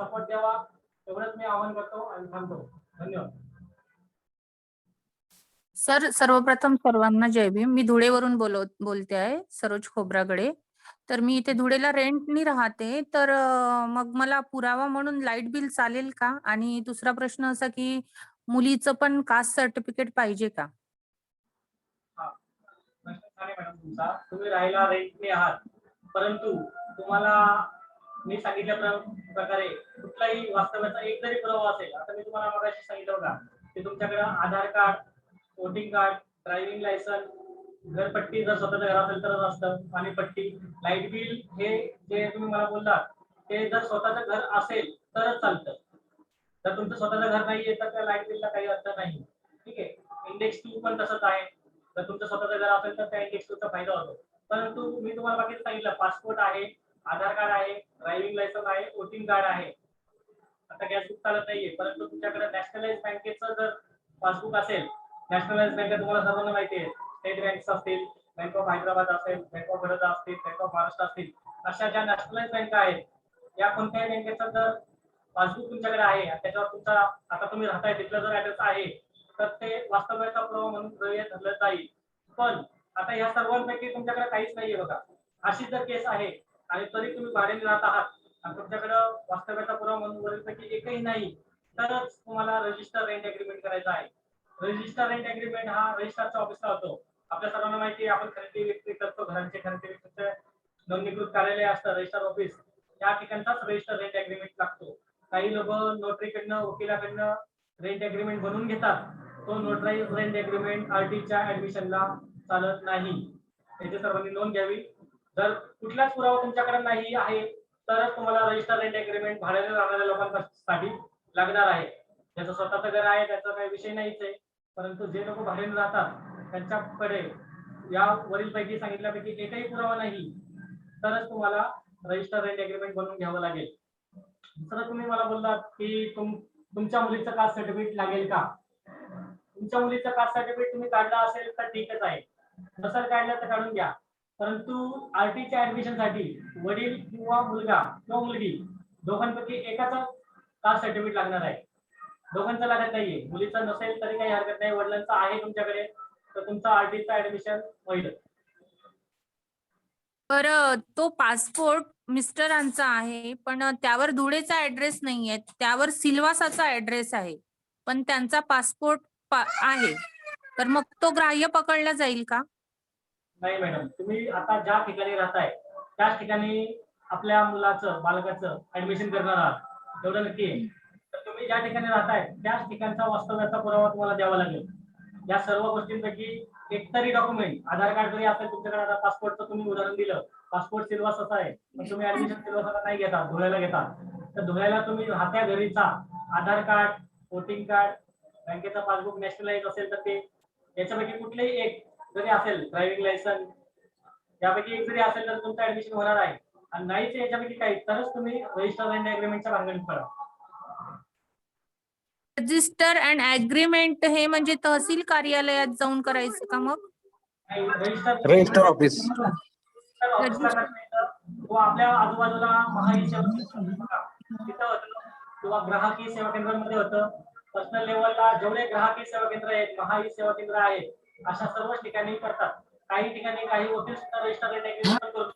Support द्यावा एवढंच मी आवाहन करतो आणि थांबतो. धन्यवाद. सर, सर्वप्रथम सर्वांना जय भीम. मी धुळेवरून बोलते आहे, सरोज खोब्रागडे. तर मी इथे धुळेला रेंटनी राहते. तर मग मला पुरावा म्हणून लाईट बिल चालेल का? आणि दुसरा प्रश्न असा की मुलीचं पण कास्ट सर्टिफिकेट पाहिजे का? मॅडम तुमचा, तुम्ही राहायला रेंटने आहात, परंतु तुम्हाला मी सांगितल्या प्रकारे कुठलाही वास्तव्याचा एक जरी पुरावा असेल, आता मी तुम्हाला मगाशी सांगितलं बघा की तुमच्याकडे Aadhaar card, voting card, driving licence, घरपट्टी जर स्वतःच्या घर असेल तरच असतं, पाणीपट्टी, लाईट बिल, हे जे तुम्ही मला बोललात ते जर स्वतःचं घर असेल तरच चालतं. जर तुमचं स्वतःचं घर नाहीये तर त्या लाईट बिलला काही अर्थ नाही. ठीक आहे. इंडेक्स 2 पण तसंच आहे. जर तुमचं स्वतःचं घर असेल तर त्या इंडेक्स 2 चा फायदा होतो. परंतु मी तुम्हाला बाकी सांगितलं, पासपोर्ट आहे, आधार कार्ड आहे, ड्रायव्हिंग लायसन्स आहे, वोटिंग कार्ड आहे. आता गॅस बुक चालत नाहीये, परंतु तुमच्याकडे नॅशनलाइज बँकेचं जर पासबुक असेल, नॅशनलाइज बँक तुम्हाला सर्वांना माहिती आहे, स्टेट बँक्स असतील, बँक ऑफ हैदराबाद असेल, बँक ऑफ बडोदा असतील, बँक ऑफ महाराष्ट्र असतील, अशा ज्या नॅशनलाइज बँका आहेत, या कोणत्याही बँकेचा जर पासबुक तुमच्याकडे आहे, त्याच्यावर तुमचा आता तुम्ही राहताय तिथला जर ऍड्रेस आहे, तर ते वास्तव्याचा पुरावा म्हणून गृहीत धरलं जाईल. पण आता या सर्वांपैकी तुमच्याकडे काहीच नाहीये बघा, अशी जर केस आहे आणि तरी तुम्ही भाड्याने राहत आहात आणि तुमच्याकडे वास्तव्याचा पुरावा म्हणून वरीलपैकी एकही नाही, तरच तुम्हाला रजिस्टर रेंट अग्रीमेंट करायचा आहे. रजिस्टर रेंट अग्रीमेंट हा रजिस्टरच्या ऑफिसला होतो. आपल्या सर्वांना माहिती आहे, आपण खरेदी विक्री करतो, घरांचे खरेदी विक्रीचे नोंदणीकृत कार्यालय असतं रजिस्टर ऑफिस, त्या ठिकाणचाच रजिस्टर रेंट अग्रीमेंट लागतो. काही लोक नोटरीकडनं, वकिलाकडनं रेंट अग्रीमेंट बनवून घेतात. तो नोटराइज रेंट अग्रीमेंट आरटीच्या ऍडमिशनला चालत नाही. याची सर्वांनी नोंद घ्यावी. जर कुठलाच पुरावा तुमच्याकडे नाही आहे तरच तुम्हाला रजिस्टर रेंट अग्रीमेंट भाड्याने राहणाऱ्या लोकांसाठी लागणार आहे. ज्याचं स्वतःचं घर आहे त्याचा काही विषय नाहीच आहे, परंतु जे लोक भाड्याने राहतात त्यांच्याकडे या वरीलपैकी सांगितल्यापैकी एकही पुरावा नाही, तरच तुम्हाला रजिस्टर रेंट अग्रीमेंट बनवून घ्यावं लागेल. दुसरं तुम्ही मला बोललात की तुमच्या मुलीचं कास्ट सर्टिफिकेट लागेल का? तुमच्या मुलीचं कास्ट सर्टिफिकेट तुम्ही काढलं असेल तर ठीकच आहे, नसेल काढलं तर काढून घ्या. परंतु आरटीच्या ऍडमिशन साठी वडील किंवा मुलगा किंवा मुलगी दोघांपैकी एकाचं कास्ट सर्टिफिकेट लागणार आहे. दोघांचं लागत नाहीये. मुलीचं नसेल तरी काही हरकत नाही, वडिलांचं आहे तुमच्याकडे तर तुमचं आरटीचं ऍडमिशन होईल. बरं, तो पासपोर्ट मिस्टरांचा आहे, पण त्यावर धुळेचा ऍड्रेस नाहीये, त्यावर सिल्वासाचा ऍड्रेस आहे, पण त्यांचा पासपोर्ट आहे. तर मग तो ग्राह्य पकडला जाईल का? नाही मॅडम, तुम्ही आता ज्या ठिकाणी राहताय त्याच ठिकाणी आपल्या मुलाचं, बालकाचं ऍडमिशन करणार आहात, एवढं नक्की आहे. तर तुम्ही ज्या ठिकाणी राहताय त्याच ठिकाणचा वास्तव्याचा पुरावा तुम्हाला द्यावा लागेल. या सर्व गोष्टींपैकी एकतरी डॉक्युमेंट, आधार कार्ड जरी असेल तुमच्याकडे, आता पासपोर्टचं तुम्ही उदाहरण दिलं, पासपोर्ट सिल्वासाचा आहे, पण तुम्ही ऍडमिशन सिल्वासाला नाही घेता, धुळ्याला घेता, तर धुळ्याला तुम्ही राहत्या घरीचा आधार कार्ड, वोटिंग कार्ड, बँकेचा पासबुक नॅशनलाइज असेल तर ते, याच्यापैकी कुठलेही एक जरी असेल, ड्रायव्हिंग लायसन्स, यापैकी एक जरी असेल तर तुमचं ऍडमिशन होणार आहे. आणि नाहीच याच्यापैकी काही, तरच तुम्ही रजिस्टर रेंट अग्रीमेंटच्या भानगडीत पडा. रजिस्टर अँड अग्रीमेंट हे म्हणजे तहसील कार्यालयात जाऊन करायचं का? मग रजिस्टर ऑफिस आपल्या आजूबाजूला महाई सेवा तिथं होतं, किंवा ग्राहकी सेवा केंद्रामध्ये होतं. पर्सनल लेवलला जेवढे ग्राहकी सेवा केंद्र आहेत, महाई सेवा केंद्र आहेत, अशा सर्व ठिकाणी करतात. काही ठिकाणी काही वकील सुद्धा रजिस्टर रेंट अग्रीमेंट करतो,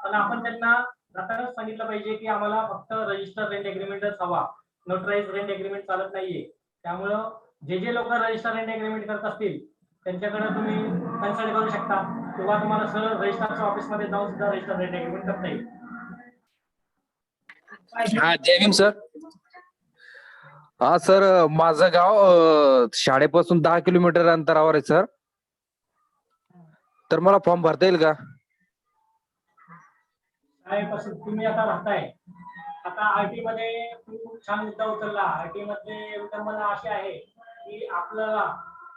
पण आपण त्यांना जातानाच सांगितलं पाहिजे की आम्हाला फक्त रजिस्टर रेंट अग्रीमेंटच हवा, नोटराइज रेंट अग्रीमेंट चालत नाहीये. त्यामुळं जे लोक रजिस्टर रेंट अग्रीमेंट करत असतील त्यांच्याकडे तुम्ही कन्सल्ट करू शकता, किंवा तुम्हाला सरळ रजिस्टरच्या ऑफिस मध्ये जाऊन सुद्धा रजिस्टर रेंट अग्रीमेंट करता येईल. हा, जय भीम सर. हा सर, माझं गाव शाळेपासून 10 किलोमीटर अंतरावर आहे सर. तर मला फॉर्म भरता येईल का? शाळेपासून तुम्ही आता राहताय, आता आरटी मध्ये खूप छान मुद्दा उचलला. आरटी मध्ये विडंबना अशी आहे की आपल्याला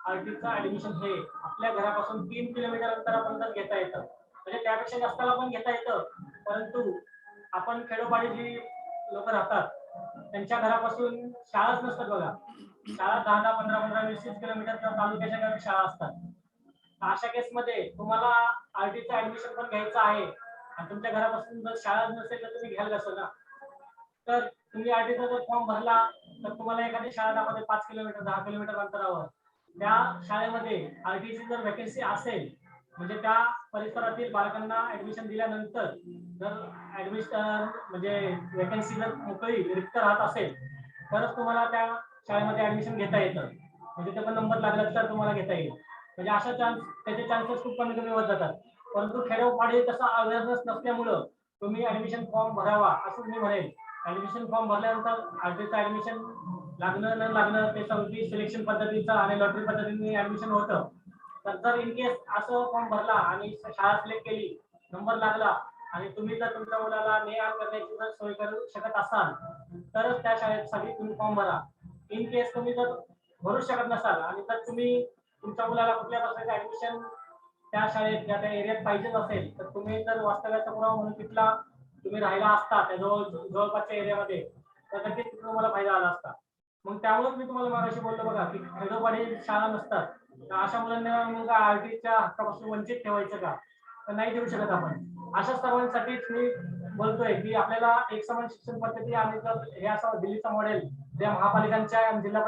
आरटीचं ऍडमिशन हे आपल्या घरापासून 3 किलोमीटर अंतरापर्यंत घेता येतं, म्हणजे त्यापेक्षा जास्तला पण घेता येतं. परंतु आपण खेडोपाडी जी लोक राहतात त्यांच्या घरापासून शाळाच नसतात बघा. शाळा 10-10, 15-15, 20-20 किलोमीटर तालुक्याच्या गावी शाळा असतात. अशा केसमध्ये तुम्हाला आरटीचं ऍडमिशन पण घ्यायचं आहे आणि तुमच्या घरापासून जर शाळा नसेल तर तुम्ही घ्याल कसं ना? तर तुम्ही आरटीचा जर फॉर्म भरला तर तुम्हाला एखादी शाळा दाखवते 5 किलोमीटर 10 किलोमीटर अंतरावर, त्या शाळेमध्ये आरटीची जर वॅकन्सी असेल, म्हणजे त्या परिसरातील बालकांना ऍडमिशन दिल्यानंतर जर ऍडमिशन म्हणजे वॅकन्सी जर मोकळी रिक्त राहत असेल तरच तुम्हाला त्या शाळेमध्ये ऍडमिशन घेता येतं. म्हणजे ते पण नंबर लागला तर तुम्हाला घेता येईल. म्हणजे अशा त्याचे चान्सेस खूप कमी कमी होत जातात. परंतु खेडोपाडी तसा अवेअरनेस नसल्यामुळं तुम्ही ऍडमिशन फॉर्म भरावा असं मी म्हणेल. ऍडमिशन फॉर्म भरल्यानंतर आरटीचं ऍडमिशन लागणं न लागणं ते सगळी सिलेक्शन पद्धतीचं आणि लॉटरी पद्धतीने ऍडमिशन होतं. तर जर इन केस असं फॉर्म भरला आणि शाळा सिलेक्ट केली, नंबर लागला आणि तुम्ही जर तुमच्या मुलाला ने आण करण्याची जर सोय करू शकत असाल तरच त्या शाळेसाठी तुम्ही फॉर्म भरा. इन केस तुम्ही जर भरू शकत नसाल आणि तर तुम्ही तुमच्या मुलाला कुठल्या प्रकारचे ऍडमिशन त्या शाळेत त्या त्या एरियात पाहिजेच असेल तर तुम्ही जर वास्तव्याचा पुरावा म्हणून तिथला तुम्ही राहिला असता त्या जवळपासच्या एरियामध्ये तर नक्कीच तुम्हाला फायदा आला असता. मग त्यामुळेच मी तुम्हाला मागाशी बोललो बघा की खेडोपाडी शाळा नसतात, तर अशा मुलांना मग आरटीच्या हक्कापासून वंचित ठेवायचं का? तर नाही ठेवू शकत आपण. अशा सर्वांसाठीच मी बोलतोय की आपल्याला एक समान शिक्षण पद्धती आणि जर हे असं दिल्लीचा मॉडेल ज्या महापालिकांच्या जिल्हा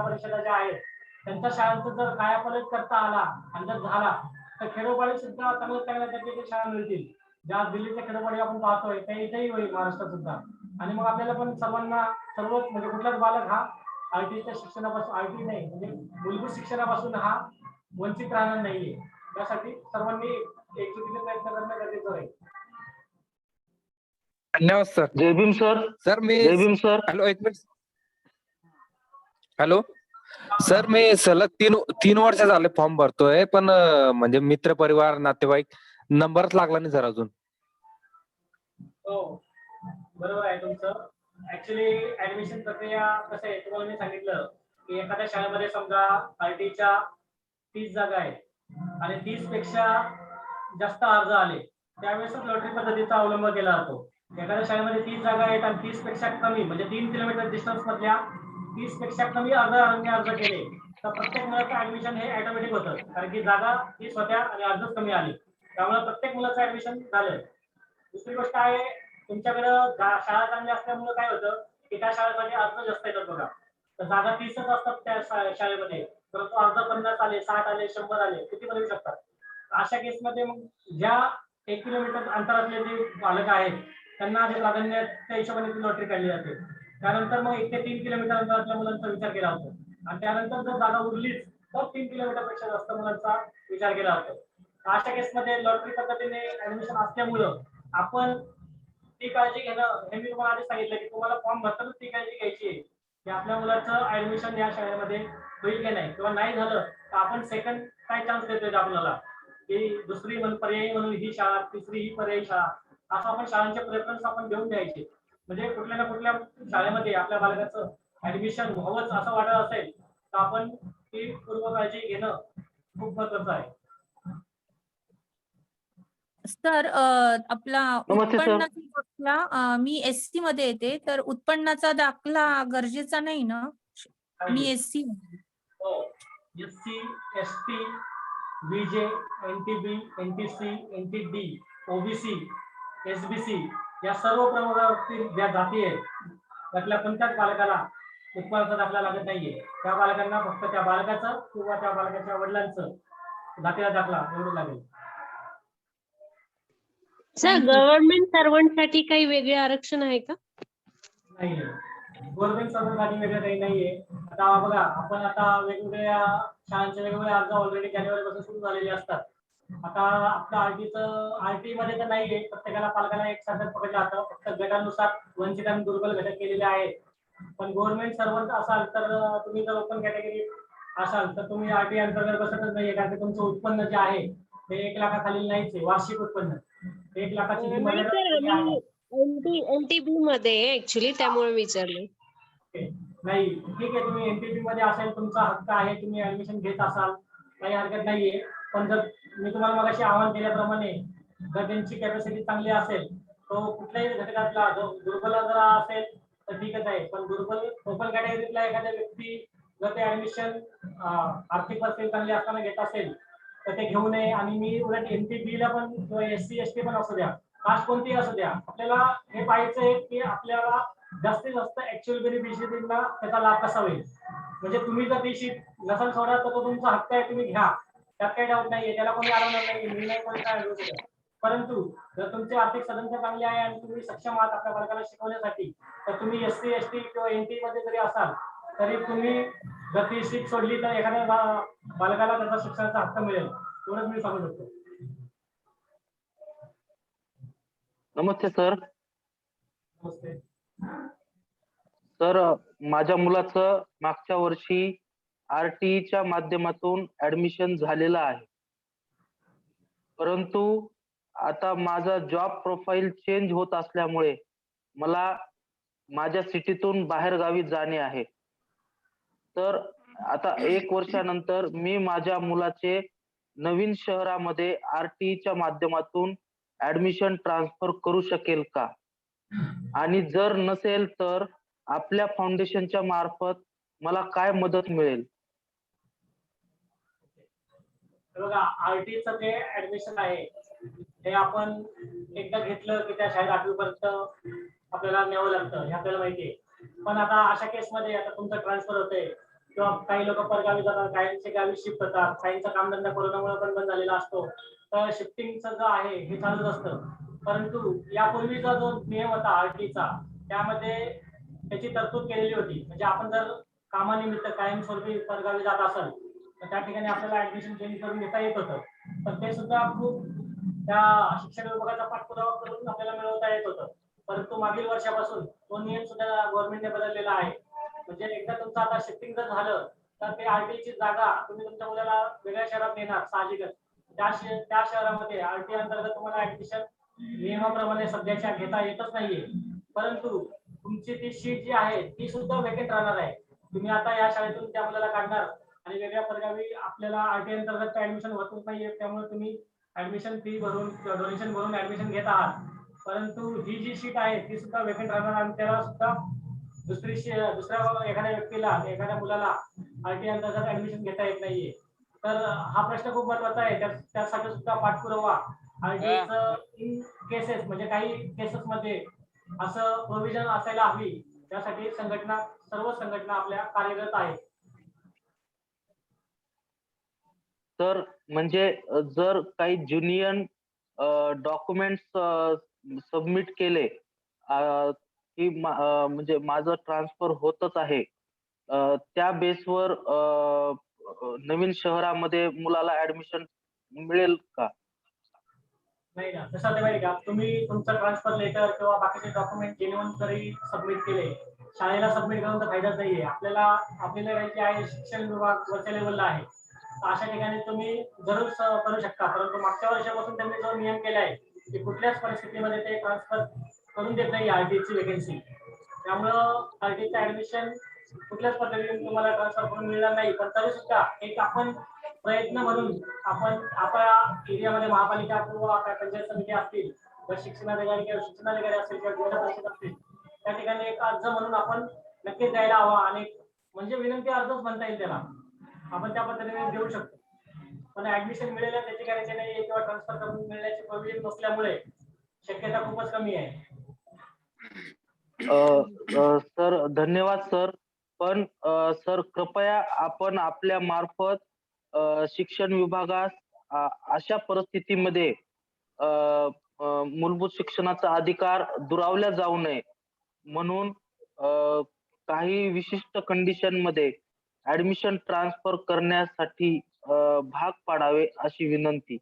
परिषदा ज्या आहेत त्यांच्या शाळांचं जर कायापालट करता आला आणि जर झाला तर खेडोपाडी सुद्धा चांगल्या त्याचे शाळा मिळतील. ज्या दिल्लीच्या खेडोपाडी आपण पाहतोय त्या इथेही होईल महाराष्ट्रात सुद्धा. आणि मग आपल्याला पण सर्वांना सर्वच म्हणजे कुठलाच बालक हा आरटीच्या शिक्षणापासून आरटी नाही म्हणजे मूलभूत शिक्षणापासून हा वंचित राहणार नाहीये. त्यासाठी सर्वांनी एकजुटीने प्रयत्न करणं गरजेचं आहे. धन्यवाद सर. जय भीम सर. सर मी जय भीम सर. हॅलो एक मिनिट. हॅलो सर, मी सलग तीन वर्ष झाले फॉर्म भरतोय, पण म्हणजे मित्र परिवार नातेवाईक नंबरच लागला नाही सर अजून. हो बरोबर आहे तुमचं. ऍक्च्युली ऍडमिशन प्रक्रिया कसं आहे तुम्हाला मी सांगितलं की एखाद्या शाळेमध्ये समजा आरटीच्या 30 जागा आहेत आणि 30 पेक्षा जास्त अर्ज आले त्यावेळेसच लॉटरी पद्धतीचा अवलंब केला जातो. एखाद्या शाळेमध्ये 30 जागा आहेत आणि 30 पेक्षा कमी म्हणजे 3 किलोमीटर डिस्टन्स मधल्या 30 पेक्षा कमी अर्ज केले तर प्रत्येक मुलाचं ऍडमिशन हे ऑटोमॅटिक होतं, कारण की जागा 30 होत्या आणि अर्जच कमी आले, त्यामुळे प्रत्येक मुलाचं ऍडमिशन झालं. दुसरी गोष्ट आहे तुमच्याकडं शाळा चांगली असल्यामुळे काय होतं की त्या शाळेसाठी अर्ज जास्त येतात बघा. तर जागा 30च असतात त्या शाळेमध्ये, परंतु अर्ज 50 आले 60 आले 100 आले किती पण येऊ शकतात. अशा केसमध्ये मग ज्या 1 किलोमीटर अंतरातले जे बालक आहेत त्यांना आधी प्राधान्य त्या हिशोबाने लॉटरी काढली जाते. त्यानंतर मग 1 ते 3 किलोमीटर अंतरातल्या मुलांचा विचार केला जातो आणि त्यानंतर जर जागा उरलीच तर 3 किलोमीटर पेक्षा जास्त मुलांचा विचार केला जातो. अशा केसमध्ये लॉटरी पद्धतीने ऍडमिशन असल्यामुळं आपण ती काळजी घेणं हे मी तुम्हाला आधी सांगितलं की तुम्हाला फॉर्म भरतानाच ती काळजी घ्यायची आहे की आपल्या मुलाचं ऍडमिशन या शाळेमध्ये होईल की नाही, किंवा नाही झालं तर आपण सेकंड काय चान्स देतोय आपल्याला की दुसरी पर्यायी म्हणून ही शाळा, तिसरी ही पर्यायी शाळा, असं आपण शाळांचे प्रेफरन्स आपण देऊन द्यायचे. म्हणजे कुठल्या ना कुठल्या शाळेमध्ये आपल्या बालकाचं ऍडमिशन व्हावंच असं वाटत असेल तर आपण ती पूर्व काळजी घेणं खूप महत्वाचं आहे. सर आपला नमस्ते सर. उत्पन्नाचा दाखला मी एससी मध्ये येते, तर उत्पन्नाचा दाखला गरजेचा नाही ना? मी एससी. हो, एससी, एसटी, बीजे, NTB, NTC, NTD, OBC, SBC या सर्व प्रवर्गातील ज्या जाती आहेत त्यातल्या कोणत्याच बालकाला उत्पन्नाचा दाखला लागत नाहीये. त्या बालकांना फक्त त्या बालकाचं किंवा त्या बालकाच्या वडिलांचं जातीचा दाखला एवढं लागेल. सर गव्हर्नमेंट सर्वंटसाठी काही वेगळे आरक्षण आहे का? नाहीये, गव्हर्नमेंट सर्वंटसाठी वेगळं काही नाहीये. आता बघा आपण आता वेगवेगळ्या शाळांचे वेगवेगळे अर्ज ऑलरेडी जानेवारी पासून सुरू झालेले असतात. आता आपल्या आरटी मध्ये तर नाहीये, प्रत्येकाला पालकाला एक सारखं पकडलं जातं, फक्त गटानुसार वंचित आणि दुर्बल घटक केलेले आहेत. पण गव्हर्नमेंट सर्वंट असाल तर तुम्ही जर ओपन कॅटेगरी असाल तर तुम्ही आरटी अंतर्गत बसतच नाहीये, कारण की तुमचं उत्पन्न जे आहे ते 1 लाखाखालील नाहीच आहे. वार्षिक उत्पन्न 1 लाखाची जी नाही सर, मर्यादा मी एनटीबी मध्ये ऍक्च्युली त्यामुळे विचारलं. नाही ठीक आहे, तुम्ही एनटीपी मध्ये असेल तुमचा हक्क आहे, तुम्ही ऍडमिशन घेत असाल काही हरकत नाहीये. पण जर मी तुम्हाला मगाशी आवाहन केल्याप्रमाणे जर त्यांची कॅपॅसिटी चांगली असेल तो कुठल्याही घटकातला दुर्बल जर असेल तर ठीकच आहे. पण दुर्बल ओपन कॅटेगरीतला एखाद्या व्यक्ती जर ते ऍडमिशन आर्थिक परिस्थिती चांगली असताना घेत असेल तर ते घेऊ नये. आणि मी उलट एनटीपी ला पण किंवा एससी एसटी पण असू द्या कास्ट कोणतीही असू द्या, आपल्याला हे पाहायचंय की आपल्याला जास्तीत जास्त ऍक्च्युअल बेनिफिशियरींना त्याचा लाभ कसा होईल. म्हणजे तुम्ही जर ती शीट नसेल सोडा तर तो तुमचा हक्क आहे, तुम्ही घ्या, त्यात काही डाऊट नाहीये, त्याला कोणी अडवणार नाही, मी नाही कोणी काय अडवू शकत. परंतु जर तुमची आर्थिक सदस्य चांगली आहे आणि तुम्ही सक्षम आहात आपल्या बालकाला शिकवण्यासाठी, तर तुम्ही SC ST किंवा NT मध्ये जरी असाल तरी तुम्ही जर ती शीट सोडली तर एखाद्या बालकाला त्याचा शिक्षणाचा हक्क मिळेल, एवढंच मी सांगू शकतो. नमस्ते सर. नमस्ते. सर, माझ्या मुलाचं मागच्या वर्षी RTEच्या माध्यमातून ऍडमिशन झालेलं आहे, परंतु आता माझा जॉब प्रोफाईल चेंज होत असल्यामुळे मला माझ्या सिटीतून बाहेर गावी जाणे आहे. तर आता 1 वर्षानंतर मी माझ्या मुलाचे नवीन शहरामध्ये RTEच्या माध्यमातून ऍडमिशन ट्रान्सफर करू शकेल का? आणि जर नसेल तर आपल्या फाउंडेशनच्या मार्फत मला काय मदत मिळेल? बघा, RTचं जे ऍडमिशन आहे ते आपण एकदा घेतलं की त्या शाळेत 8वी पर्यंत आपल्याला न्यावं लागतं, हे आपल्याला माहिती आहे. पण आता अशा केसमध्ये आता तुमचं ट्रान्सफर होतंय किंवा काही लोक परगावी जातात, काहींचे गावी शिफ्ट होतात, काहींचा कामधंदा कोरोनामुळे पण बंद झालेला असतो, तर शिफ्टिंगचं जो आहे हे चालूच असतं. परंतु यापूर्वीचा जो नियम होता RTचा, त्यामध्ये त्याची तरतूद केलेली होती. म्हणजे आपण जर कामानिमित्त कायमस्वरूपी परगावी जात असाल तर त्या ठिकाणी आपल्याला ऍडमिशन चेंज करून घेता येत होतं. पण ते सुद्धा खूप त्या शिक्षण विभागाचा पाठपुरावा करून आपल्याला मिळवता येत होतं. परंतु मागील वर्षापासून तो नियम सुद्धा गव्हर्नमेंटने बदललेला आहे. म्हणजे एकदा तुमचं आता शिफ्टिंग जर झालं तर ते RTची जागा तुम्ही तुमच्या मुलाला वेगळ्या शहरात नेणार साहजिकच. त्या शहरामध्ये RT अंतर्गत तुम्हाला ऍडमिशन नियमाप्रमाणे सध्याच्या घेता येतच नाहीये. परंतु तुमची ती शीट जी आहे ती सुद्धा वेकेंट राहणार आहे. तुम्ही आता या शाळेतून त्या मुलाला काढणार आणि वेगळ्या परगावी आपल्याला RT अंतर्गत ऍडमिशन होतच नाहीये, त्यामुळे तुम्ही ऍडमिशन फी भरून किंवा डोनेशन भरून ऍडमिशन घेत आहात. परंतु ही जी शीट आहे ती सुद्धा वेकेंट राहणार आणि त्याला सुद्धा दुसऱ्या एखाद्या व्यक्तीला एखाद्या मुलाला RT अंतर्गत ऍडमिशन घेता येत नाहीये. तर हा प्रश्न खूप महत्वाचा आहे. त्यासाठी सुद्धा पाठपुरावा RTचं इन केसेस म्हणजे काही केसेस मध्ये असं प्रोव्हिजन असायला हवी, त्यासाठी सर्व संघटना आपल्या कार्यरत आहेत. तर म्हणजे जर काही ज्युनियन डॉक्युमेंट्स सबमिट केले की म्हणजे माझं ट्रान्सफर होतच आहे, त्या बेसवर नवीन शहरामध्ये मुलाला ऍडमिशन मिळेल का? नाही ना, कसं आहे माहिती का, तुम्ही तुमचं ट्रान्सफर लेटर किंवा बाकीचे डॉक्युमेंट जेन्युइन जरी सबमिट केले, शाळेला सबमिट करून तर फायदाच नाहीये. आपल्याला आपली लढायची आहे शिक्षण विभाग वरच्या लेवलला आहे, तर अशा ठिकाणी तुम्ही जरूर करू शकता. परंतु मागच्या वर्षापासून त्यांनी जो नियम केलाय की कुठल्याच परिस्थितीमध्ये ते ट्रान्सफर करून देत नाही RTची वेकेन्सी. त्यामुळं RTचं ऍडमिशन कुठल्याच पद्धतीने तुम्हाला ट्रान्सफर करून मिळणार नाही. पण तरी सुद्धा एक आपण प्रयत्न म्हणून आपण आपल्या एरियामध्ये महापालिका किंवा पंचायत समिती असतील किंवा शिक्षणाधिकारी किंवा शिक्षणाधिकारी असतील किंवा जिल्हा परिषद असतील, त्या ठिकाणी एक अर्ज म्हणून आपण नक्कीच द्यायला हवा. आणि म्हणजे विनंती अर्जच म्हणता येईल त्याला, आपण त्या पद्धतीने देऊ शकतो. पण ऍडमिशन मिळेल त्याची गॅरंटी नाही किंवा ट्रान्सफर करून मिळण्याची प्रोव्हिजन नसल्यामुळे शक्यता खूपच कमी आहे. सर धन्यवाद सर. पण सर कृपया आपण आपल्या मार्फत शिक्षण विभागास अशा परिस्थितीमध्ये मूलभूत शिक्षणाचा अधिकार दुरावला जाऊ नये म्हणून काही विशिष्ट कंडिशन मध्ये ऍडमिशन ट्रान्सफर करण्यासाठी भाग पाडावे अशी विनंती.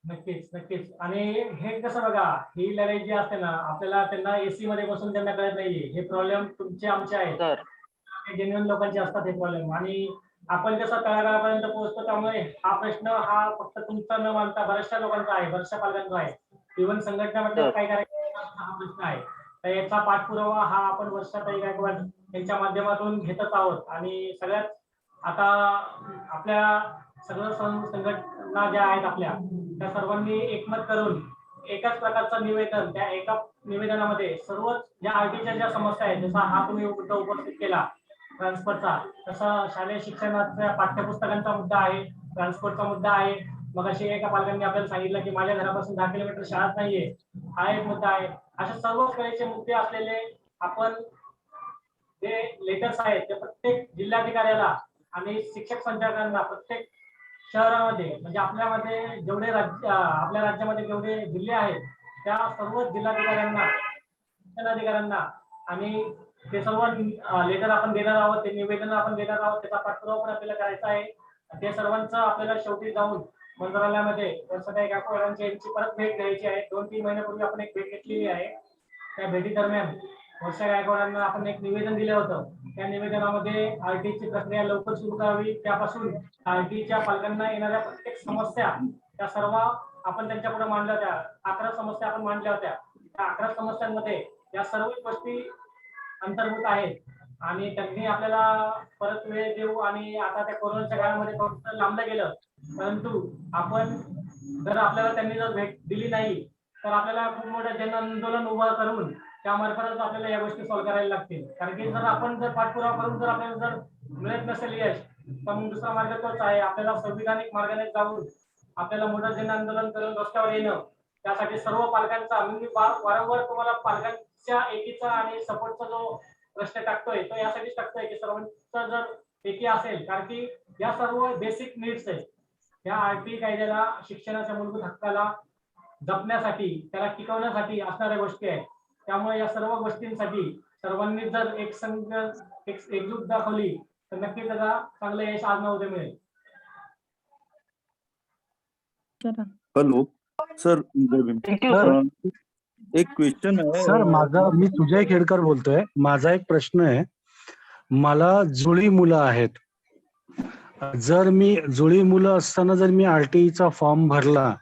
नक्कीच नक्कीच. आणि हे कसं बघा, ही लढाई जी असते ना, आपल्याला त्यांना AC मध्ये बसून त्यांना कळत नाहीये. हे प्रॉब्लेम तुमचे आमचे आहेत, सर जेन्युइन लोकांचे असतात हे प्रॉब्लेम. आणि आपण कसं तळागाळापर्यंत पोहोचतो, त्यामुळे हा प्रश्न हा फक्त तुमचा न मानता बऱ्याचशा लोकांचा आहे, बऱ्याचशा पालकांचा आहे. इव्हन संघटनामध्ये काय करायचं हा प्रश्न आहे. तर याचा पाठपुरावा हा आपण वर्षाताई गायकवाड यांच्या माध्यमातून घेतच आहोत. आणि सगळ्यात आता आपल्या सगळं संघटना ज्या आहेत आपल्या, त्या सर्वांनी एकमत करून एकाच प्रकारचं निवेदन, त्या एका निवेदनामध्ये सर्वच ज्या RTच्या ज्या समस्या आहेत, जसा हा तुम्ही मुद्दा उपस्थित केला ट्रान्सफरचा, तसा शालेय शिक्षणाच्या पाठ्यपुस्तकांचा मुद्दा आहे, ट्रान्सपोर्टचा मुद्दा आहे, मग अशी एका पालकांनी आपल्याला सांगितलं की माझ्या घरापासून 10 किलोमीटर शाळाच नाहीये, हा एक मुद्दा आहे. अशा सर्व कळीचे मुद्दे असलेले आपण जे लेटर्स आहेत ते प्रत्येक जिल्हाधिकाऱ्याला आणि शिक्षक संचालकांना प्रत्येक शहरामध्ये म्हणजे आपल्यामध्ये जेवढे आपल्या राज्यामध्ये जेवढे जिल्हे आहेत त्या सर्व जिल्हाधिकाऱ्यांना शिक्षणाधिकाऱ्यांना आणि ते सर्व लेटर आपण देणार आहोत, ते निवेदन आपण देणार आहोत, त्याचा पाठपुरावा पण आपल्याला करायचा आहे. ते सर्वांचं आपल्याला शेवटी जाऊन मंत्रालयामध्ये वर्षाताई गायकवाड यांची परत भेट घ्यायची आहे. 2-3 महिन्यापूर्वी आपण एक भेट घेतलेली आहे. त्या भेटी दरम्यान वर्षा गायकवाडांना आपण एक निवेदन दिलं होतं. त्या निवेदनामध्ये आरटीची प्रक्रिया लवकर सुरू करावी, त्यापासून आरटीच्या पालकांना येणाऱ्या प्रत्येक समस्या त्या सर्व आपण त्यांच्यापुढे मांडल्या होत्या. 11 समस्या आपण मांडल्या होत्या. त्या 11 समस्यांमध्ये या सर्व गोष्टी अंतर्भूत आहेत आणि त्यांनी आपल्याला परत वेळ देऊ आणि आता त्या कोरोनाच्या काळामध्ये फक्त लांबलं गेलं, परंतु आपण जर आपल्याला त्यांनी जर भेट दिली नाही तर आपल्याला खूप मोठं जन आंदोलन उभं करून त्यामार्फतच आपल्याला या गोष्टी सॉल्व्ह करायला लागतील. कारण की जर आपण जर पाठपुरावा करून जर आपल्याला जर मिळत नसेल यश, तर मग दुसरा मार्ग तोच आहे, आपल्याला संविधानिक मार्गाने जाऊन आपल्याला मोठं जन आंदोलन करून रस्त्यावर येणं. त्यासाठी सर्व पालकांचा मी वारंवार तुम्हाला पालकांच्या एकीचा आणि सपोर्टचा जो प्रश्न टाकतोय तो यासाठीच टाकतोय की सर्वांचा जर एकी असेल, कारण की या सर्व बेसिक नीड्स आहेत या आरटी कायद्याला शिक्षणाच्या मूलभूत हक्काला जपण्यासाठी त्याला टिकवण्यासाठी असणाऱ्या गोष्टी आहेत. त्यामुळे या सर्व गोष्टींसाठी सर्वांनी जर एकजूट दाखवली तर नक्की त्याला चांगलं यश आज ना उद्या मिळेल. Hello sir, thank you sir, sir. एक क्वेश्चन आहे. सर मी सुजय खेडकर बोलतोय. माझा एक प्रश्न आहे. मला जुळी मुलं आहेत. जर मी जुळी मुलं असताना जर मी आरटीईचा फॉर्म भरला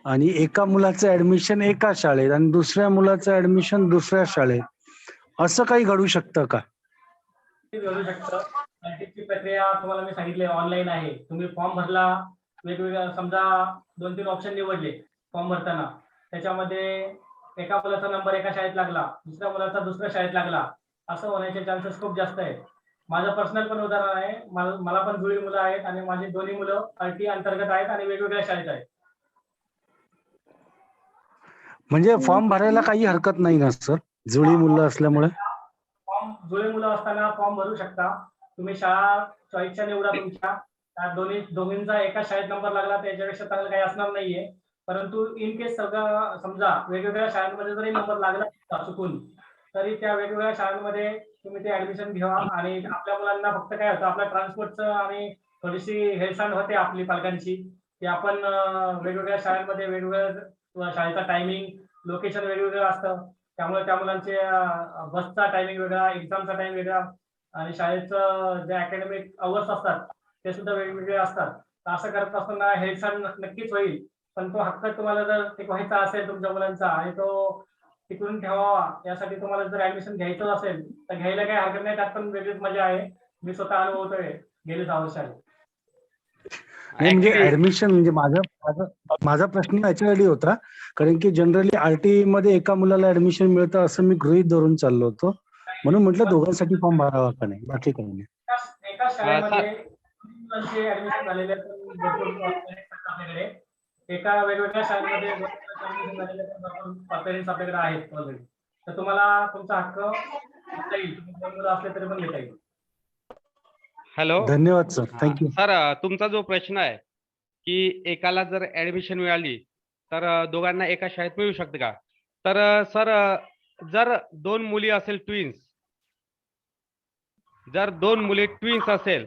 आणि एका मुलाचं ऍडमिशन एका शाळेत आणि दुसऱ्या मुलाचं ऍडमिशन दुसऱ्या शाळेत, असं काही घडू शकतं का? घडू शकतं. आरटीची प्रक्रिया तुम्हाला मी सांगितले ऑनलाईन आहे. तुम्ही फॉर्म भरला, वेगवेगळ्या समजा 2-3 ऑप्शन निवडले फॉर्म भरताना, त्याच्यामध्ये एका मुलाचा नंबर एका शाळेत लागला, दुसऱ्या मुलाचा दुसऱ्या शाळेत लागला, असं होण्याचे चान्सेस खूप जास्त आहेत. माझं पर्सनल पण उदाहरण आहे. मला पण जुळी मुलं आहेत आणि माझी दोन्ही मुलं आरटी अंतर्गत आहेत आणि वेगवेगळ्या शाळेत आहेत. म्हणजे फॉर्म भरायला काही हरकत नाही ना सर, जुळी मुलं असल्यामुळे? फॉर्म जुळे मुलं असताना फॉर्म भरू शकता तुम्ही. शाळा चॉईसच्या निवडा तुमच्या. दोघींचा एका शाळेत नंबर लागला त्याच्यापेक्षा चांगलं काही असणार नाहीये. परंतु इन केस सगळं समजा वेगवेगळ्या शाळांमध्ये जरी नंबर लागला चुकून, तरी त्या वेगवेगळ्या शाळांमध्ये तुम्ही ते ऍडमिशन घ्या. आणि आपल्या मुलांना फक्त काय होतं, आपल्या ट्रान्सपोर्टचं आणि थोडीशी हेळसांड होते आपली पालकांची, की आपण वेगवेगळ्या शाळांमध्ये वेगवेगळ्या शाळेचा टायमिंग लोकेशन वेगवेगळं असतं. त्यामुळे त्या मुलांचे बसचा टायमिंग वेगळा, एक्झामचा टाइम वेगळा आणि शाळेचं जे अकॅडमिक अवर्स असतात ते सुद्धा वेगवेगळे असतात. तर असं करत असताना हेळसांड नक्कीच होईल. पण तो हक्क तुम्हाला जर टिकवायचा असेल तुमच्या मुलांचा आणि तो टिकवून ठेवावा यासाठी तुम्हाला जर ऍडमिशन घ्यायचं असेल तर घ्यायला काही हरकत नाही. त्यात पण वेगळीच मजा आहे. मी स्वतः अनुभवतोय गेली 6 वर्षांनी. नाही म्हणजे ऍडमिशन म्हणजे माझा प्रश्न याच्यासाठी होता, कारण की जनरली आरटी मध्ये एका मुलाला ऍडमिशन मिळतं असं मी गृहीत धरून चाललो होतो. म्हणून म्हटलं दोघांसाठी फॉर्म भरावा का नाही, बाकी काही नाही. एका शाळेमध्ये मुलांचे ऍडमिशन झालेले भरपूर आपल्याकडे. एका वेगवेगळ्या शाळेमध्ये ऍडमिशन झालेले भरपूर पेरेंट्स आपल्याकडे आहेत ऑलरेडी. तर तुम्हाला तुमचा हक्क घेता येईल. तुम्ही 2 मुलं असले तरी पण घेता येईल. हॅलो, धन्यवाद सर, थँक्यू. सर तुमचा जो प्रश्न आहे की एकाला जर ऍडमिशन मिळाली तर दोघांना एका शाळेत मिळू शकते का? तर सर जर 2 मुली असेल ट्विन्स, जर 2 मुली ट्विन्स असेल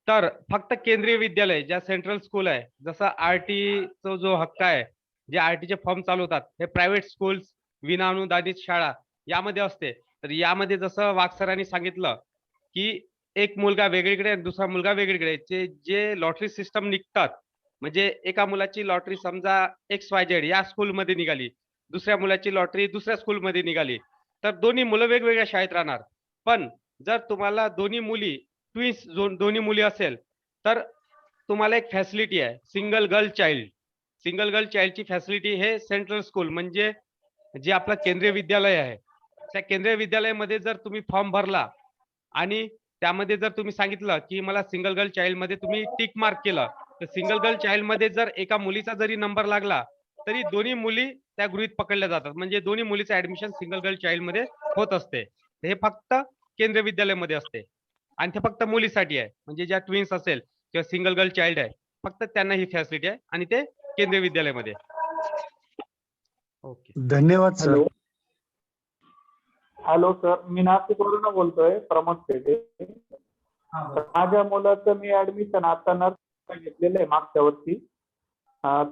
तर फक्त केंद्रीय विद्यालय ज्या सेंट्रल स्कूल आहे, जसं आरटीचा जो हक्क आहे, जे आरटीचे फॉर्म चालू होतात हे प्रायव्हेट स्कूल्स, विनाअनुदानित शाळा यामध्ये असते. तर यामध्ये जसं वाघ सरांनी सांगितलं की एक मुलगा वेगळीकडे आणि दुसरा मुलगा वेगळीकडे, जे लॉटरी सिस्टम निघतात, म्हणजे एका मुलाची लॉटरी समजा XYZ या स्कूलमध्ये निघाली, दुसऱ्या मुलाची लॉटरी दुसऱ्या स्कूलमध्ये निघाली, तर दोन्ही मुलं वेगवेगळ्या शाळेत राहणार. पण जर तुम्हाला दोन्ही मुली ट्विन्स दोन्ही मुली असेल तर तुम्हाला एक फॅसिलिटी आहे, सिंगल गर्ल चाइल्डची फॅसिलिटी हे सेंट्रल स्कूल म्हणजे जे आपलं केंद्रीय विद्यालय आहे, त्या केंद्रीय विद्यालयामध्ये जर तुम्ही फॉर्म भरला आणि त्यामध्ये जर तुम्ही सांगितलं की मला सिंगल गर्ल चाइल्ड मध्ये तुम्ही टिक मार्क केलं, तर सिंगल गर्ल चाइल्ड मध्ये जर एका मुलीचा जरी नंबर लागला तरी दोन्ही मुली त्या गृहीत पकडल्या जातात, म्हणजे दोन्ही मुलीचं ऍडमिशन सिंगल गर्ल चाइल्ड मध्ये होत असते. हे फक्त केंद्रीय विद्यालयामध्ये असते आणि ते फक्त मुलीसाठी आहे, म्हणजे ज्या ट्विन्स असेल किंवा सिंगल गर्ल चाइल्ड आहे फक्त त्यांना ही फॅसिलिटी आहे आणि ते केंद्रीय विद्यालयामध्ये. ओके. धन्यवाद सर. हॅलो सर, मी नाशिकवरून बोलतोय, प्रमोद पेटे. हा तर माझ्या मुलाचं मी ऍडमिशन आता नर्सरी घेतलेलं आहे मागच्या वर्षी.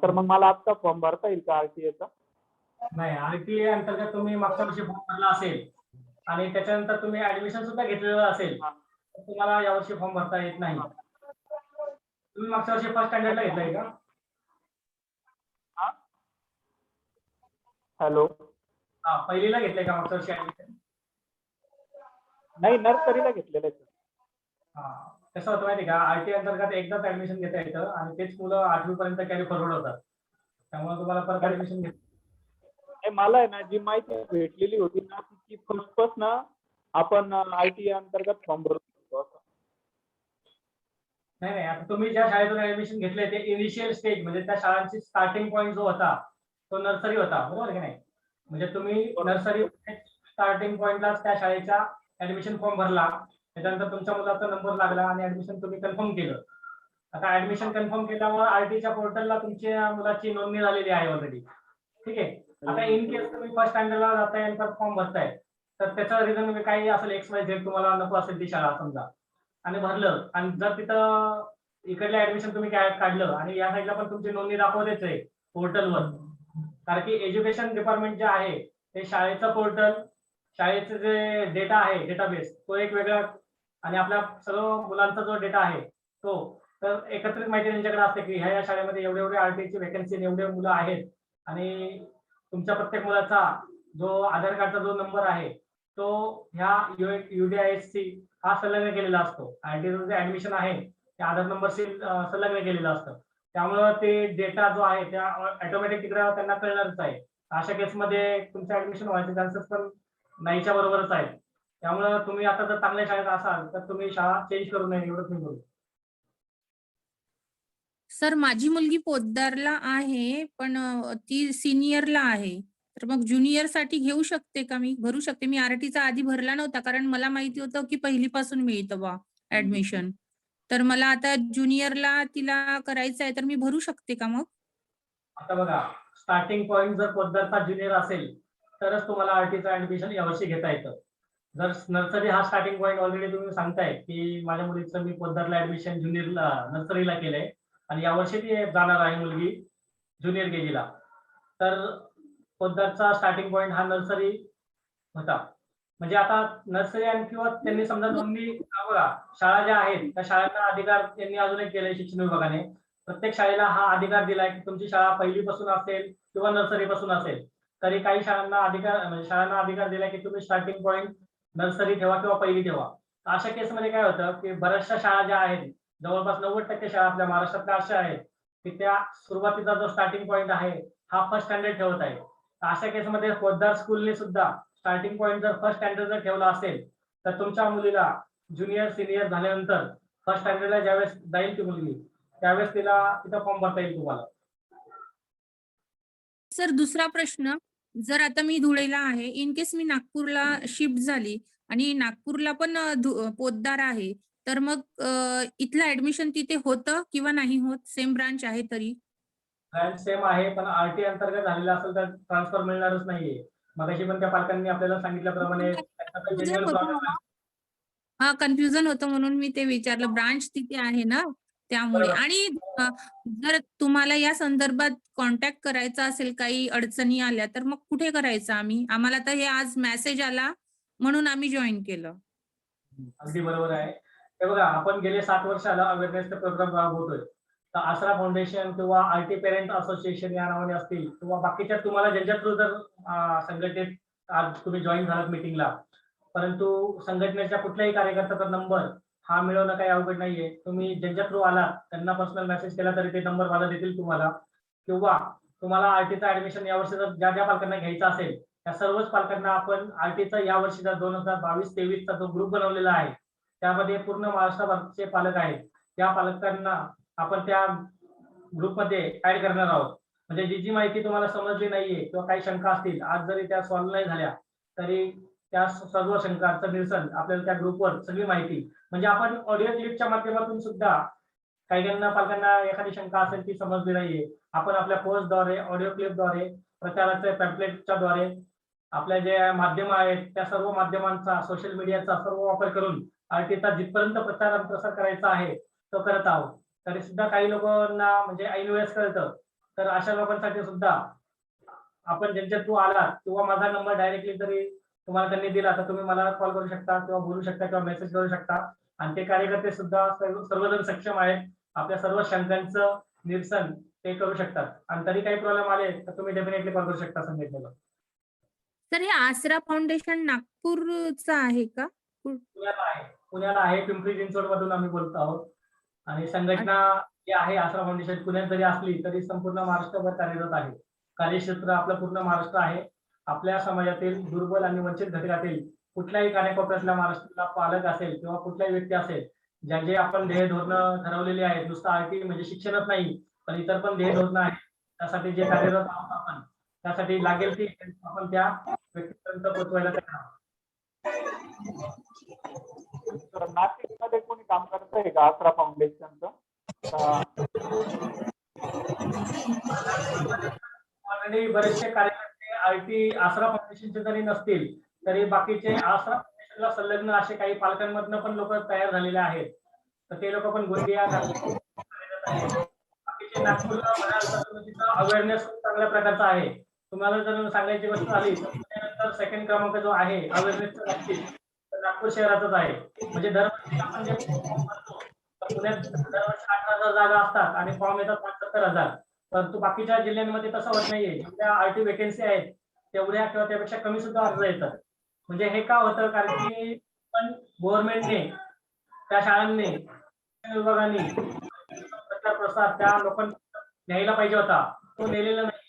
तर मग मला आता फॉर्म भरता येईल का आरटीएचा? नाही, आरटीए अंतर्गत तुम्ही मागच्या वर्षी फॉर्म भरला असेल आणि त्याच्यानंतर तुम्ही ऍडमिशन सुद्धा घेतलेलं असेल तर तुम्हाला यावर्षी फॉर्म भरता येत नाही. तुम्ही मागच्या वर्षी फर्स्ट स्टँडर्डला घेतलंय का? हॅलो, हा, पहिलीला घेतलंय का मागच्या वर्षी ऍडमिशन? नाही, नर्सरीला घेतलेलं आहे. हा, कसं होतं माहिती का, आरटीए अंतर्गत एकदाच ऍडमिशन घेता येतं आणि तेच मुलं 8वी पर्यंत कॅरी फॉरवर्ड होतात. त्यामुळे तुम्हाला परत ऍडमिशन मला आहे ना जी माहिती भेटलेली होती ना ती फर्स्ट ना आपण आरटीए अंतर्गत फॉर्म भरू शकतो असं. नाही, आता तुम्ही ज्या शाळेतून ऍडमिशन घेतले ते इनिशियल स्टेज म्हणजे त्या शाळांची स्टार्टिंग पॉईंट जो होता तो नर्सरी होता, बरोबर की नाही? म्हणजे तुम्ही नर्सरी स्टार्टिंग पॉईंटला त्या शाळेचा ऍडमिशन फॉर्म भरला, त्याच्यानंतर तुमच्या मुलाचा नंबर लागला आणि ऍडमिशन तुम्ही कन्फर्म केलं. आता ऍडमिशन कन्फर्म केल्यावर आरटीच्या पोर्टलला तुमच्या मुलाची नोंदणी झालेली आहे ऑलरेडी. ठीक आहे. आता इन केस तुम्ही फर्स्ट स्टँडर्डला जाताय आणि फॉर्म भरताय तर त्याचं रिझन काही असेल XYZ, तुम्हाला नको असेल ती शाळा समजा आणि भरलं, आणि जर तिथं इकडलं ऍडमिशन तुम्ही काढलं आणि या साईडला पण तुमची नोंदणी दाखवतेच आहे पोर्टलवर, कारण की एज्युकेशन डिपार्टमेंट जे आहे ते शाळेचं पोर्टल, शाळेचे जे डेटा आहे डेटाबेस तो एक वेगळा आणि आपल्या सर्व मुलांचा जो डेटा आहे तो, तर एकत्रित माहिती त्यांच्याकडे असते की ह्या शाळेमध्ये एवढे एवढे आरटीची वॅकन्सी एवढे मुलं आहेत आणि तुमच्या प्रत्येक मुलाचा जो आधार कार्डचा जो नंबर आहे तो ह्या UDISC हा संलग्न केलेला असतो. आरटीचं जे ऍडमिशन आहे ते आधार नंबरशी संलग्न केलेलं असतं. त्यामुळं ते डेटा जो आहे त्या ऑटोमॅटिक तिकडे त्यांना कळणारच आहे. अशा केसमध्ये तुमचं ऍडमिशन व्हायचे चान्सेस पण नाहीच्या बरोबरच आहेत. त्यामुळं तुम्ही आता जर चांगल्या शाळेत असाल तर तुम्ही शाळा चेंज करू नये एवढंच मी बोलू. सर माझी मुलगी पोद्दारला आहे पण ती सिनियरला आहे, तर मग ज्युनियर साठी घेऊ शकते का? मी भरू शकते? मी आरटीचा आधी भरला नव्हता कारण मला माहिती होतं की पहिलीपासून मिळतं बा ऍडमिशन, तर मला आता ज्युनियरला तिला करायचं आहे तर मी भरू शकते का मग? आता बघा, स्टार्टिंग पॉईंट जर पोद्दारचा ज्युनियर असेल तरच तुम्हाला आरटीचं ऍडमिशन यावर्षी घेता येतं. जर नर्सरी हा स्टार्टिंग पॉईंट ऑलरेडी तुम्ही सांगताय की माझ्या मुलीचं मी पोद्दारला ऍडमिशन ज्युनियरला नर्सरीला केलंय आणि यावर्षी ती जाणार आहे मुलगी ज्युनियर केजीला, तर पोद्दारचा स्टार्टिंग पॉईंट हा नर्सरी होता. म्हणजे आता नर्सरी आणि किंवा त्यांनी समजा नोंदणी, बघा शाळा ज्या आहेत त्या शाळांना अधिकार त्यांनी अजून एक केलाय शिक्षण विभागाने, प्रत्येक शाळेला हा अधिकार दिलाय की तुमची शाळा पहिलीपासून असेल किंवा नर्सरी पासून असेल तरी काही शाळांना अधिकार म्हणजे शाळांना अधिकार दिलाय की तुम्ही स्टार्टिंग पॉईंट नर्सरी ठेवा किंवा पहिली ठेवा. अशा केसमध्ये काय होतं की बऱ्याचशा शाळा ज्या आहेत, जवळपास 90% शाळा आपल्या महाराष्ट्रातल्या अशा आहेत की त्या सुरुवातीचा जो स्टार्टिंग पॉईंट आहे हा फर्स्ट स्टँडर्ड ठेवत आहे. अशा केसमध्ये पोद्दार स्कूलने सुद्धा स्टार्टिंग पॉईंट जर फर्स्ट स्टँडर्ड जर ठेवला असेल तर तुमच्या मुलीला ज्युनियर सिनियर झाल्यानंतर फर्स्ट स्टँडर्डला ज्यावेळेस जाईल ती मुलगी त्यावेळेस तिला तिथं फॉर्म भरता येईल तुम्हाला. सर दुसरा प्रश्न, जर आता मी धुळेला आहे, इन केस मी नागपूरला शिफ्ट झाली आणि नागपूरला पण पोद्दार आहे, तर मग इथलं ऍडमिशन तिथे होतं किंवा नाही होत? सेम ब्रांच आहे तरी? ब्रँच सेम आहे पण आरटी अंतर्गत झालेला असेल तर ट्रान्सफर मिळणारच नाहीये. मगाशी पण त्या पालकांनी आपल्याला सांगितल्याप्रमाणे हा, कन्फ्युजन होतं म्हणून मी ते विचारलं. ब्रांच तिथे आहे ना त्यामुळे. बरोबर. आणि जर तुम्हाला या संदर्भात कॉन्टॅक्ट करायचा असेल, काही अडचणी आल्या तर मग कुठे करायचं आम्ही? आम्हाला तर हे आज मेसेज आला म्हणून आम्ही जॉईन केलं. अगदी बरोबर आहे. हे बघा, आपण गेले 7 वर्षाला अवेअरनेसचा प्रोग्राम राबवतोय. तर आसरा फाउंडेशन किंवा आरटी पेरेंट असोसिएशन या नावाने असतील किंवा बाकीच्या तुम्हाला ज्यांच्या थ्रू जर संघटनेत आज तुम्ही जॉईन झालात मीटिंगला, परंतु संघटनेच्या कुठल्याही कार्यकर्त्याचा नंबर हा मिळवणं काही अवघड नाहीये. तुम्ही ज्यांच्या थ्रू आलात त्यांना पर्सनल मेसेज केला तरी ते नंबर मला देतील तुम्हाला, किंवा तुम्हाला आरटीचं ऍडमिशन यावर्षी जर ज्या ज्या पालकांना घ्यायचं असेल त्या सर्वच पालकांना आपण आरटीचा या वर्षीचा 2022-23चा जो ग्रुप बनवलेला आहे त्यामध्ये पूर्ण महाराष्ट्रभरचे पालक आहेत. त्या पालकांना आपण त्या ग्रुपमध्ये ऍड करणार आहोत. म्हणजे जी जी माहिती तुम्हाला समजली नाहीये किंवा काही शंका असतील, आज जरी त्या सॉल्व्ह नाही झाल्या तरी त्या सर्व शंकांचं निरसन आपल्याला त्या ग्रुपवर सगळी माहिती, म्हणजे आपण ऑडिओ क्लिपच्या माध्यमातून सुद्धा काही पालकांना एखादी शंका असेल ती समजली नाहीये, आपण आपल्या पोस्टद्वारे, ऑडिओ क्लिपद्वारे, प्रचाराच्या पॅम्पलेटच्या द्वारे आपल्या जे माध्यम आहेत त्या सर्व माध्यमांचा, सोशल मीडियाचा सर्व वापर करून आरटीचा जिथपर्यंत प्रचार आणि प्रसार करायचा आहे तो करत आहोत. तरी सुद्धा काही लोकांना म्हणजे ऐन वेळेस कळतं, तर अशा लोकांसाठी सुद्धा आपण ज्यांच्या थ्रू आलात किंवा माझा नंबर डायरेक्टली जरी तुम्हाला त्यांनी दिला तर तुम्ही मला कॉल करू शकता किंवा बोलू शकता किंवा मेसेज करू शकता. आणि ते कार्यकर्ते सुद्धा सर्वजण सक्षम आहेत, आपल्या सर्व शंकांचं निरसन ते करू शकतात. आणि तरी काही प्रॉब्लेम आले तर तुम्ही डेफिनेटली कॉल करू शकता संघटनेला. सर हे आसरा फाउंडेशन नागपूरचं आहे का? पुण्याला आहे, पिंपरी चिंचवड मधून आम्ही बोलतो आहोत. आणि संघटना जी आहे आसरा फाउंडेशन पुण्यात जरी असली तरी संपूर्ण महाराष्ट्रभर कार्यरत आहे. कार्यक्षेत्र आपलं पूर्ण महाराष्ट्र आहे. आपल्या समाजातील दुर्बल आणि वंचित घटकातील कुठल्याही कानाकोपऱ्यातल्या महाराष्ट्राला पालक असेल किंवा कुठलाही व्यक्ती असेल ज्यांचे आपण ध्येय धोरणं ठरवलेली आहेत, नुसतं आरटी म्हणजे शिक्षणच नाही पण इतर पण ध्येय धोरणं आहेत, त्यासाठी जे कार्यरत आहोत आपण, त्यासाठी लागेल ती आपण त्या व्यक्तीपर्यंत पोहोचवायला तयार आहोत. नाशिकमध्ये कोणी काम करतंय का आसरा फाउंडेशनचं? ऑलरेडी बरेचसे कार्यकर्ते आरटी आसरा फाउंडेशनचे जरी नसतील तरी बाकीचे आसरा फाउंडेशनला संलग्न असे काही पालकांमधनं पण लोक तयार झालेले आहेत. तर ते लोक पण गोंदिया बाकीचे नागपूरला म्हणाल अवेअरनेस चांगल्या प्रकारचा आहे. तुम्हाला जर सांगायची गोष्ट आली तर सेकंड क्रमांक जो आहे अवेअरनेसच्या बाबतीत नागपूर शहरातच आहे. म्हणजे दरवर्षी आपण जे फॉर्म भरतो पुण्यात दरवर्षी 18,000 जागा असतात आणि फॉर्म येतात 75,000, परंतु बाकीच्या जिल्ह्यांमध्ये तसं होत नाहीये. जेवढ्या आरटी वेकेन्सी आहेत तेवढ्या किंवा त्यापेक्षा कमी सुद्धा अर्ज येतात. म्हणजे हे का होतं, कारण की पण गव्हर्नमेंटने त्या शाळांनी विभागाने प्रचार प्रसार त्या लोकांना न्यायला पाहिजे होता, तो नेलेला नाही.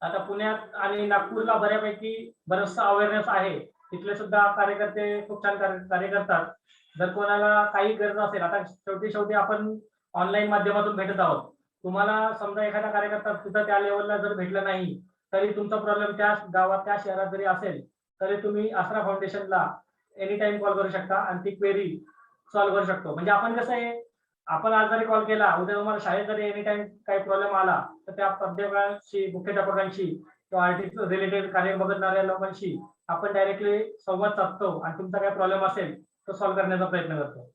आता पुण्यात आणि नागपूरला बऱ्यापैकी बरचसा अवेअरनेस आहे. तिथले सुद्धा कार्यकर्ते खूप छान कार्य करतात. जर कोणाला काही गरज असेल, आता शेवटी आपण ऑनलाईन माध्यमातून भेटत आहोत. तुम्हाला समजा एखादा कार्यकर्ता सुद्धा त्या लेवलला जर भेटला नाही तरी तुमचा प्रॉब्लेम त्या गावात त्या शहरात जरी असेल तरी तुम्ही आसरा फाउंडेशनला एनी टाइम कॉल करू शकता आणि ती क्वेरी सॉल्व्ह करू शकतो. म्हणजे आपण कसं आहे, आपण आज जरी कॉल केला, उद्या तुम्हाला शाळेत जरी एनी टाइम काही प्रॉब्लेम आला तर त्या प्राध्यापकांशी, मुख्याध्यापकांशी किंवा आरटी रिलेटेड कार्य बघणाऱ्या लोकांशी आपण डायरेक्टली संवाद साधतो आणि तुमचा काय प्रॉब्लेम असेल तो सॉल्व्ह करण्याचा प्रयत्न करतो.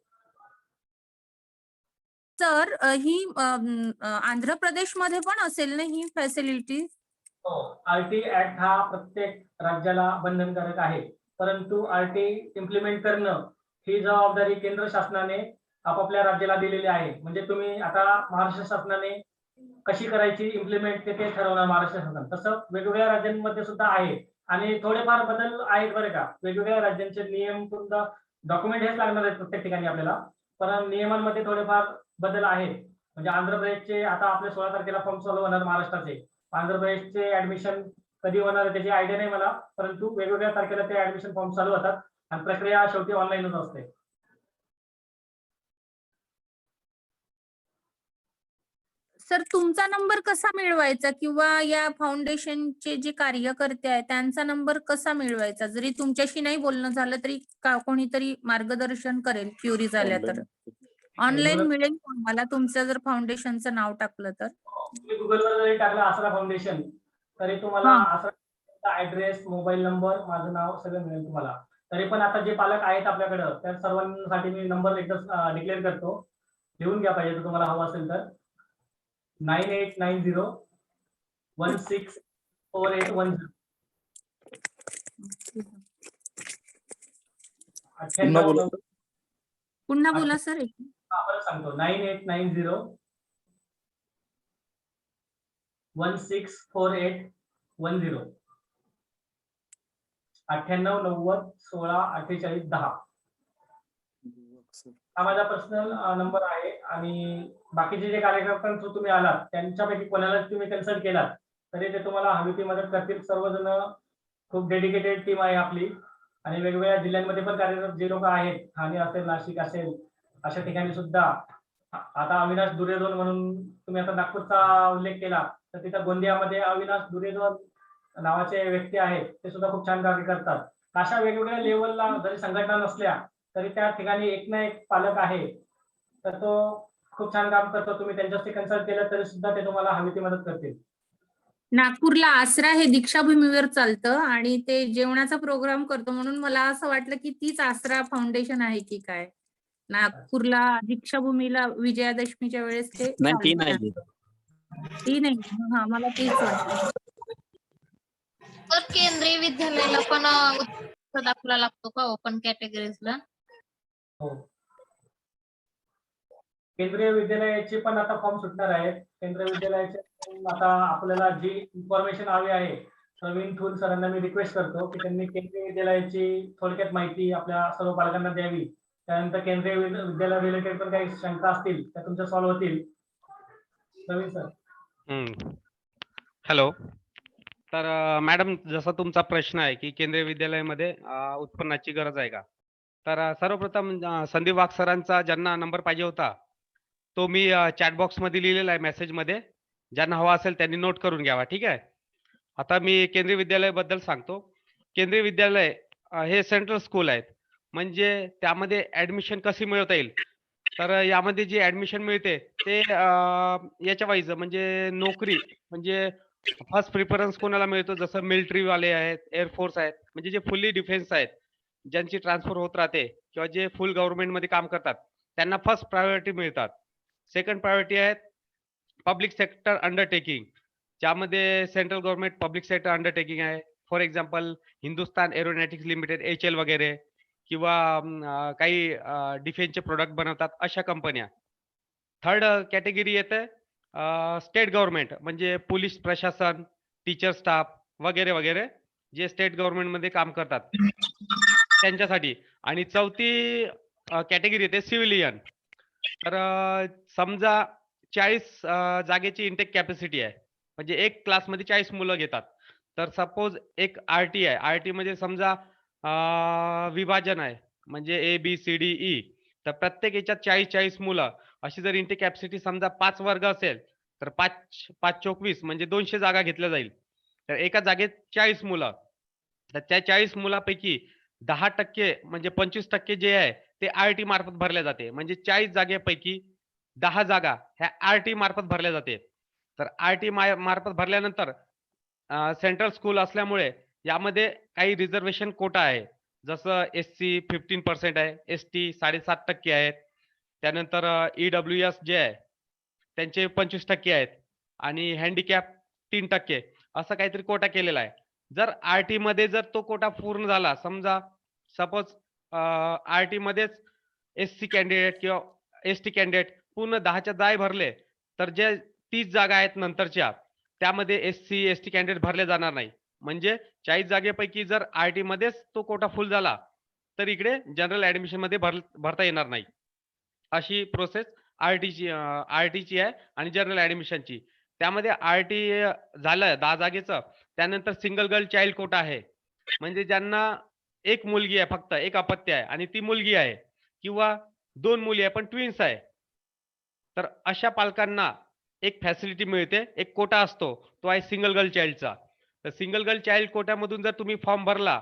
सर ही आंध्र प्रदेशमध्ये पण असेल ना ही फॅसिलिटी? हो, आरटी ऍक्ट हा प्रत्येक राज्याला बंधनकारक आहे, परंतु आरटी इम्प्लिमेंट करणं ही जबाबदारी केंद्र शासनाने आपापल्या राज्याला दिलेली आहे. म्हणजे तुम्ही आता महाराष्ट्र शासनाने कशी करायची इम्प्लिमेंट ते ठरवणार महाराष्ट्र शासन, तसं वेगवेगळ्या राज्यांमध्ये सुद्धा आहे आणि थोडेफार बदल आहेत बरे का. वेगवेगळ्या राज्यांचे नियम सुद्धा डॉक्युमेंट हेच लागणार आहेत प्रत्येक ठिकाणी आपल्याला, पण नियमांमध्ये थोडेफार बदल आहेत. म्हणजे आंध्र प्रदेशचे आता आपले 16 तारखेला फॉर्म चालू होणार महाराष्ट्राचे. आंध्र प्रदेशचे ऍडमिशन कधी होणार आहे त्याची आयडिया नाही मला, परंतु वेगवेगळ्या तारखेला ते ऍडमिशन फॉर्म चालू होतात आणि प्रक्रिया शेवटी ऑनलाईनच असते. सर तुमचा नंबर कसा मिळवायचा किंवा या फाउंडेशनचे जे कार्यकर्ते आहेत त्यांचा नंबर कसा मिळवायचा? जरी तुमच्याशी नाही बोलणं झालं तरी कोणीतरी मार्गदर्शन करेल क्युरी झाल्या तर. ऑनलाईन मिळेल मला तुमचं जर फाउंडेशनचं नाव टाकलं तर? तुम्ही गुगलवर जरी टाकलं आसरा फाउंडेशन तरी तुम्हाला आसरा ऍड्रेस, मोबाईल नंबर, माझं नाव सगळं मिळेल तुम्हाला. तरी पण आता जे पालक आहेत आपल्याकडं त्या सर्वांसाठी मी नंबर एकदा डिक्लेअर करतो, लिहून घ्या पाहिजे तर तुम्हाला हवं असेल तर. 9890164810. पुन्हा बोला सर. परत सांगतो 9890164810. 9890164810 हा माझा पर्सनल नंबर आहे. आणि बाकीचे जे कार्यकर्त्यांना तुम्ही आलात त्यांच्यापैकी कोणाला तुम्ही कन्सल्ट केलात तरी ते तुम्हाला हवी ती मदत करतील. सर्वजण खूप डेडिकेटेड टीम आहे आपली आणि वेगवेगळ्या जिल्ह्यांमध्ये पण कार्यरत जे लोक आहेत, ठाणे असेल, नाशिक असेल, अशा ठिकाणी सुद्धा आता अविनाश दुरेजोन म्हणून तुम्ही आता नागपूरचा उल्लेख केला, तर तिथं गोंदियामध्ये अविनाश दुरेजोन नावाचे व्यक्ती आहेत, ते सुद्धा खूप छान कार्य करतात. अशा वेगवेगळ्या लेवलला जरी संघटना नसल्या तरी त्या ठिकाणी एक ना एक पालक आहे, तर तो खूप छान काम करतो. तुम्ही त्यांच्याशी कन्सल्ट केलं तरी सुद्धा ते तुम्हाला हवी ती मदत करतील. नागपूरला आसरा हे दीक्षाभूमीवर चालतं आणि ते जेवणाचा प्रोग्राम करतो, म्हणून मला असं वाटलं की तीच आसरा फाउंडेशन आहे की काय. नागपूरला दीक्षाभूमीला विजयादशमीच्या वेळेस ते नाही ती चालतं. नाही. ती नाही. हा, मला तेच वाटतं. तर केंद्रीय विद्यालयाला पण उत्कृष्ट दाखला लागतो का ओपन कॅटेगरीजला? हो. केंद्रीय विद्यालयाचे पण आता फॉर्म सुटणार आहेत. केंद्रीय विद्यालयाचे आता आपल्याला जी इन्फॉर्मेशन हवी आहे, प्रवीण थूल सरांना मी रिक्वेस्ट करतो की त्यांनी केंद्रीय विद्यालयाची थोडक्यात माहिती आपल्या सर्व पालकांना द्यावी. त्यानंतर केंद्रीय विद्यालय रिलेटेड पण काही शंका असतील त्या तुमच्या सॉल्व्ह होतील. प्रवीण सर. हॅलो. तर मॅडम, जसा तुमचा प्रश्न आहे की केंद्रीय विद्यालयामध्ये उत्पन्नाची गरज आहे का, तर सर्वप्रथम संदीप वाघ सरांचा ज्यांना नंबर पाहिजे होता तो मी चॅट बॉक्स मध्ये लिहिलेला आहे, मेसेज मध्ये. ज्यांना हवा असेल त्यांनी नोट करून घ्यावा, ठीक आहे. आता मी केंद्रीय विद्यालयाबद्दल सांगतो. केंद्रीय विद्यालय हे सेंट्रल स्कूल आहेत, म्हणजे त्यामध्ये ऍडमिशन कशी मिळवता येईल, तर यामध्ये जी ऍडमिशन मिळते ते याच्या वाईज म्हणजे नोकरी, म्हणजे फर्स्ट प्रिफरन्स कोणाला मिळतो, जसं मिलिटरी वाले आहेत, एअरफोर्स आहेत, म्हणजे जे फुल्ली डिफेन्स आहेत, ज्यांची ट्रान्सफर होत राहते किंवा जे फुल गव्हर्नमेंट मध्ये काम करतात, त्यांना फर्स्ट प्रायोरिटी मिळतात. सेकंड प्रायोरिटी आहेत पब्लिक सेक्टर अंडरटेकिंग, ज्यामध्ये central government public sector undertaking आहे. For example Hindustan aeronautics limited, HL वगैरे, किंवा काही डिफेन्सचे प्रोडक्ट बनवतात अशा कंपन्या. थर्ड कॅटेगरी येते स्टेट गव्हर्नमेंट, म्हणजे पोलीस प्रशासन, टीचर स्टाफ वगैरे वगैरे, जे स्टेट गव्हर्नमेंटमध्ये काम करतात त्यांच्यासाठी. आणि चौथी कॅटेगरी येते सिव्हिलियन. तर समजा 40 जागेची इंटेक कॅपॅसिटी आहे, म्हणजे एक क्लासमध्ये 40 मुलं घेतात. तर सपोज एक RT आहे, RT मध्ये समजा विभाजन आहे, म्हणजे ABCDE, तर प्रत्येक याच्यात 40-40 मुलं, अशी जर इंटेक कॅपॅसिटी समजा 5 वर्ग असेल, तर 5 चोक 20 म्हणजे 200 जागा घेतल्या जाईल. तर एका जागेत 40 मुलं, तर त्या 40 मुलापैकी 10% म्हणजे 25% जे आहे ते RT मार्फत भरल्या जाते. म्हणजे 40 जागेपैकी 10 जागा ह्या RT मार्फत भरल्या जाते. तर RT मार्फत भरल्यानंतर सेंट्रल स्कूल असल्यामुळे यामध्ये काही रिझर्वेशन कोटा आहे, जसं SC 15% आहे, ST 7.5% आहेत, त्यानंतर EWS जे आहे त्यांचे 25% आहेत, आणि हँडिकॅप 3%, असं काहीतरी कोटा केलेला आहे. जर RT मध्ये जर तो कोटा पूर्ण झाला, समजा सपोज RT मध्येच SC कॅन्डिडेट किंवा ST कॅन्डिडेट पूर्ण 10च्या 10 भरले, तर जे 30 जागा आहेत नंतरच्या, त्यामध्ये SC ST कॅन्डिडेट भरले जाणार नाही. म्हणजे 40 जागेपैकी जर RT मध्येच तो कोटा फुल झाला, तर इकडे जनरल ऍडमिशन मध्ये भरता येणार नाही. अशी प्रोसेस RTची आहे आणि जनरल ऍडमिशनची. त्यामध्ये RT झालं 10 जागेचं, त्यानंतर सिंगल गर्ल चाइल्ड कोटा आहे, म्हणजे ज्यांना एक मुलगी आहे, फक्त एक अपत्य आहे आणि ती मुलगी आहे, किंवा 2 मुली आहे पण ट्विन्स आहे, तर अशा पालकांना एक फॅसिलिटी मिळते, एक कोटा असतो, तो आहे सिंगल गर्ल चाइल्डचा. तर सिंगल गर्ल चाइल्ड कोट्यामधून जर तुम्ही फॉर्म भरला,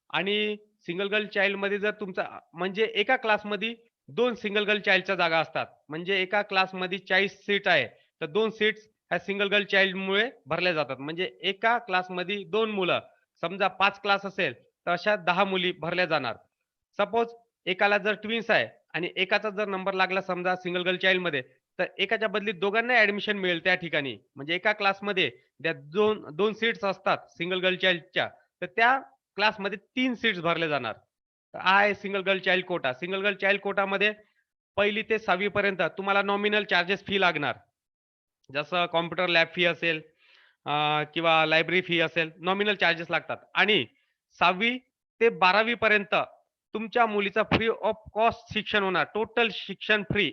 आणि सिंगल गर्ल चाइल्ड मध्ये जर तुमचा, म्हणजे एका क्लासमध्ये 2 सिंगल गर्ल चाइल्डच्या जागा असतात, म्हणजे एका क्लासमध्ये 40 सीट आहे, तर 2 सीट्स ह्या सिंगल गर्ल चाइल्ड मुळे भरल्या जातात. म्हणजे एका क्लासमध्ये 2 मुलं, समजा 5 क्लास असेल तर अशा 10 मुली भरल्या जाणार. सपोज एकाला जर ट्विन्स आहे आणि एकाचा जर नंबर लागला समजा सिंगल गर्ल चाइल्ड मध्ये, तर एकाच्या बदली दोघांना ऍडमिशन मिळेल त्या ठिकाणी. म्हणजे एका क्लासमध्ये त्या दोन सीट्स असतात सिंगल गर्ल चाइल्डच्या, तर त्या क्लासमध्ये 3 सीट्स भरले जाणार. आहे single girl child quota. Single girl child कोटामध्ये 1ली ते 6वी पर्यंत तुम्हाला नॉमिनल चार्जेस फी लागणार, जसं कॉम्प्युटर लॅब फी असेल किंवा लायब्ररी फी असेल, नॉमिनल चार्जेस लागतात. आणि 6वी ते 12वी पर्यंत तुमच्या मुलीचा फ्री ऑफ कॉस्ट शिक्षण होणार, टोटल शिक्षण फ्री,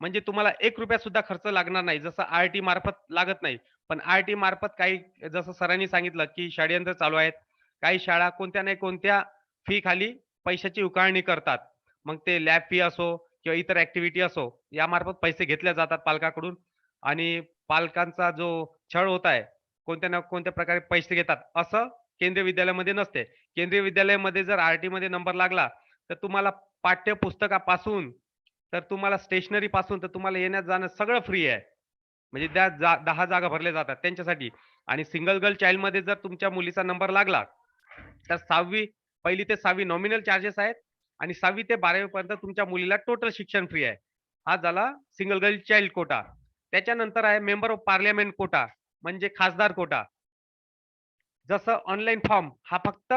म्हणजे तुम्हाला 1 रुपया सुद्धा खर्च लागणार नाही, जसं RT मार्फत लागत नाही. पण RT मार्फत काही, जसं सरांनी सांगितलं की षडयंत्र चालू आहेत, काही शाळा कोणत्या नाही कोणत्या फी खाली पैशाची उकाळणी करतात. मग ते लॅब फी असो किंवा इतर ऍक्टिव्हिटी असो, यामार्फत पैसे घेतले जातात पालकाकडून आणि पालकांचा जो छळ होत आहे, कोणत्या ना कोणत्या प्रकारे पैसे घेतात, असं केंद्रीय विद्यालयामध्ये नसते. केंद्रीय विद्यालयामध्ये जर आरटी मध्ये नंबर लागला तर तुम्हाला पाठ्यपुस्तकापासून तर तुम्हाला स्टेशनरी पासून तर तुम्हाला येण्यात जाणं सगळं फ्री आहे. म्हणजे त्या 10 जागा भरल्या जातात त्यांच्यासाठी. आणि सिंगल गर्ल चाइल्ड मध्ये जर तुमच्या मुलीचा नंबर लागला तर 1ली ते 6वी नॉमिनल चार्जेस आहेत आणि 6वी ते 12वी पर्यंत तुमच्या मुलीला टोटल शिक्षण फ्री आहे. हा झाला सिंगल गर्ल चाइल्ड कोटा. त्याच्यानंतर आहे मेंबर ऑफ पार्लमेंट कोटा, म्हणजे खासदार कोटा. जसं ऑनलाईन फॉर्म हा फक्त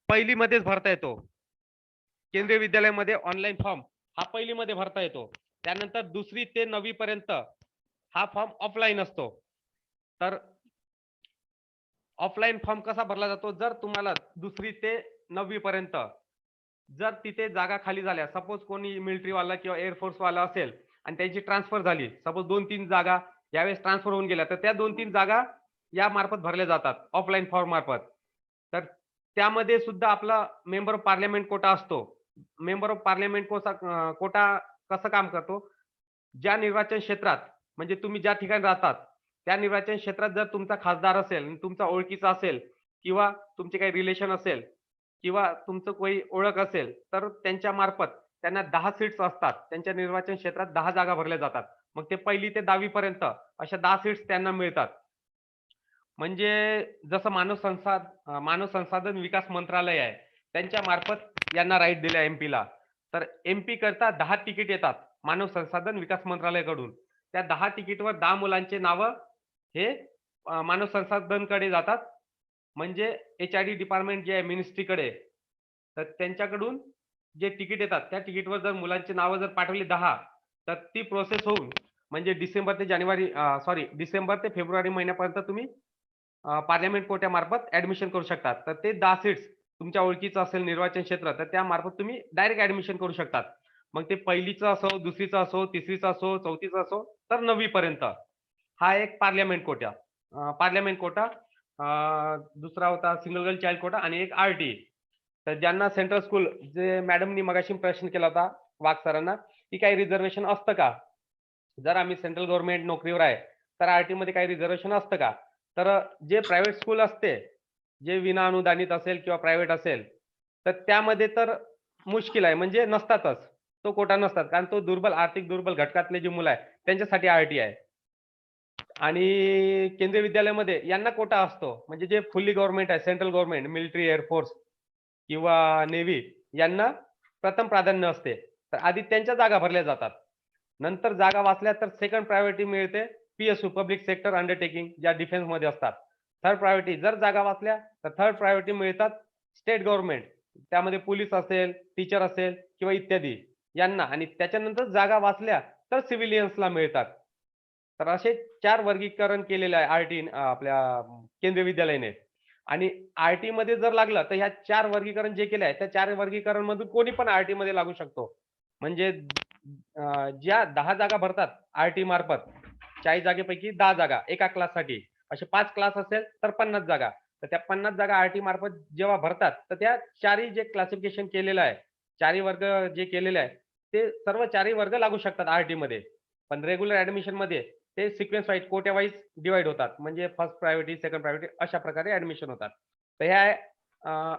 1ली मध्येच भरता येतो. केंद्रीय विद्यालयामध्ये ऑनलाईन फॉर्म हा 1ली मध्ये भरता येतो. त्यानंतर 2री ते 9वी पर्यंत हा फॉर्म ऑफलाईन असतो. तर ऑफलाईन फॉर्म कसा भरला जातो, जर तुम्हाला 2री ते 9वी पर्यंत जर तिथे जागा खाली झाल्या, सपोज कोणी मिलिटरी वाला किंवा एअरफोर्स वाला असेल आणि त्यांची ट्रान्सफर झाली, सपोज 2-3 जागा यावेळेस ट्रान्सफर होऊन गेल्या, तर त्या 2-3 जागा या मार्फत भरल्या जातात ऑफलाईन फॉर्म मार्फत. तर त्यामध्ये सुद्धा आपला मेंबर ऑफ पार्लमेंट कोटा असतो. मेंबर ऑफ पार्लमेंट कोटा कसं काम करतो, ज्या निर्वाचन क्षेत्रात म्हणजे तुम्ही ज्या ठिकाणी राहतात त्या निर्वाचन क्षेत्रात जर तुमचा खासदार असेल, तुमचा ओळखीचा असेल किंवा तुमचे काही रिलेशन असेल किंवा तुमचं काही ओळख असेल, तर त्यांच्या मार्फत त्यांना 10 सीट्स असतात. त्यांच्या निर्वाचन क्षेत्रात 10 जागा भरल्या जातात. मग ते 1ली ते 10वी पर्यंत अशा 10 सीट्स त्यांना मिळतात. म्हणजे जसं मानव संसाधन विकास मंत्रालय आहे, त्यांच्या मार्फत यांना राईट दिला एमपीला. तर एमपी करता 10 तिकीट येतात मानव संसाधन विकास मंत्रालयाकडून. त्या 10 तिकीटवर 10 मुलांचे नावं हे मानव संसाधनकडे जातात, म्हणजे HRD डिपार्टमेंट जे आहे मिनिस्ट्रीकडे. तर त्यांच्याकडून जे तिकीट येतात त्या तिकीटवर जर मुलांची नावं जर पाठवली 10, तर ती प्रोसेस होऊन म्हणजे डिसेंबर ते फेब्रुवारी महिन्यापर्यंत तुम्ही पार्लमेंट कोट्यामार्फत ऍडमिशन करू शकतात. तर ते 10 सीट्स तुमच्या ओळखीचं असेल निर्वाचन क्षेत्र, तर त्या मार्फत तुम्ही डायरेक्ट ऍडमिशन करू शकतात. मग ते 1लीचं असो, 2रीचं असो, 3रीचं असो, 4थीचं असो, तर 9वी पर्यंत. हा एक पार्लमेंट कोटा. दुसरा होता सिंगल गर्ल चाइल्ड कोटा आणि एक आरटी. तर ज्यांना सेंट्रल स्कूल, जे मॅडमनी मगाशी प्रश्न केला होता वाघ सरांना, की काही रिझर्वेशन असतं का, जर आम्ही सेंट्रल गव्हर्नमेंट नोकरीवर आहे तर आरटी मध्ये काही रिझर्वेशन असतं का. तर जे प्रायव्हेट स्कूल असते, जे विना अनुदानित असेल किंवा प्रायव्हेट असेल, तर त्यामध्ये तर मुश्किल आहे, म्हणजे नसतातच, तो कोटा नसतात. कारण तो आर्थिक दुर्बल घटकातले जे मुलं आहे त्यांच्यासाठी आरटी आहे. आणि केंद्रीय विद्यालयामध्ये यांना कोटा असतो, म्हणजे जे फुल्ली गव्हर्नमेंट आहे, सेंट्रल गव्हर्नमेंट, मिलिटरी, एअरफोर्स किंवा नेव्ही, यांना प्रथम प्राधान्य असते. तर आधी त्यांच्या जागा भरल्या जातात. नंतर जागा वाचल्या तर सेकंड प्रायोरिटी मिळते PSU, पब्लिक सेक्टर अंडरटेकिंग, ज्या डिफेन्स मध्ये असतात. थर्ड प्रायोरिटी जर जागा वाचल्या तर थर्ड प्रायोरिटी मिळतात स्टेट गव्हर्नमेंट, त्यामध्ये पोलीस असेल, टीचर असेल किंवा इत्यादी यांना. आणि त्याच्यानंतर जागा वाचल्या तर सिव्हिलियन्सला मिळतात. तर असे 4 वर्गीकरण केलेले आहे आरटी आपल्या केंद्रीय विद्यालयाने. आणि आरटी मध्ये जर लागलं तर ह्या 4 वर्गीकरण जे केले आहे त्या 4 वर्गीकरण मधून कोणी पण आरटी मध्ये लागू शकतो. म्हणजे ज्या 10 जागा भरतात आरटी मार्फत, 40 जागेपैकी 10 जागा एका क्लाससाठी, असे 5 क्लास असेल तर 50 जागा. तर त्या 50 जागा आरटी मार्फत जेव्हा भरतात तर त्या 4ही जे क्लासिफिकेशन केलेलं आहे, 4ही वर्ग जे केलेले आहे, ते सर्व 4ही वर्ग लागू शकतात आरटी मध्ये. पण रेग्युलर ऍडमिशन मध्ये ते सिक्वेन्स वाईज, कोट्या वाईज डिवाइड होतात, म्हणजे फर्स्ट प्रायोरिटी, सेकंड प्रायोरिटी अशा प्रकारे ऍडमिशन होतात. तर ह्या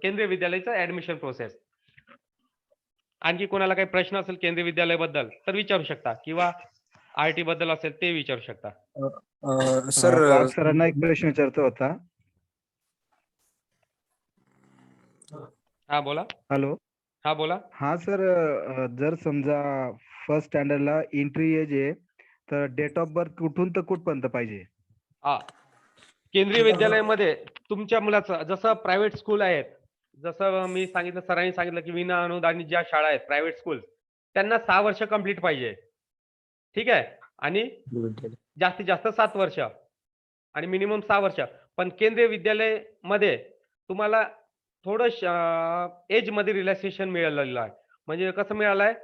केंद्रीय विद्यालयाचं ऍडमिशन प्रोसेस. आणखी कोणाला काही प्रश्न असेल केंद्रीय विद्यालयाबद्दल तर विचारू शकता, किंवा आरटी बद्दल असेल ते विचारू शकता. सर सरांना एक प्रश्न विचारतो होता. हा बोला. हॅलो. हा बोला. हा सर, जर समजा फर्स्ट स्टँडर्डला एंट्री एज आहे तर डेट ऑफ बर्थ कुठून तर कुठपर्यंत पाहिजे? हा, केंद्रीय विद्यालयामध्ये तुमच्या मुलाचं जसं प्रायव्हेट स्कूल आहेत, जसं मी सांगितलं, सरांनी सांगितलं की विना अनुदानित ज्या शाळा आहेत प्रायव्हेट स्कूल, त्यांना 6 वर्ष कंप्लीट पाहिजे. ठीक आहे. आणि जास्तीत जास्त 7 वर्ष आणि मिनिमम 6 वर्ष. पण केंद्रीय विद्यालय मध्ये तुम्हाला थोडं एज मध्ये रिलॅक्सेशन मिळालेलं आहे. म्हणजे कसं मिळालं आहे,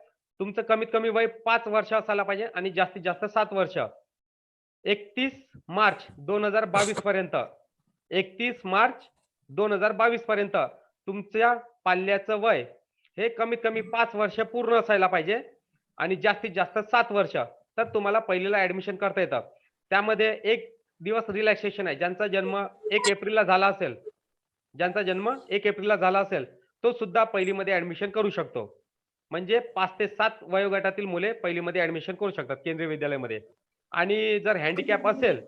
तुमचं कमीत कमी वय 5 वर्ष असायला पाहिजे आणि जास्तीत जास्त 7 वर्ष. 31 मार्च 2022 पर्यंत, 31 मार्च 2022 पर्यंत तुमच्या पाल्याचं वय हे कमीत कमी 5 वर्ष पूर्ण असायला पाहिजे आणि जास्तीत जास्त 7 वर्ष, तर तुम्हाला पहिलीला ऍडमिशन करता येतं. त्यामध्ये एक दिवस रिलॅक्सेशन आहे. ज्यांचा जन्म 1 एप्रिलला झाला असेल, तो सुद्धा पहिलीमध्ये ऍडमिशन करू शकतो. म्हणजे 5 ते 7 वयोगटातील मुले पहिलीमध्ये ऍडमिशन करू शकतात केंद्रीय विद्यालयामध्ये. आणि जर हँडिकॅप असेल,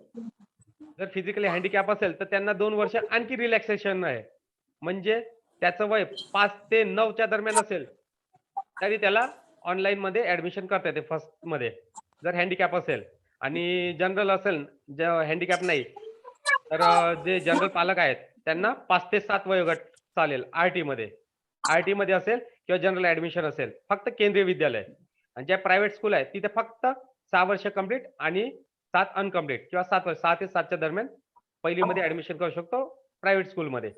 जर फिजिकली हँडिकॅप असेल, तर त्यांना 2 वर्ष आणखी रिलॅक्सेशन आहे. म्हणजे त्याचं वय 5 ते 9च्या दरम्यान असेल तरी त्याला ऑनलाईन मध्ये ऍडमिशन करता येते फर्स्ट मध्ये, जर हँडिकॅप असेल. आणि जनरल असेल, हँडिकॅप नाही, तर जे जनरल पालक आहेत त्यांना 5 ते 7 वयोगट चालेल आरटी मध्ये असेल किंवा जनरल ऍडमिशन असेल, फक्त केंद्रीय विद्यालय. आणि ज्या प्रायव्हेट स्कूल आहेत तिथे फक्त 6 वर्ष कंप्लीट आणि 7 अनकम्प्लीट किंवा 7 वर्ष, 6 ते 7च्या दरम्यान पहिलीमध्ये ऍडमिशन करू शकतो प्रायव्हेट स्कूलमध्ये.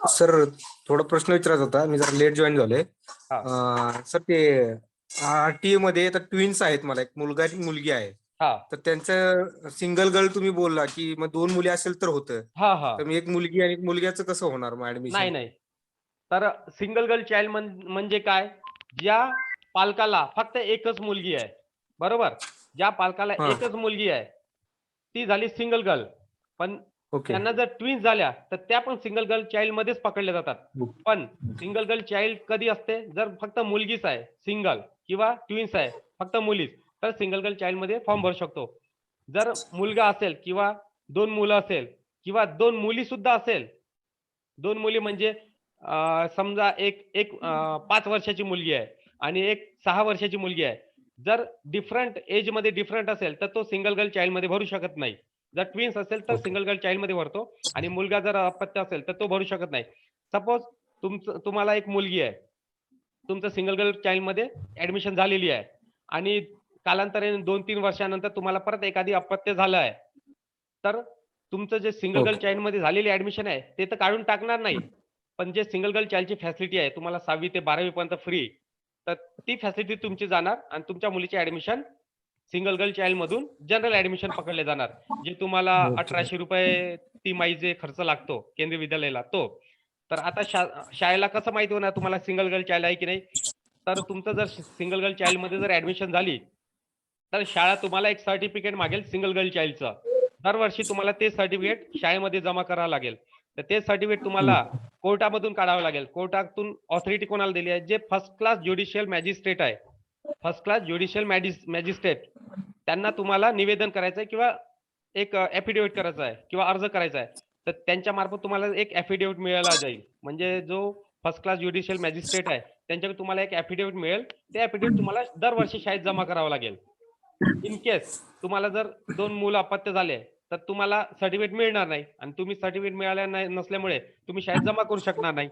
सर थोडा प्रश्न विचारायचा होता, मी जरा लेट जॉईन झालोय. सर ते आरटीए मध्ये आता ट्विन्स आहेत, मला एक मुलगा आणि मुलगी आहे. तर त्यांचं सिंगल गर्ल तुम्ही बोलला की मग 2 मुली असेल तर होतं. तर मी एक मुलगी आणि एक मुलग्याचं कसं होणार मग ऍडमिशन? नाही. तर सिंगल गर्ल चाइल्ड म्हणजे काय? ज्या पालकाला फक्त एकच मुलगी आहे, बरोबर? ज्या पालकाला एकच मुलगी आहे ती झाली सिंगल गर्ल. पण त्यांना जर ट्विन्स झाल्या तर त्या पण सिंगल गर्ल चाइल्ड मध्येच पकडले जातात. पण सिंगल गर्ल चाइल्ड कधी असते? जर फक्त मुलगीच आहे सिंगल, किंवा ट्विन्स आहे फक्त मुलीच, तर सिंगल गर्ल चाइल्ड मध्ये फॉर्म भरू शकतो. जर मुलगा असेल किंवा 2 मुलं असेल किंवा 2 मुली सुद्धा असेल, 2 मुली म्हणजे समजा एक 5 वर्षाची मुलगी आहे आणि एक 6 वर्षाची मुलगी आहे, जर डिफरंट एज मध्ये डिफरंट असेल तर तो सिंगल गर्ल चाइल्ड मध्ये भरू शकत नाही. जर ट्विन्स असेल तर सिंगल गर्ल चाइल्ड मध्ये भरतो, आणि मुलगा जर अपत्य असेल तर तो भरू शकत नाही. सपोज तुम्हाला एक मुलगी आहे, तुमचं सिंगल गर्ल चाइल्ड मध्ये ऍडमिशन झालेली आहे, आणि कालांतराने 2-3 वर्षानंतर तुम्हाला परत एखादी अपत्य झालं आहे, तर तुमचं जे सिंगल गर्ल चाइल्ड मध्ये झालेली ऍडमिशन आहे ते तर काढून टाकणार नाही, पण जे सिंगल गर्ल चाइल्डची फॅसिलिटी आहे तुम्हाला 6वी ते 12वी पर्यंत फ्री, तर ती फॅसिलिटी तुमची जाणार आणि तुमच्या मुलीची ऍडमिशन सिंगल गर्ल चाइल्ड मधून जनरल ऍडमिशन पकडले जाणार. जे तुम्हाला 1800 रुपये तिमाही जे खर्च लागतो केंद्रीय विद्यालयाला तो. तर आता शाळेला कसं माहिती होणार तुम्हाला सिंगल गर्ल चाइल्ड आहे की नाही? तर तुमचं जर सिंगल गर्ल चाइल्ड मध्ये जर ऍडमिशन झाली तर शाळा तुम्हाला एक सर्टिफिकेट मागेल सिंगल गर्ल चाइल्डचं. दरवर्षी तुम्हाला ते सर्टिफिकेट शाळेमध्ये जमा करावं लागेल. तर ते सर्टिफिकेट तुम्हाला कोर्टामधून काढावं लागेल. कोर्टातून ऑथॉरिटी कोणाला दिली आहे? जे फर्स्ट क्लास ज्युडिशियल मॅजिस्ट्रेट आहे, फर्स्ट क्लास ज्युडिशियल मॅजिस्ट्रेट, त्यांना तुम्हाला निवेदन करायचं आहे किंवा एक ऍफिडेव्हिट करायचा आहे किंवा अर्ज करायचा आहे. तर त्यांच्या मार्फत तुम्हाला एक ऍफिडेव्हिट मिळाला जाईल. म्हणजे जो फर्स्ट क्लास ज्युडिशियल मॅजिस्ट्रेट आहे त्यांच्याकडे तुम्हाला एक ऍफिडेव्हिट मिळेल. ते ऍफिडेव्हिट तुम्हाला दरवर्षी शाळेत जमा करावं लागेल. इन केस तुम्हाला जर 2 मुलं अपत्य झाले तर तुम्हाला सर्टिफिकेट मिळणार नाही, आणि तुम्ही सर्टिफिकेट मिळाल्या नसल्यामुळे तुम्ही शाळेत जमा करू शकणार नाही.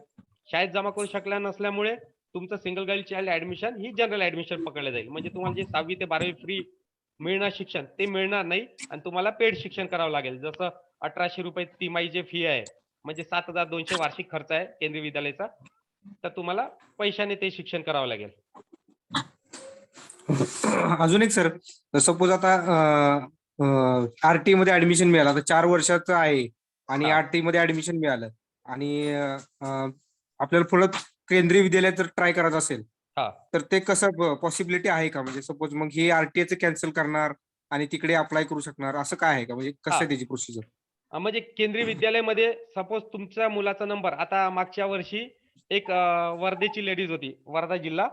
शाळेत जमा करू शकल्या नसल्यामुळे तुमचं सिंगल गर्ल चाइल्ड ऍडमिशन ही जनरल ऍडमिशन पकडलं जाईल. म्हणजे तुम्हाला जे 6वी ते 12वी फ्री मिळणार शिक्षण ते मिळणार नाही, आणि तुम्हाला पेड शिक्षण करावं लागेल. जसं 1800 रुपये तिमाही जे फी आहे, म्हणजे 7200 वार्षिक खर्च आहे केंद्रीय विद्यालयाचा, तर तुम्हाला पैशाने ते शिक्षण करावं लागेल. अजून एक सर, सपोज आता आरटी मध्ये ऍडमिशन मिळालं, आता 4 वर्षाचं आहे आणि आरटी मध्ये ऍडमिशन मिळालं, आणि आपल्याला पुढे केंद्रीय विद्यालयात जर ट्राय करायचं असेल तर ते कसं पॉसिबिलिटी आहे का? म्हणजे सपोज मग हे आरटीएचं कॅन्सल करणार आणि तिकडे अप्लाय करू शकणार, असं काय आहे का? म्हणजे कसं आहे त्याची प्रोसिजर? म्हणजे केंद्रीय विद्यालयामध्ये सपोज तुमच्या मुलाचा नंबर, आता मागच्या वर्षी एक वर्धेची लेडीज होती, वर्धा जिल्हा,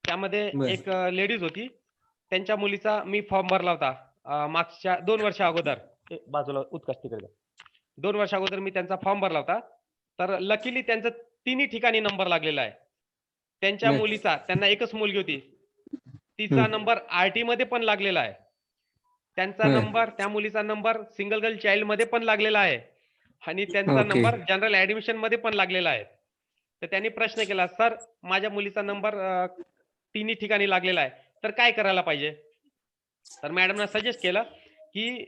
त्यामध्ये एक लेडीज होती, त्यांच्या मुलीचा मी फॉर्म भरला होता मागच्या 2 वर्षा अगोदर. बाजूला उत्कर्ष तिकडे 2 वर्षा अगोदर मी त्यांचा फॉर्म भरला होता. तर लकीली त्यांचा 3 ठिकाणी नंबर लागलेला आहे. त्यांच्या मुलीचा, त्यांना एकच मुलगी होती, तिचा नंबर आरटी मध्ये पण लागलेला आहे. त्यांचा नंबर, त्या मुलीचा नंबर सिंगल गर्ल चाइल्ड मध्ये पण लागलेला आहे, आणि त्यांचा नंबर जनरल ऍडमिशन मध्ये पण लागलेला आहे. तर त्यांनी प्रश्न केला, सर माझ्या मुलीचा नंबर 3 ठिकाणी लागलेला आहे, तर काय करायला पाहिजे? तर मॅडमना सजेस्ट केलं की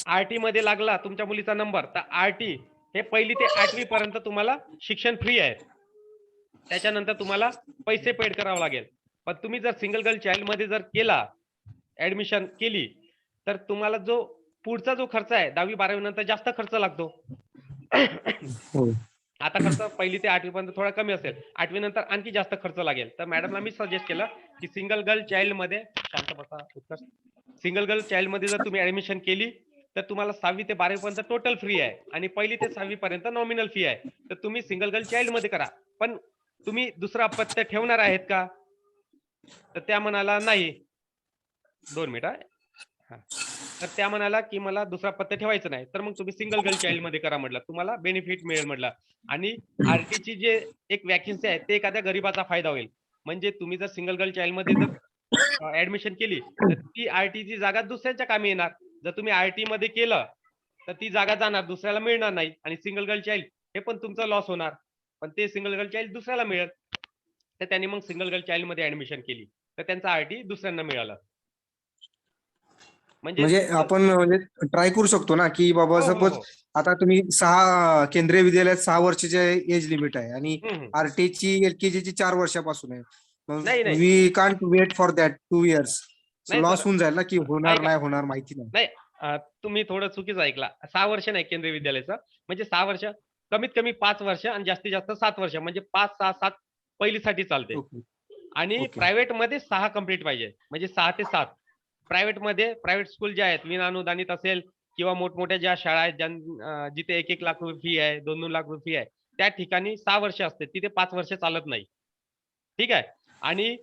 आरटी मध्ये लागला तुमच्या मुलीचा नंबर, तर आरटी हे 1ली ते 8वी पर्यंत तुम्हाला शिक्षण फ्री आहे. त्याच्यानंतर तुम्हाला पैसे पेड करावं लागेल. पण तुम्ही जर सिंगल गर्ल चाइल्ड मध्ये जर केला, ऍडमिशन केली, तर तुम्हाला जो पुढचा जो खर्च आहे 10वी 12वी नंतर जास्त खर्च लागतो. आता खर्च पहिली ते 8वी पर्यंत थोडा कमी असेल, 8वी नंतर आणखी जास्त खर्च लागेल. तर मॅडमला मी सजेस्ट केलं की सिंगल गर्ल चाइल्ड मध्ये, शांत बसा उत्कर्ष, सिंगल गर्ल चाइल्ड मध्ये जर तुम्ही ऍडमिशन केली तर तुम्हाला 6वी ते 12वी पर्यंत टोटल फ्री आहे आणि पहिली ते 6वी पर्यंत नॉमिनल फी आहे. तर तुम्ही सिंगल गर्ल चाइल्ड मध्ये करा. पण तुम्ही दुसरा अपत्य ठेवणार आहेत का? तर त्या म्हणाला नाही. 2 मिनिट. तर त्या म्हणाला की मला दुसरा पत्ता ठेवायचं नाही. तर मग तुम्ही सिंगल गर्ल चाइल्ड मध्ये करा म्हटलं, तुम्हाला बेनिफिट मिळेल म्हटलं. आणि आरटीची जे एक वॅकन्सी आहे ते एखाद्या गरीबाचा फायदा होईल. म्हणजे तुम्ही जर सिंगल गर्ल चाइल्ड मध्ये जर ऍडमिशन केली तर ती आरटीची जागा दुसऱ्याच्या कामी येणार. जर तुम्ही आरटी मध्ये केलं तर ती जागा जाणार, दुसऱ्याला मिळणार नाही. आणि सिंगल गर्ल चाइल्ड हे पण तुमचं लॉस होणार, पण ते सिंगल गर्ल चाइल्ड दुसऱ्याला मिळेल. तर त्यांनी मग सिंगल गर्ल चाइल्ड मध्ये ऍडमिशन केली, तर त्यांचा आरटी दुसऱ्यांना मिळाला. म्हणजे आपण म्हणजे ट्राय करू शकतो ना की बाबा हो, हो, सपोज हो. आता तुम्ही केंद्रीय विद्यालयात 6 वर्षाचे एज लिमिट आहे आणि आरटीची एलकेजी ची 4 वर्षापासून आहे. नाही, नाही. We can't wait for that 2 years. नाही लॉस सर. होऊन जाईल ना की होणार ऐका. नाही होणार माहिती नाही. नाही, तुम्ही थोडं चुकीचं ऐकला. 6 वर्ष नाही केंद्रीय विद्यालयाचं, म्हणजे 6 वर्ष, कमीत कमी 5 वर्ष आणि जास्तीत जास्त 7 वर्ष, म्हणजे 5, 6, 7 पहिलीसाठी चालते. ओके. आणि ओके. प्रायव्हेट मध्ये 6 कंप्लीट पाहिजे, म्हणजे 6 ते 7. प्रायव्हेट स्कूल ज्या आहेत विना अनुदानित असेल किंवा मोठमोठ्या ज्या शाळा आहेत जिथे 1-1 लाख रुपये फी आहे, 2-2 लाख रुपये फी आहे, त्या ठिकाणी 6 वर्ष असते, तिथे 5 वर्ष चालत नाही. ठीक आहे. आणि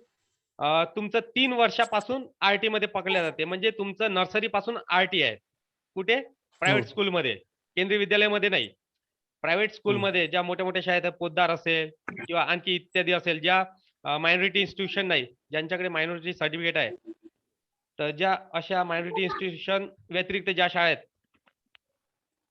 तुमचं 3 वर्षापासून आरटी मध्ये पकडल्या जाते, म्हणजे तुमचं नर्सरी पासून आरटी आहे. कुठे? प्रायव्हेट स्कूलमध्ये, केंद्रीय विद्यालयामध्ये नाही. प्रायव्हेट स्कूलमध्ये ज्या मोठ्या मोठ्या शाळेत आहेत, पोद्दार असेल किंवा आणखी इत्यादी असेल, ज्या मायनॉरिटी इन्स्टिट्यूशन नाही, ज्यांच्याकडे मायनॉरिटी सर्टिफिकेट आहे, तर ज्या अशा मायनॉरिटी इन्स्टिट्यूशन व्यतिरिक्त ज्या शाळा आहेत,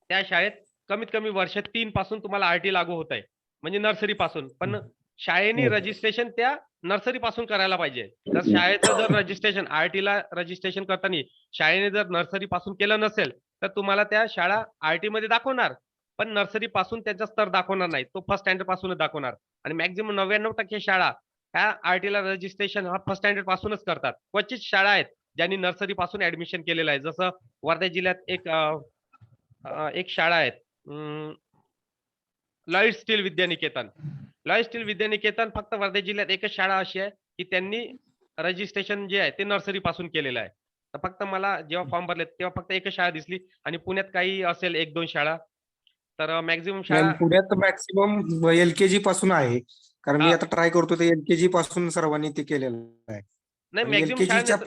त्या शाळेत कमीत कमी वर्ष 3 पासून तुम्हाला आरटी लागू होत आहे, म्हणजे नर्सरी पासून. पण शाळेने रजिस्ट्रेशन त्या नर्सरी पासून करायला पाहिजे. जर शाळेचं जर रजिस्ट्रेशन आरटीला रजिस्ट्रेशन करताना शाळेने जर नर्सरी पासून केलं नसेल तर तुम्हाला त्या शाळा आरटी मध्ये दाखवणार, पण नर्सरी पासून त्यांचा स्तर दाखवणार नाही, तो फर्स्ट स्टँडर्ड पासूनच दाखवणार. आणि मॅक्झिमम 99% शाळा ह्या आरटीला रजिस्ट्रेशन हा फर्स्ट स्टँडर्ड पासूनच करतात. क्वचित शाळा आहेत ज्यांनी नर्सरी पासून ऍडमिशन केलेलं आहे. जसं वर्धा जिल्ह्यात एक शाळा आहे, लॉईड स्टील विद्यानिकेतन. लॉईड स्टील विद्यानिकेतन फक्त वर्धा जिल्ह्यात एकच शाळा अशी आहे की त्यांनी रजिस्ट्रेशन जे आहे ते नर्सरी पासून केलेलं आहे. तर फक्त मला जेव्हा फॉर्म भरले तेव्हा फक्त एकच शाळा दिसली, आणि पुण्यात काही असेल 1-2 शाळा. तर मॅक्झिमम शाळा पुण्यात मॅक्सिमम एलकेजी पासून आहे, कारण मी आता ट्राय करतो ते एलकेजी पासून सर्वांनी ते केलेलं आहे. नाही, आणि मॅक्झिमम एलकेजीच्या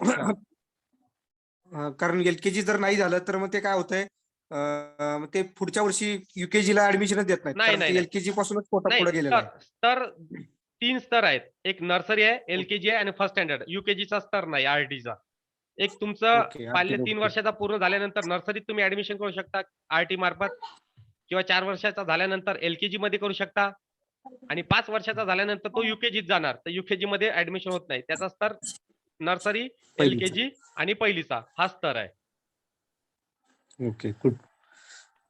कारण एलकेजी जर नाही झालं तर मग ते काय होतंय, मग ते पुढच्या वर्षी युकेजीला ऍडमिशनच देत नाहीत, कारण ते एलकेजी पासूनच पुढे गेलेलं आहे. तर 3 स्तर आहेत, एक नर्सरी आहे, एलकेजी आहे आणि फर्स्ट स्टँडर्ड. युकेजीचा स्तर नाही आरटीचा. एक तुमचं बाल्य 3 वर्षाचा पूर्ण झाल्यानंतर नर्सरीत तुम्ही ऍडमिशन करू शकता आरटी मार्फत, किंवा 4 वर्षाचा झाल्यानंतर एलकेजी मध्ये करू शकता, आणि 5 वर्षाचा झाल्यानंतर तो युकेजीत जाणार. तर युकेजी मध्ये ऍडमिशन होत नाही, त्याचा स्तर नर्सरी, एलकेजी आणि पहिलीचा हा स्तर आहे. Okay, good.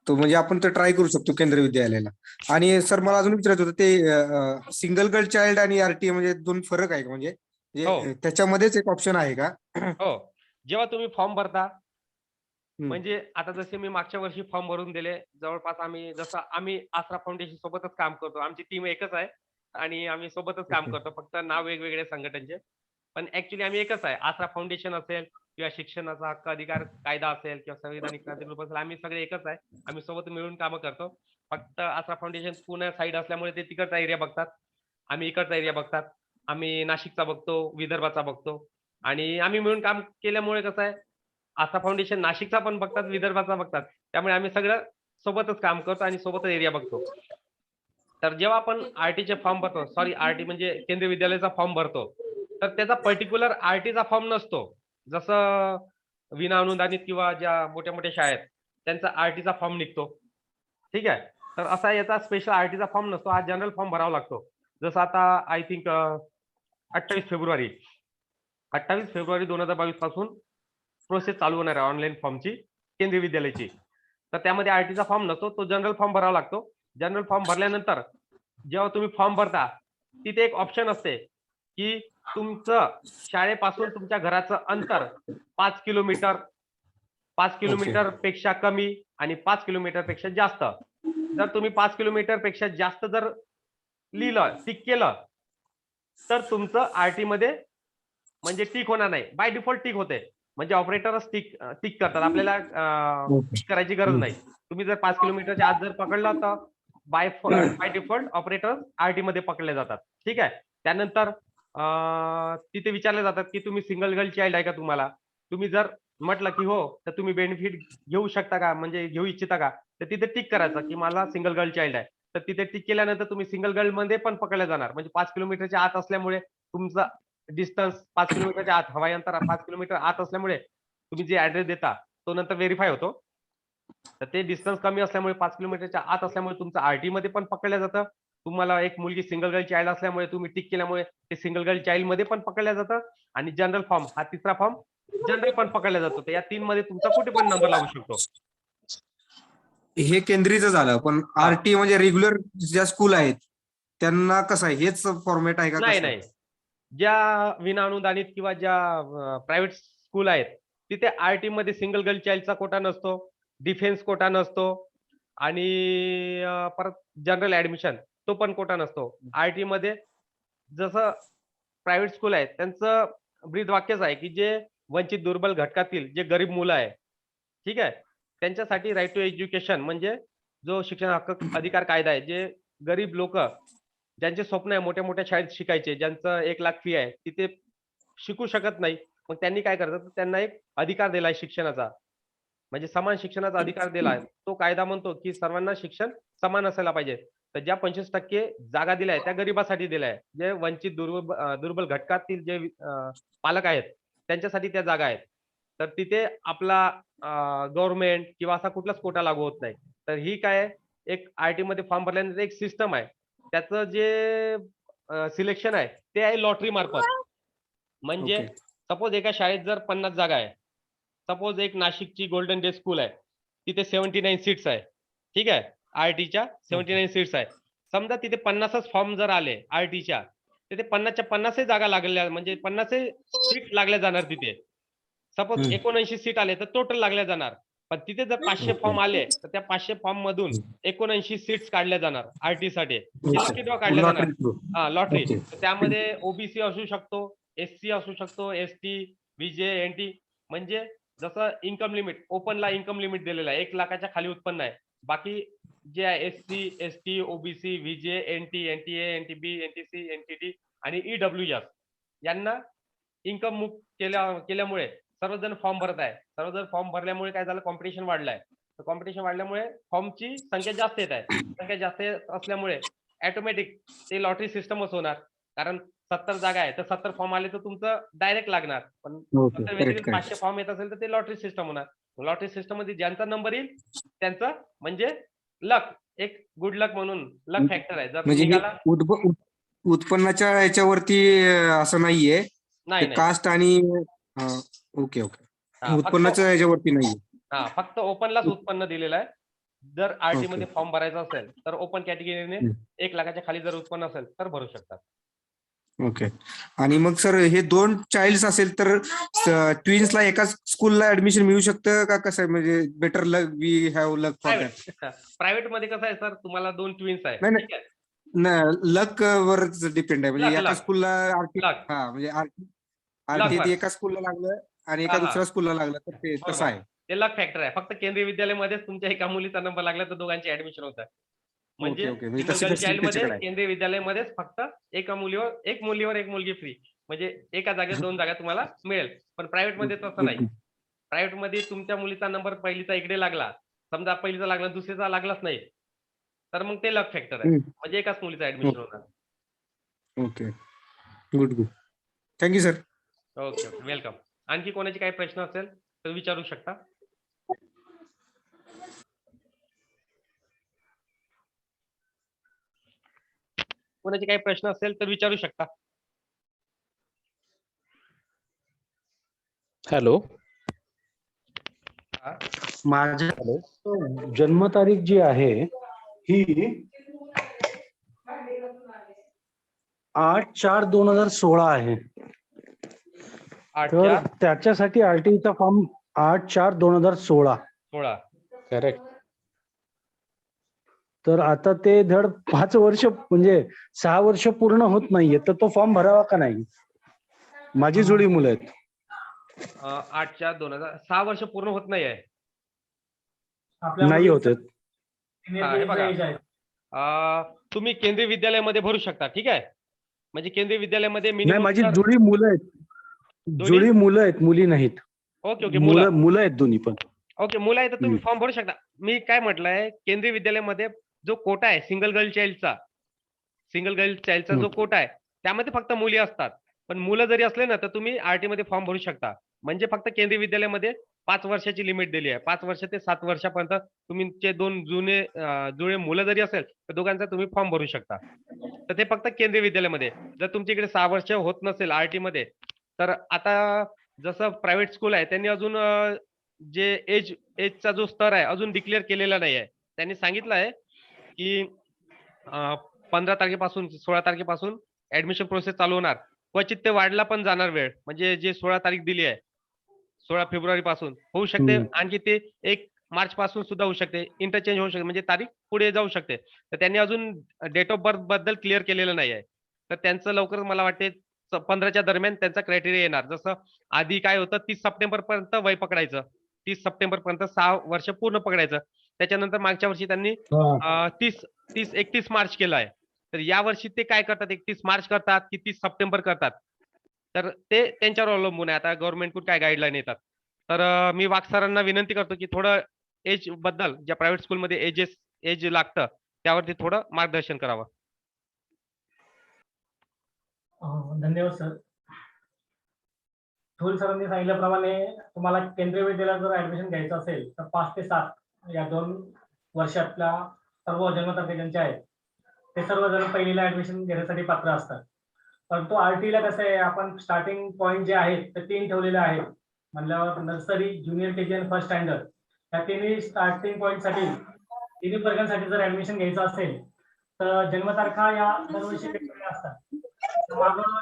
तो म्हणजे आपण ते ट्राय करू शकतो केंद्रीय विद्यालयाला. आणि सर मला अजून विचारायचं होतं, ते सिंगल गर्ल चाइल्ड आणि आरटी म्हणजे 2 फरक आहे का? म्हणजे त्याच्यामध्येच एक ऑप्शन आहे का? हो, जेव्हा तुम्ही फॉर्म भरता, म्हणजे आता जसे मी मागच्या वर्षी फॉर्म भरून दिले, जवळपास आम्ही आसरा फाउंडेशन सोबतच काम करतो, आमची टीम एकच आहे आणि आम्ही सोबतच काम करतो, फक्त नाव वेगवेगळे संघटनेचे, पण ऍक्च्युली आम्ही एकच आहे. आसरा फाउंडेशन असेल किंवा शिक्षणाचा हक्क अधिकार कायदा असेल किंवा संविधानिक प्राधिकरण असेल, आम्ही सगळे एकच आहे. आम्ही सोबत मिळून कामं करतो. फक्त आसरा फाउंडेशन पुणे साईड असल्यामुळे ते तिकडचा एरिया बघतात, आम्ही इकडचा एरिया बघतात. आम्ही नाशिकचा बघतो, विदर्भाचा बघतो, आणि आम्ही मिळून काम केल्यामुळे कसं आहे, आसरा फाउंडेशन नाशिकचा पण बघतात, विदर्भाचा बघतात. त्यामुळे आम्ही सगळं सोबतच काम करतो आणि सोबतच एरिया बघतो. तर जेव्हा आपण आरटीचे फॉर्म भरतो, सॉरी आरटी म्हणजे केंद्रीय विद्यालयाचा फॉर्म भरतो, तर त्याचा पर्टिक्युलर आरटीचा फॉर्म नसतो. जसं विना अनुदानित किंवा ज्या मोठ्या मोठ्या शाळा आहेत त्यांचा आरटीचा फॉर्म निघतो. ठीक आहे. तर असा याचा स्पेशल आरटीचा फॉर्म नसतो, हा जनरल फॉर्म भरावा लागतो. जसं आता आय थिंक 28 फेब्रुवारी 2022 पासून प्रोसेस चालू होणार आहे ऑनलाईन फॉर्मची केंद्रीय विद्यालयाची. तर त्यामध्ये आरटीचा फॉर्म नसतो, तो जनरल फॉर्म भरावा लागतो. जनरल फॉर्म भरल्यानंतर जेव्हा तुम्ही फॉर्म भरता, तिथे एक ऑप्शन असते की तुमचं शाळेपासून तुमच्या घराचं अंतर 5 किलोमीटर पेक्षा कमी आणि 5 किलोमीटर पेक्षा जास्त. जर तुम्ही 5 किलोमीटर पेक्षा जास्त जर लिहिलं, टिक केलं, तर तुमचं आरटी मध्ये म्हणजे टिक होणार नाही. बाय डिफॉल्ट टिक होते. म्हणजे ऑपरेटरच टिक करतात. आपल्याला टिक करायची गरज नाही. तुम्ही जर 5 किलोमीटरच्या आत जर पकडला तर बाय डिफॉल्ट ऑपरेटर आरटी मध्ये पकडले जातात. ठीक आहे. त्यानंतर तिथे विचारले जातात की तुम्ही सिंगल गर्ल चाइल्ड आहे का तुम्हाला. तुम्ही जर म्हटलं की हो, तर तुम्ही बेनिफिट घेऊ शकता का, म्हणजे घेऊ इच्छिता का, तर तिथे टिक करायचं की मला सिंगल गर्ल चाइल्ड आहे. तर तिथे टिक केल्यानंतर तुम्ही सिंगल गर्ल मध्ये पण पकडले जाणार. म्हणजे 5 किलोमीटरच्या आत असल्यामुळे तुमचा डिस्टन्स 5 किलोमीटरच्या आत, हवाई अंतर 5 किलोमीटर आत असल्यामुळे तुम्ही जे ऍड्रेस देता तो नंतर व्हेरीफाय होतो. तर ते डिस्टन्स कमी असल्यामुळे 5 किलोमीटरच्या आत असल्यामुळे तुमचं आरटी मध्ये पण पकडलं जातं. तुम्हाला एक मुलगी सिंगल गर्ल चाइल्ड असल्यामुळे तुम्ही टिक केल्यामुळे ते सिंगल गर्ल चाइल्ड मध्ये पण पकडलं जातं. आणि जनरल फॉर्म हा तिसरा फॉर्म जनरल पण पकडला जातो. तर या 3 मध्ये तुमचा कुठे पण नंबर लागू शकतो. हे केंद्रीयचं झालं, पण आरटी म्हणजे रेग्युलर ज्या स्कूल आहेत त्यांना कसं आहे, हेच फॉर्मॅट आहे का? नाही कसं? नाही, ज्या विनाअनुदानित किंवा ज्या प्रायव्हेट स्कूल आहेत तिथे आरटी मध्ये सिंगल गर्ल चाइल्डचा कोटा नसतो, डिफेन्स कोटा नसतो आणि परत जनरल ऍडमिशन तो पण कोटा नसतो. आरटी मध्ये जसं प्रायव्हेट स्कूल आहेत त्यांचं ब्रीद वाक्यच आहे की जे वंचित दुर्बल घटकातील जे गरीब मुलं आहे, ठीक आहे, त्यांच्यासाठी राईट टू एज्युकेशन म्हणजे जो शिक्षण हक्क अधिकार कायदा आहे, जे गरीब लोक ज्यांचे स्वप्न आहे मोठ्या मोठ्या शाळेत शिकायचे, ज्यांचं 1 लाख फी आहे, तिथे शिकू शकत नाही, मग त्यांनी काय करतात, त्यांना एक अधिकार दिलाय शिक्षणाचा, म्हणजे समान शिक्षणाचा अधिकार दिलाय. तो कायदा म्हणतो की सर्वांना शिक्षण समान असायला पाहिजे. तर ज्या 25% जागा दिल्या आहेत त्या गरिबासाठी दिल्या आहे. जे वंचित दुर्बल घटकातील जे पालक आहेत त्यांच्यासाठी त्या जागा आहेत. तर तिथे आपला गव्हर्नमेंट किंवा असा कुठलाच कोटा लागू होत नाही. तर ही काय एक आरटी मध्ये फॉर्म भरल्यानंतर एक सिस्टम आहे. त्याचं जे सिलेक्शन आहे ते आहे लॉटरी मार्फत. म्हणजे सपोज एका शाळेत जर 50 जागा आहे, सपोज एक नाशिकची गोल्डन डे स्कूल आहे, तिथे 79 सीट्स आहे, ठीक आहे, आरटीच्या 79 सीट्स आहे. समजा तिथे 50च फॉर्म जर आले आरटीच्या, तर ते 50च्या 50 जागा लागल्या, म्हणजे 50 सीट लागल्या जाणार तिथे. सपोज 79 सीट आले तर टोटल लागल्या जाणार. पण तिथे जर 500 फॉर्म आले तर त्या 500 फॉर्म मधून 79 सीट्स काढल्या जाणार आरटी साठी. लकी ड्रॉ काढल्या जाणार. हा, लॉटरी. त्यामध्ये ओबीसी असू शकतो, एससी असू शकतो, एसटी, विजे, एनटी. म्हणजे जसं इन्कम लिमिट, ओपनला इन्कम लिमिट दिलेलं आहे, 1 लाखाच्या खाली उत्पन्न आहे. बाकी जे आहे SC, ST, OBC, VJ, NT, NTA, NTB, NTC, NTT आणि ईडब्ल्यूएस यांना इन्कम मुक्त केल्यामुळे सर्वजण फॉर्म भरत आहे. सर्वजण फॉर्म भरल्यामुळे काय झालं, कॉम्पिटिशन वाढलंय. तर कॉम्पिटिशन वाढल्यामुळे फॉर्मची संख्या जास्त येत आहे. संख्या जास्त असल्यामुळे ऑटोमॅटिक ते लॉटरी सिस्टमच होणार. कारण 70 जागा आहे तर 70 फॉर्म आले तर तुमचं डायरेक्ट लागणार. पण 500 फॉर्म येत असेल तर ते लॉटरी सिस्टम होणार. लॉटरी सिस्टम मध्ये ज्यांचा नंबर येईल त्यांचं म्हणजे लक, एक गुड लक म्हणून लक फॅक्टर आहे. जर म्हणजे निघाला उत्पन्नाच्या याच्यावरती असं नाहीये, नाही कास्ट आणि ओके उत्पन्नाच्या याच्यावरती नाहीये. हा, फक्त ओपनलाच उत्पन्न दिलेलं आहे. जर आरटी मध्ये फॉर्म भरायचा असेल तर ओपन कॅटेगरीने 1 लाखाच्या खाली जर उत्पन्न असेल तर भरू शकतात. ओके. आणि मग सर हे 2 चाइल्ड असेल तर ट्विन्सला एकाच स्कूलला ऍडमिशन मिळू शकतं का, कसं आहे, म्हणजे better luck we have luck for that? Private मध्ये कसं आहे सर, तुम्हाला 2 ट्विन्स आहे, नाही, ठीक आहे, लक वरच डिपेंड आहे, म्हणजे एका स्कूलला आरटी, लक. हा म्हणजे आरटी एका स्कूलला लागलं आणि एका दुसऱ्या स्कूलला लागलं तर ते तसं आहे. ते लक फॅक्टर आहे. फक्त केंद्रीय विद्यालयामध्येच तुमच्या एका मुलीचा नंबर लागला तर दोघांची ऍडमिशन होतात. म्हणजे चाइल्ड मध्ये केंद्रीय विद्यालयामध्येच फक्त एक मुलीवर एक मुलगी फ्री, म्हणजे एका जागेत 2 जागा तुम्हाला मिळेल. पण प्रायव्हेट मध्ये तसं नाही. प्रायव्हेट मध्ये तुमच्या मुलीचा नंबर पहिलीचा इकडे लागला, समजा पहिलीचा लागला दुसरीचा लागलाच नाही, तर मग ते लक फॅक्टर आहे, म्हणजे एकाच मुलीचं ऍडमिशन होणार. Okay, good. Thank you sir. Okay, welcome. आणखी कोणाचे काही प्रश्न असेल तर विचारू शकता. कोणाचे काही प्रश्न असेल तर विचारू शकता. हॅलो, माझ्या जन्मतारीख जी आहे ही 8/4/2016 आहे. तर त्याच्यासाठी आरटीईचा फॉर्म 8/4/2016. सोळा. करेक्ट. तर आता ते धड 5 वर्ष म्हणजे 6 वर्ष पूर्ण होत नाहीये, तर तो फॉर्म भरावा का नाही? माझी जुळी मुलं आहेत. 8/4/2006 वर्ष पूर्ण होत नाही आहे. आपल्या नाही मुलीचं होत आहेत. senior हा, हे KG चं बघा. age आहे. तुम्ही केंद्रीय विद्यालयामध्ये भरू शकता, ठीक आहे. म्हणजे केंद्रीय विद्यालयामध्ये नाही, मिनिमम माझी जुळी मुलं आहेत. जुळी मुलं आहेत, मुली नाहीत. ओके मुलं आहेत दोन्ही पण. ओके, मुलं आहे तर तुम्ही फॉर्म भरू शकता. मी काय म्हटलंय, केंद्रीय विद्यालयामध्ये जो कोटा आहे सिंगल गर्ल चाइल्डचा जो कोटा आहे त्यामध्ये फक्त मुली असतात. पण मुलं जरी असले ना तर तुम्ही आरटी मध्ये फॉर्म भरू शकता. म्हणजे फक्त केंद्रीय विद्यालयामध्ये 5 वर्षाची लिमिट दिली आहे. 5 वर्ष ते 7 वर्षापर्यंत तुमचे 2 जुळे मुलं जरी असेल तर दोघांचा तुम्ही फॉर्म भरू शकता. तर ते फक्त केंद्रीय विद्यालयामध्ये. जर तुमच्या इकडे 6 वर्ष होत नसेल आरटी मध्ये, तर आता जसं प्रायव्हेट स्कूल आहे त्यांनी अजून जे एजचा जो स्तर आहे अजून डिक्लेअर केलेला नाही आहे. त्यांनी सांगितलं आहे की 15 तारखेपासून 16 तारखेपासून ऍडमिशन प्रोसेस चालू होणार. क्वचित ते वाढला पण जाणार वेळ. म्हणजे जे 16 तारीख दिली आहे 16 फेब्रुवारी पासून होऊ शकते, आणखी ते 1 मार्च पासून सुद्धा होऊ शकते, इंटरचेंज होऊ शकते, म्हणजे तारीख पुढे जाऊ शकते. तर त्यांनी अजून डेट ऑफ बर्थ बद्दल क्लिअर केलेलं नाही आहे. तर त्यांचं लवकर मला वाटते 15च्या दरम्यान त्यांचा क्रायटेरिया येणार. जसं आधी काय होतं 30 सप्टेंबर पर्यंत वय पकडायचं, 30 सप्टेंबर पर्यंत 6 वर्ष पूर्ण पकडायचं. त्याच्यानंतर मागच्या वर्षी त्यांनी 31 मार्च केलं आहे. तर या वर्षी ते काय करतात, 31 मार्च करतात की 30 सप्टेंबर करतात, तर ते त्यांच्यावर अवलंबून आहे. आता गव्हर्नमेंटकडून काय गाईडलाईन येतात. तर मी वाघ सरांना विनंती करतो की थोडं एज बद्दल ज्या प्रायव्हेट स्कूलमध्ये एज लागतं त्यावरती थोडं मार्गदर्शन करावं. धन्यवाद सर. थोल सरांनी सांगितल्याप्रमाणे तुम्हाला केंद्रीय विद्यालयात जर ऍडमिशन घ्यायचं असेल तर 5 ते 7 या 2 वर्षातल्या सर्व जन्मतारखे ज्यांचे आहेत ते सर्वजण पहिलीला ऍडमिशन घेण्यासाठी पात्र असतात. परंतु आरटीला कसं आहे, आपण स्टार्टिंग पॉईंट जे आहेत ते 3 ठेवलेले आहेत. म्हणल्यावर नर्सरी, ज्युनियर केजी आणि फर्स्ट स्टँडर्ड या तिन्ही स्टार्टिंग पॉईंट साठी तिन्ही वर्गांसाठी जर ऍडमिशन घ्यायचं असेल तर जन्मतारखा या दरवर्षी वेगवेगळ्या असतात. मागं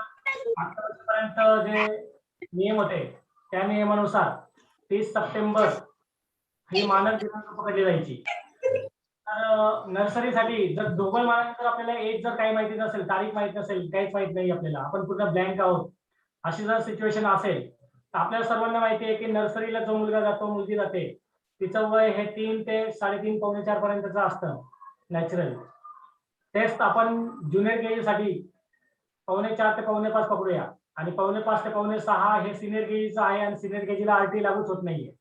आतापर्यंत जे नियम होते त्या नियमानुसार 30 सप्टेंबर ही मानक दिनांक पकडली जायची. तर नर्सरीसाठी जर दोघं जर आपल्याला एज जर काही माहिती नसेल, तारीख माहिती नसेल, काहीच माहित नाही आपल्याला, आपण पूर्ण ब्लँक आहोत, अशी जर सिच्युएशन असेल तर आपल्याला सर्वांना माहिती आहे की नर्सरीला जो मुलगा जातो, मुलगी जाते, तिचं वय हे 3 ते 3.5 पावणे 4 पर्यंतचं असतं नॅचरल. तेच आपण ज्युनियर केजी साठी 4:45 ते 4:45 पकडूया, आणि 4:45 ते 4:45 हे सिनियर केजीचं आहे, आणि सिनियर केजीला आरटी लागूच होत नाहीये.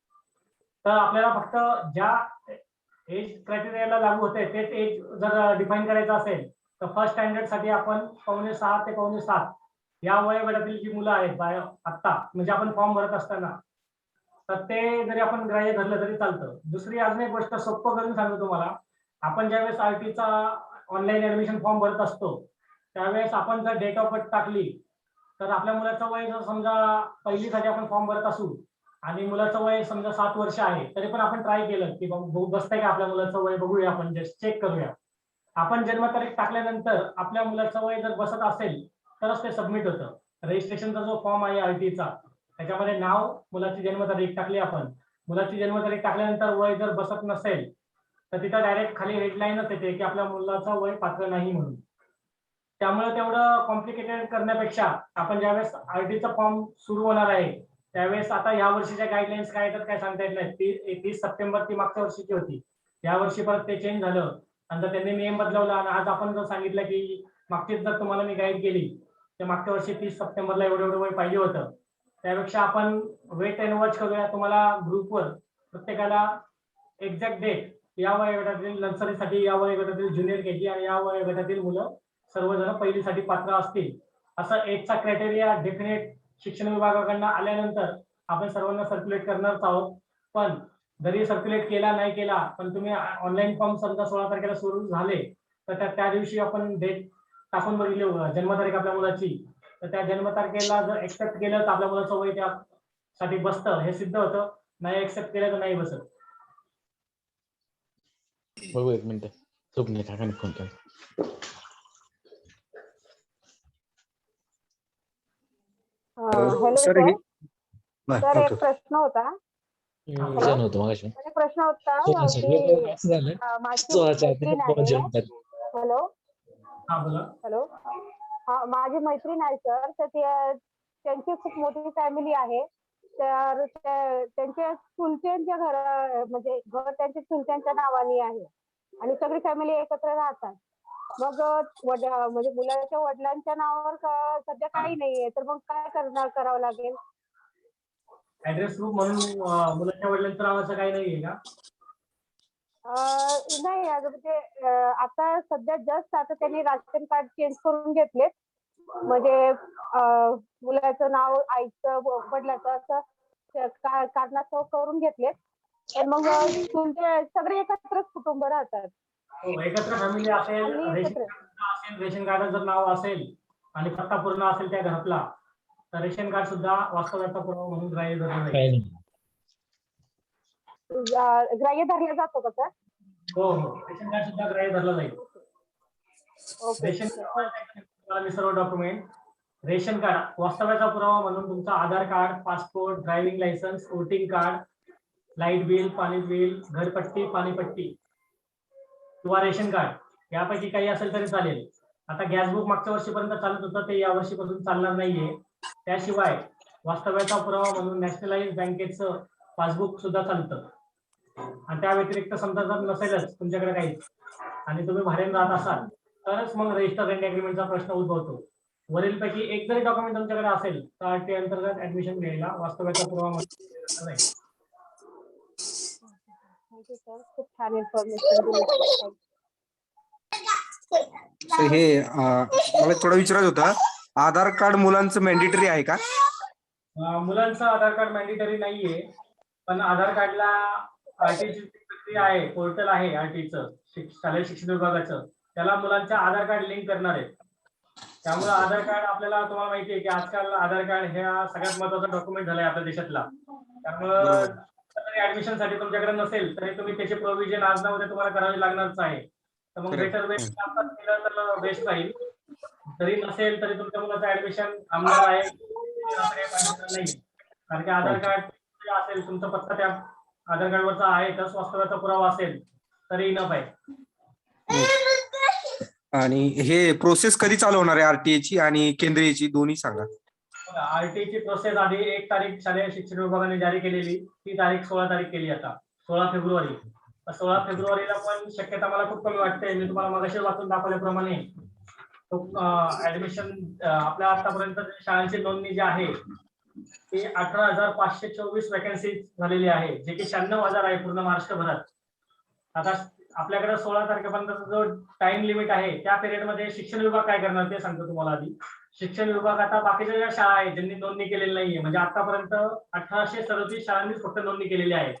तर आपल्याला फक्त ज्या एज क्रायटेरियाला लागू होते तेच एज जर डिफाईन करायचं असेल तर फर्स्ट स्टँडर्ड साठी आपण 6:45 ते 6:45 या वयोगटातील जी मुलं आहेत आत्ता, म्हणजे आपण फॉर्म भरत असताना, तर ते जरी आपण ग्राह्य धरलं तरी चालतं. दुसरी अजून एक गोष्ट सोपं करून सांगतो तुम्हाला. आपण ज्यावेळेस आरटीचा ऑनलाईन ऍडमिशन फॉर्म भरत असतो त्यावेळेस आपण जर डेट ऑफ बर्थ टाकली तर आपल्या मुलाचं वय जर समजा पहिलीसाठी आपण फॉर्म भरत असू आणि मुलाचं वय समजा 7 वर्ष आहे, तरी पण आपण ट्राय केलं की बसतंय का आपल्या मुलाचं वय, बघूया, आपण जस्ट चेक करूया. आपण जन्मतारीख टाकल्यानंतर आपल्या मुलाचं वय जर बसत असेल तरच ते सबमिट होतं. रजिस्ट्रेशनचा जो फॉर्म आहे आरटीचा त्याच्यामध्ये नाव, मुलाची जन्मतारीख टाकली आपण, मुलाची जन्मतारीख टाकल्यानंतर वय जर बसत नसेल तर तिथं डायरेक्ट खाली हेडलाईनच येते की आपल्या मुलाचं वय पात्र नाही म्हणून. त्यामुळे तेवढं कॉम्प्लिकेटेड करण्यापेक्षा आपण ज्यावेळेस आरटीचा फॉर्म सुरू होणार आहे त्यावेळेस, आता या वर्षीच्या गाईडलाईन्स काय येतात काय सांगता येत नाही. 30 सप्टेंबर ती मागच्या वर्षीची होती, या वर्षी परत ते चेंज झालं, नंतर त्यांनी नियम बदलवला, आणि आज आपण जर सांगितलं की मागचीच जर तुम्हाला मी गाईड केली तर मागच्या वर्षी 30 सप्टेंबरला एवढं वय पाहिजे होतं. त्यापेक्षा आपण वेट अँड वॉच करूया. तुम्हाला ग्रुपवर प्रत्येकाला एक्झॅक्ट डेट, या वयोगटातील नर्सरीसाठी, या वयोगटातील ज्युनियर केजी आणि या वयोगटातील मुलं सर्वजण पहिलीसाठी पात्र असतील असं एजचा क्रायटेरिया डेफिनेट शिक्षण विभागाकडनं आल्यानंतर आपण सर्वांना सर्क्युलेट करणारच आहोत. पण जरी सर्क्युलेट केला नाही केला, पण तुम्ही ऑनलाईन फॉर्म समजा 16 तारखेला सुरू झाले तर त्या दिवशी आपण डेट टाकून बघितली जन्मतारीख आपल्या मुलाची, तर त्या जन्मतारखेला जर एक्सेप्ट केलं तर आपल्या मुलाचं वय त्यासाठी बसतं हे सिद्ध होतं, नाही एक्सेप्ट केलं तर नाही बसत. बघू एक मिनिट, स्वप्नील काकांनी फोन केला. हॅलो सर, सर, एक प्रश्न होता. होतो मगाशी. प्रश्न होता सगळं असं झालं माझी तो अच्छा ते मैत्रीण आहे. जन्मतात हॅलो हा बोला. हॅलो हा माझी मैत्रीण आहे सर. तर त्यांची खूप मोठी फॅमिली आहे. तर त्यांच्या चुलत्यांच्या म्हणजे घर त्यांच्या चुलत्यांच्या नावाने आहे आणि सगळी फॅमिली एकत्र राहतात. मग म्हणजे मुलाच्या वडिलांच्या नावावर सध्या काही नाहीये, तर मग काय करावं लागेल? ऍड्रेस प्रूफ म्हणून मुलाच्या वडिलांचं नावाचं काही नाहीये का? नाही म्हणजे आता सध्या जस्ट आता त्यांनी राशन कार्ड चेंज करून घेतलेत. म्हणजे मुलाचं नाव आईचं वडिलाचं असं कारणास्तव करून घेतलेत. तर मग तुमचे सगळे एकत्रच कुटुंब राहतात. हो, एकत्र फॅमिली असेल, आणि रेशन कार्ड असेल, रेशन कार्ड जर नाव असेल आणि पत्ता पूर्ण असेल त्या घरातला, तर रेशन कार्ड सुद्धा वास्तव्याचा पुरावा म्हणून ग्राह्य धरलं जाईल. काही नाही ग्राह्य धरला जातो का सर? हो हो, रेशन कार्ड सुद्धा ग्राह्य धरलं जाईल. ओके रेशन कार्ड सर्व डॉक्युमेंट, रेशन कार्ड वास्तव्याचा पुरावा म्हणून तुमचा Aadhaar card, passport, driving licence, voting card, light bill, पाणी बिल, घरपट्टी, पाणीपट्टी किंवा रेशन कार्ड यापैकी काही असेल तरी चालेल. आता गॅस बुक मागच्या वर्षीपर्यंत चालत होतं, ते या वर्षीपासून चालणार नाहीये. त्याशिवाय वास्तव्याचा पुरावा म्हणून नॅशनलाइज बँकेचं पासबुक सुद्धा चालतं. आणि त्या व्यतिरिक्त समजा जर नसेलच तुमच्याकडे काही आणि तुम्ही भाड्याने राहत असाल तरच मग रजिस्टर रेंट अग्रीमेंटचा प्रश्न उद्भवतो. वरीलपैकी एक जरी डॉक्युमेंट तुमच्याकडे असेल तर आरटीआय अंतर्गत ऍडमिशन घ्यायला वास्तव्याचा पुरावा म्हणून थँक्यू सर, खूप छान इन्फॉर्मेशन दिली. हे मला थोडं विचारायचं होतं, आधार कार्ड मुलांचं मॅन्डेटरी आहे का? मुलांचं आधार कार्ड मॅन्डेटरी नाहीये, पण आधार कार्डला आरटीची प्रक्रिया आहे, पोर्टल आहे आरटीचं शालेय शिक्षण विभागाचं, त्याला मुलांच्या आधार कार्ड लिंक करणार आहे. त्यामुळे आधार कार्ड आपल्याला तुम्हाला माहिती आहे की आजकाल आधार कार्ड ह्या सगळ्यात महत्वाचा डॉक्युमेंट झालाय आपल्या देशातला. त्यामुळं ऍडमिशन साठी तुमच्याकडे नसेल तरी तुम्ही त्याचे प्रोव्हिजन आज ना उद्या तुम्हाला करावे लागणारच आहे. तर मग बेटर बेस्ट केलं तर बेस्ट राहील. जरी नसेल तरी तुमच्या मुलाचं ऍडमिशन थांबणार आहे नाही, कारण की आधार कार्ड असेल, तुमचा पत्ता त्या आधार कार्डवरचा आहे तर वास्तव्याचा पुरावा असेल तरी इनफ आहे. आणि हे प्रोसेस कधी चालू होणार आहे आरटीआयची आणि केंद्रीयची दोन्ही सांगा. आरटीची प्रोसेस आधी 1 तारीख शालेय शिक्षण विभागाने जारी केलेली, ती तारीख 16 तारीख केली आता 16 फेब्रुवारी. 16 फेब्रुवारीला पण शक्यता मला खूप कमी वाटते. मी तुम्हाला मगाशी वाचून दाखवल्याप्रमाणे ऍडमिशन आपल्या आतापर्यंत शाळांची नोंदणी जी आहे ती 18,524 वॅकन्सी झालेली आहे, जे की 96,000 आहे पूर्ण महाराष्ट्रभरात. आता आपल्याकडे 16 तारखेपर्यंत जो टाइम लिमिट आहे त्या पिरियड मध्ये शिक्षण विभाग काय करणार ते सांगतो तुम्हाला. आधी शिक्षण विभाग आता बाकीच्या ज्या शाळा आहेत ज्यांनी नोंदणी केलेली नाहीये, म्हणजे आतापर्यंत 1837 शाळांनीच फक्त नोंदणी केलेली आहे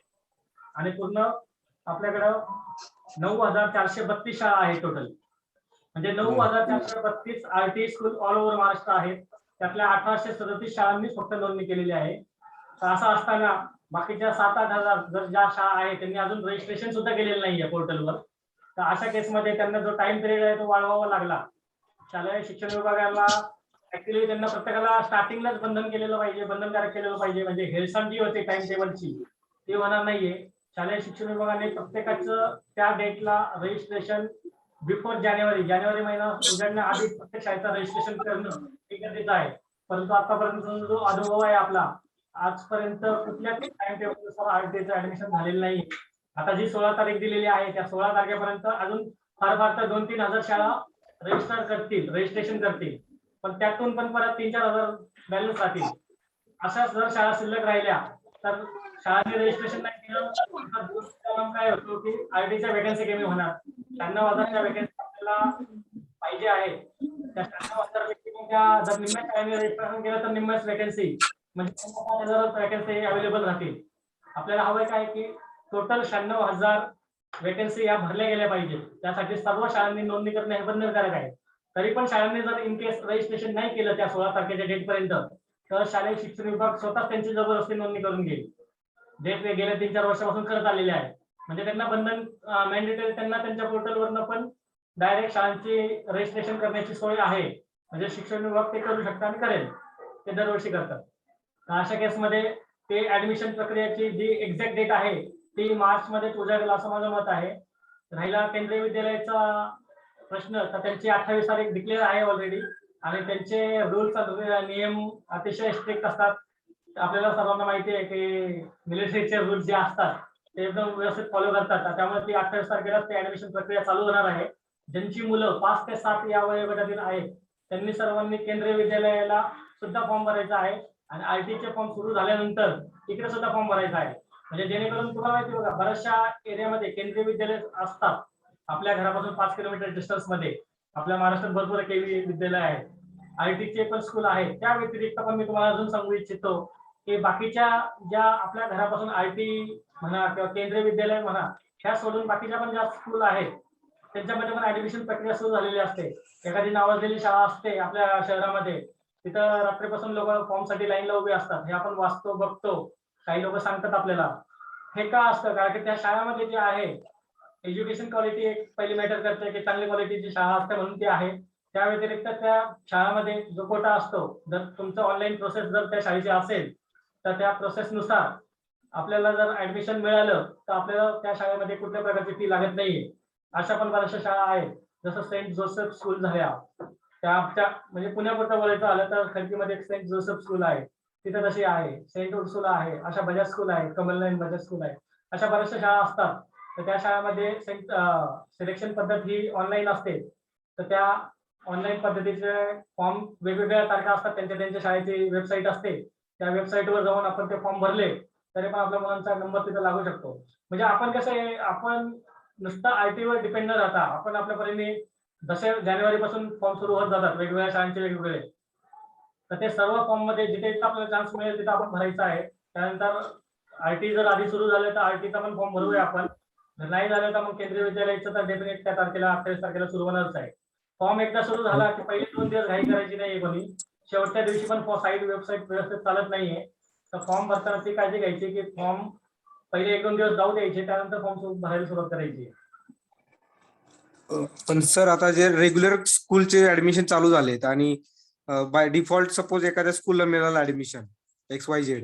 आणि पूर्ण आपल्याकडं 9,432 शाळा आहेत टोटल. म्हणजे 9,432 RT school all over Maharashtra आहेत. त्यातल्या 1837 शाळांनीच फक्त नोंदणी केलेली आहे. तर असं असताना बाकीच्या 7-8 हजार जर ज्या शाळा आहेत त्यांनी अजून रजिस्ट्रेशन सुद्धा केलेलं नाहीये पोर्टलवर, तर अशा केसमध्ये त्यांना जो टाइम पिरियड आहे तो वाढवावा लागला. शालेय शिक्षण विभागाला ऍक्च्युअली त्यांना प्रत्येकाला स्टार्टिंगलाच बंधनकारक केलेलं पाहिजे, म्हणजे हेळसांड जी होती टाइम टेबलची ती होणार नाहीये. शालेय शिक्षण विभागाने प्रत्येकाचं त्या डेटला रजिस्ट्रेशन बिफोर जानेवारी महिना उजाडण्याआधी प्रत्येक शाळेचं रजिस्ट्रेशन करणं हे गरजेचं आहे. परंतु आतापर्यंत जो अनुभव आहे आपला, आजपर्यंत कुठल्याच टाइम टेबलनुसार आरटीचं ऍडमिशन झालेलं नाही. आता जी 16 तारीख दिलेली आहे त्या 16 तारखेपर्यंत अजून फार तर 2-3 हजार शाळा रजिस्ट्रेशन करतील, पण त्यातून पण परत 3-4 हजार बॅलन्स राहतील. अशा जर शाळा शिल्लक राहिल्या तर शाळांनी रजिस्ट्रेशन नाही केलं काय होतो की आरटीच्या वॅकन्सी कमी होणार. 96,000च्या वॅकन्सी आपल्याला पाहिजे आहे. त्या 96,000 पैकी जर निम्म्या शाळांनी रजिस्ट्रेशन केलं तर निम्म्याच वॅकन्सी म्हणजे 5,000 वॅकन्सी अवेलेबल राहतील. आपल्याला हवंय काय की टोटल 96,000 वॅकन्सी या भरल्या गेल्या पाहिजेत. त्यासाठी सर्व शाळांनी नोंदणी करणे हे बंधनकारक आहे. तरी पण शाळांनी जर इन केस रजिस्ट्रेशन नाही केलं त्या 16 तारखेच्या डेट पर्यंत तर शालेय शिक्षण विभाग स्वतःच त्यांची जबरदस्ती नोंदणी करून घेईल. डेट गेल्या 3-4 वर्षापासून करत आलेले आहे. म्हणजे त्यांना बंधन मॅन्डेटरी त्यांना त्यांच्या पोर्टलवरनं पण डायरेक्ट शाळांची रजिस्ट्रेशन करण्याची सोय आहे. म्हणजे शिक्षण विभाग ते करू शकतात आणि करेल, ते दरवर्षी करतात. अशा केसमध्ये ते ऍडमिशन प्रक्रियेची जी एक्झॅक्ट डेट आहे ती मार्च मध्ये उजाडेल असं माझं मत आहे. राहिला केंद्रीय विद्यालयाचा प्रश्न, तर त्यांची 28 तारीख डिक्लेअर आहे ऑलरेडी आणि त्यांचे रूल्स नियम अतिशय स्ट्रिक्ट असतात. आपल्याला सर्वांना माहिती आहे की मिलिटरीचे रूल्स जे असतात ते एकदम व्यवस्थित फॉलो करतात. त्यामुळे ती 28 तारखेला ते ऍडमिशन प्रक्रिया चालू होणार आहे. ज्यांची मुलं 5 ते 7 या वयोगटातील आहेत त्यांनी सर्वांनी केंद्रीय विद्यालयाला सुद्धा फॉर्म भरायचा आहे आणि आयटीचे फॉर्म सुरू झाल्यानंतर इकडे सुद्धा फॉर्म भरायचा आहे. म्हणजे जेणेकरून तुम्हाला माहिती बघा, बऱ्याचशा एरियामध्ये केंद्रीय विद्यालय असतात. आपल्या घरापासून 5 किलोमीटर डिस्टन्स मध्ये आपल्या महाराष्ट्रात भरपूर केंद्रीय विद्यालय आहेत. आयटीचे पण स्कूल आहेत. त्या व्यतिरिक्त पण मी तुम्हाला अजून सांगू इच्छितो की बाकीच्या ज्या आपल्या घरापासून आयटी म्हणा किंवा केंद्रीय विद्यालय म्हणा, ह्या सोडून बाकीच्या पण ज्या स्कूल आहेत त्यांच्यामध्ये पण ऍडमिशन प्रक्रिया सुरू झालेली असते. एखादी नावाजलेली शाळा असते आपल्या शहरामध्ये, तिथं रात्रीपासून लोक फॉर्म साठी लाईनला उभे असतात. हे आपण वाचतो बघतो. काही लोक सांगतात आपल्याला. हे का असतं? कारण की त्या शाळामध्ये जे आहे एज्युकेशन क्वालिटी एक पहिली मॅटर करते की चांगली क्वालिटीची शाळा असते म्हणून ती आहे. त्या व्यतिरिक्त त्या शाळामध्ये जो कोटा असतो, जर तुमचं ऑनलाईन प्रोसेस जर त्या शाळेची असेल तर त्या प्रोसेसनुसार आपल्याला जर ऍडमिशन मिळालं तर आपल्याला त्या शाळेमध्ये कुठल्या प्रकारची फी लागत नाहीये. अशा पण बऱ्याचशा शाळा आहेत. जसं सेंट जोसेफ स्कूल झाल्या, त्या आमच्या म्हणजे पुण्यापुरतं बोलायचं आलं तर खडकीमध्ये एक सेंट जोसेफ स्कूल आहे, तिथं तशी आहे. सेंट उर्सुला आहे, अशा बजाज स्कूल आहे, कमलनयन बजाज स्कूल आहे. अशा बऱ्याचशा शाळा असतात. तर त्या शाळेमध्ये सिलेक्शन पद्धत ही ऑनलाईन असते. तर त्या ऑनलाईन पद्धतीचे फॉर्म वेगवेगळ्या तारखा असतात. त्यांच्या शाळेची वेबसाईट असते. त्या वेबसाईटवर जाऊन आपण ते फॉर्म भरले तरी पण आपल्या मुलांचा नंबर तिथे लागू शकतो. म्हणजे आपण कसं आहे, आपण नुसतं आयटी वर डिपेंड न राहता आपण आपल्या परीने जसे जानेवारी पासून फॉर्म सुरू होत जातात वेगवेगळ्या शाळांचे वेगवेगळे, तर ते सर्व फॉर्म मध्ये जिथे आपल्याला चान्स मिळेल तिथे आपण भरायचा आहे. त्यानंतर आयटी जर आधी सुरू झालं तर आयटीचा पण फॉर्म भरूया आपण. जर नाही झालं तर मग केंद्रीय विद्यालयाचं तर डेफिनेट त्या तारखेला 28 तारखेला सुरू होणारच आहे. फॉर्म एकदा सुरू झाला की पहिले 2 दिवस घाई करायची नाही कोणी. शेवटच्या दिवशी पण साईट वेबसाईट व्यवस्थित चालत नाहीये. तर फॉर्म भरताना ती काळजी घ्यायची की फॉर्म पहिले 1-2 दिवस जाऊ द्यायचे, त्यानंतर फॉर्म भरायला सुरुवात करायची. पण सर आता जे रेग्युलर स्कूलचे ऍडमिशन चालू झालेत आणि बाय डिफॉल्ट सपोज एखाद्या स्कूलला मिळालं ऍडमिशन XYZ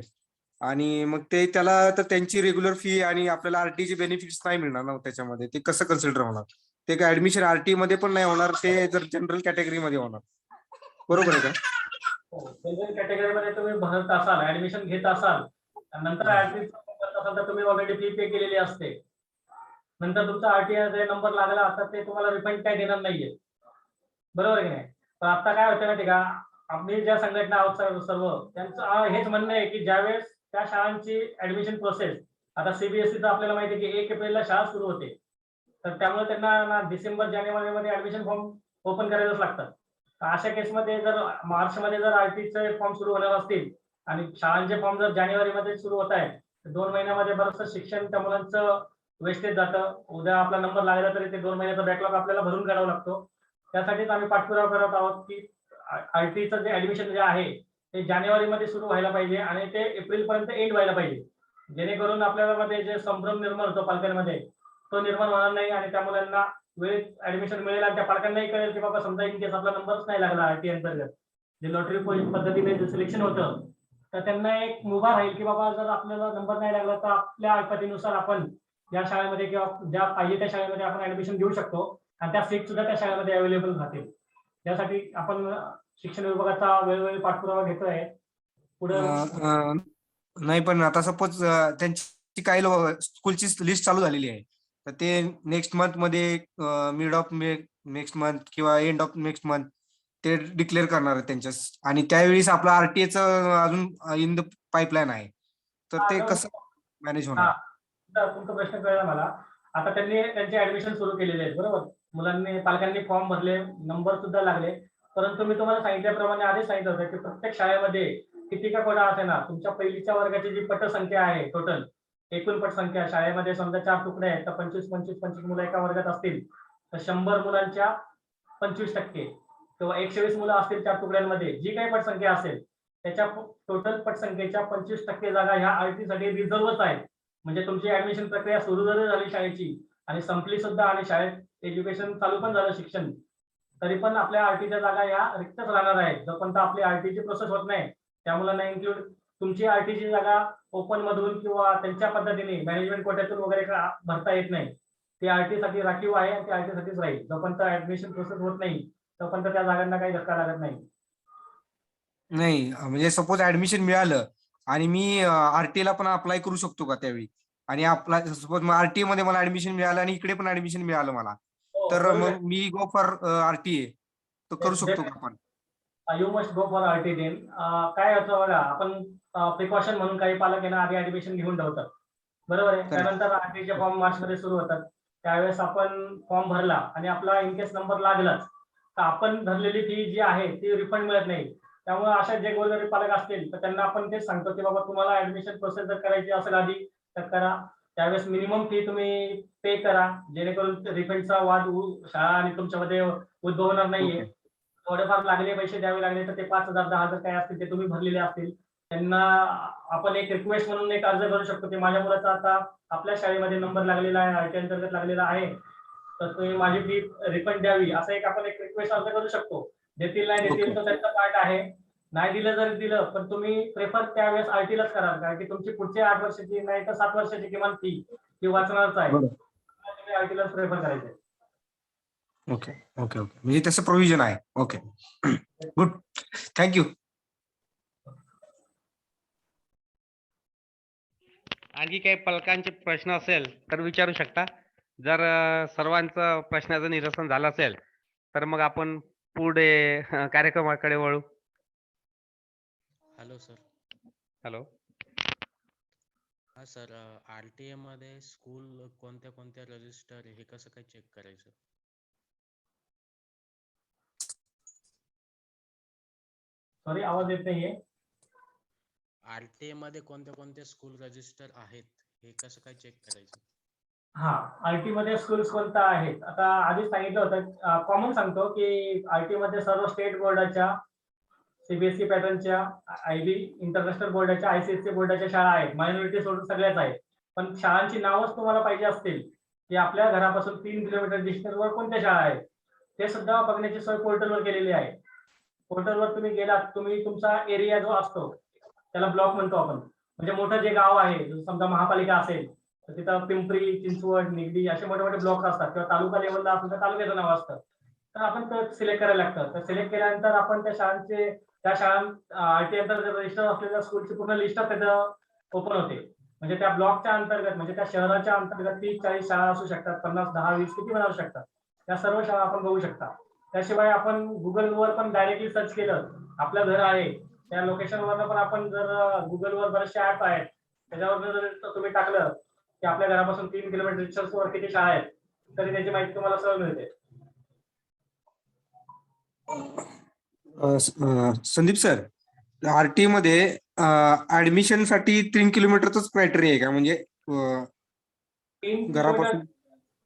आणि मग ते त्याला तर त्यांची रेग्युलर फी आणि आपल्याला आरटीचे बेनिफिट्स नाही मिळणार ना त्याच्यामध्ये, ते कसं कन्सिडर होणार? ते काय ऍडमिशन आरटी मध्ये पण नाही होणार, ते जर जनरल कॅटेगरी मध्ये होणार, बरोबर आहे का? जनरल कॅटेगरीमध्ये तुम्ही भरत असाल, ऍडमिशन घेत असाल, नंतर आरटी करत असाल तर तुम्ही ऑलरेडी फी पे केलेली असते. नंतर तुमचा आरटीआय नंबर लागला तर ते तुम्हाला रिफंड काय देणार नाहीये, बरोबर की नाही? पण आता काय होतं माहिती का, आम्ही ज्या संघटना आहोत सर्व त्यांचं हेच म्हणणं आहे की ज्यावेळेस त्या शाळांची ऍडमिशन प्रोसेस, आता सीबीएसईचं आपल्याला माहिती आहे की 1 एप्रिलला शाळा सुरू होते, तर त्यामुळे त्यांना डिसेंबर जानेवारीमध्ये ऍडमिशन फॉर्म ओपन करायलाच लागतात. तर अशा केसमध्ये जर मार्च मध्ये जर आरटीचे फॉर्म सुरू होणार असतील आणि शाळांचे फॉर्म जर जानेवारीमध्ये सुरू होत आहे, 2 महिन्यामध्ये बरंचसं शिक्षण त्या मुलांचं वेस्टेज जातं. उद्या आपला नंबर लागला तरी ते 2 महिन्याचा बॅकलॉग आपल्याला भरून काढावा लागतो. त्यासाठीच आम्ही पाठपुरावा करत आहोत की आरटीचं जे ऍडमिशन जे आहे ते जानेवारीमध्ये सुरू व्हायला पाहिजे आणि ते एप्रिल पर्यंत एंड व्हायला पाहिजे, जेणेकरून आपल्यामध्ये जे संभ्रम निर्माण होतो पालकांमध्ये तो निर्माण होणार नाही आणि त्या मुलांना वेळेत ऍडमिशन मिळेल आणि त्या पालकांनाही कळेल की बाबा समजा इन केस आपला नंबरच नाही लागला आरटी अंतर्गत जे लॉटरी पद्धतीने जे सिलेक्शन होतं, तर त्यांना एक मुभा राहील की बाबा जर आपल्याला नंबर नाही लागला तर आपल्या ऐपतीनुसार आपण ज्या शाळेमध्ये किंवा ज्या पाहिजे त्या शाळेमध्ये आपण ऍडमिशन घेऊ शकतो आणि त्या सीट सुद्धा त्या शाळेमध्ये अवेलेबल राहतील. त्यासाठी आपण शिक्षण विभागाचा वेळोवेळी पाठपुरावा घेतोय. पुढे नाही पण आता सपोज त्यांची काही स्कूलची लिस्ट चालू झालेली आहे, तर ते नेक्स्ट मंथ मध्ये मिड ऑफ नेक्स्ट मंथ किंवा एंड ऑफ नेक्स्ट मंथ ते डिक्लेअर करणार आहे त्यांच्या, आणि त्यावेळेस आपलं आरटीएचं अजून इन द पाईपलाईन आहे, तर ते कसं मॅनेज होणार? तुमचा प्रश्न कळला मला. आता त्यांनी त्यांचे ऍडमिशन सुरू केलेले आहेत, बरोबर. मुलांनी पालकांनी फॉर्म भरले, नंबर सुद्धा लागले, परंतु मी तुम्हाला सांगितल्याप्रमाणे आधीच सांगितलं होतं की प्रत्येक शाळेमध्ये किती का कोटा असे ना, तुमच्या पहिलीच्या वर्गाची जी पटसंख्या आहे टोटल एकूण पटसंख्या शाळेमध्ये समजा 4 तुकडे आहेत तर 25 मुलं एका वर्गात असतील तर 100 मुलांच्या 25% किंवा 120 मुलं असतील 4 तुकड्यांमध्ये, जी काही पटसंख्या असेल त्याच्या टोटल पटसंख्येच्या 25% जागा ह्या आरटी साठी रिझर्वच आहेत. म्हणजे तुमची ऍडमिशन प्रक्रिया सुरू जरी झाली शाळेची आणि संपली सुद्धा आणि शाळेत एज्युकेशन चालू पण झालं शिक्षण, तरी पण आपल्या आरटीच्या जागा या रिक्तच राहणार आहेत जोपर्यंत आपली आरटीची प्रोसेस होत नाही. त्या मुलांना इन्क्लूड तुमची आरटीची जागा ओपन मधून किंवा त्यांच्या पद्धतीने मॅनेजमेंट कोट्यातून वगैरे भरता येत नाही. ती आरटी साठी राखीव आहे आणि ती आरटी साठीच राहील. जोपर्यंत ऍडमिशन प्रोसेस होत नाही तोपर्यंत त्या जागांना काही धक्का लागत नाही. नाही म्हणजे सपोज ऍडमिशन मिळालं आणि मी आरटी ला पण अप्लाय करू शकतो का त्यावेळी? आणि अप्लाय सपोज आरटी मध्ये मला ऍडमिशन मिळालं आणि इकडे पण ऍडमिशन मिळालं मला, हो, तर बरोबर. मग मी गो फॉर आरटीए तो करू शकतो का आपण? You must go for RT then. काय होतं बघा, आपण प्रिकॉशन म्हणून काही पालक आहे ना आधी ऍडमिशन घेऊन ठेवतात, बरोबर आहे. त्यानंतर आरटीचे फॉर्म मार्च मध्ये सुरू होतात. त्यावेळेस आपण फॉर्म भरला आणि आपला इनकेस नंबर लागलाच तर आपण भरलेली फी जी आहे ती रिफंड मिळत नाही. त्यामुळे अशा जे गोरगरीब पालक असतील तर त्यांना आपण तेच सांगतो की बाबा तुम्हाला ऍडमिशन प्रोसेस जर करायची असेल आधी तर करा. त्यावेळेस मिनिमम फी तुम्ही पे करा, जेणेकरून रिफंडचा वाद शाळा आणि तुमच्यामध्ये उद्भवणार नाहीये. थोडेफार लागले पैसे द्यावे लागले तर ते 5,000 10,000 काय असतील ते तुम्ही भरलेले असतील. त्यांना आपण एक रिक्वेस्ट म्हणून एक अर्ज करू शकतो की माझ्या मुलाचा आता आपल्या शाळेमध्ये नंबर लागलेला आहे, आरटी अंतर्गत लागलेला आहे, तर तुम्ही माझी फी रिफंड द्यावी, असं एक आपण एक रिक्वेस्ट अर्ज करू शकतो. देतील नाही देतील तर त्यांचा पार्ट आहे. नाही दिलं जरी दिलं पण तुम्ही प्रेफर त्यावेळेस आरटीलाच कराल, कारण की तुमची पुढची 8 वर्षाची नाही तर 7 वर्षाची किमान फी ती वाचणारच आहे. तुम्ही आरटीलाच प्रेफर करायचे. ओके ओके ओके, म्हणजे तसं प्रोव्हिजन आहे. Okay good, thank you. आणखी काही पालकांचे प्रश्न असेल तर विचारू शकता. जर सर्वांचं प्रश्नाचं निरसन झालं असेल तर मग आपण पुढे कार्यक्रमाकडे वळू. Hello sir. हॅलो. हा सर, आरटीए मध्ये स्कूल कोणत्या कोणत्या रजिस्टर हे कसं काय चेक करायचं? सॉरी, आवाज येत नाहीये. आरटीए मध्ये कोणत्या कोणत्या स्कूल रजिस्टर आहेत हे कसं काय चेक करायचं? हा, आरटी मध्ये स्कूल्स कोणत्या आहेत आता आधीच सांगितलं होतं. कॉमन सांगतो की आरटी मध्ये सर्व स्टेट बोर्डाच्या, सीबीएसई पॅटर्नच्या, आयबी इंटरनॅशनल बोर्डाच्या, आयसीएससी बोर्डाच्या शाळा आहेत. मायनॉरिटी सोडून सगळ्याच आहेत. पण शाळांची नावच तुम्हाला पाहिजे असतील की आपल्या घरापासून 3 किलोमीटर डिस्टन्सवर कोणत्या शाळा आहेत ते सुद्धा बघण्याची सोय पोर्टलवर केलेली आहे. पोर्टलवर तुम्ही गेलात, तुम्ही तुमचा एरिया जो असतो त्याला ब्लॉक म्हणतो आपण, म्हणजे मोठं जे गाव आहे, समजा महापालिका असेल तर तिथं पिंपरी, चिंचवड, निगडी असे मोठे मोठे ब्लॉक्स असतात, किंवा तालुका लेवलला असेल तर तालुक्याचं नाव असतं. तर आपण ते सिलेक्ट करायला लागतं. तर सिलेक्ट केल्यानंतर आपण त्या शाळा आरटी अंतर्गत रजिस्टर असलेल्या स्कूलची पूर्ण लिस्ट त्याचं ओपन होते. म्हणजे त्या ब्लॉकच्या अंतर्गत, म्हणजे त्या शहराच्या अंतर्गत 30-40 शाळा असू शकतात, 50, 10, 20 किती पण असू शकतात. त्या सर्व शाळा आपण बघू शकता. त्याशिवाय आपण गुगलवर पण डायरेक्टली सर्च केलं, आपलं घर आहे त्या लोकेशनवर पण आपण जर गुगलवर बरेचसे ऍप आहेत त्याच्यावर जर तुम्ही टाकलं की आपल्या घरापासून 3 किलोमीटर डिस्टन्सवर किती शाळा आहेत तरी त्याची माहिती तुम्हाला सहज मिळते. संदीप सर, आरटी मध्ये ऍडमिशन साठी 3 किलोमीटरच क्रायटेरिया आहे का? म्हणजे 3 घरापासून? किलोमीटर,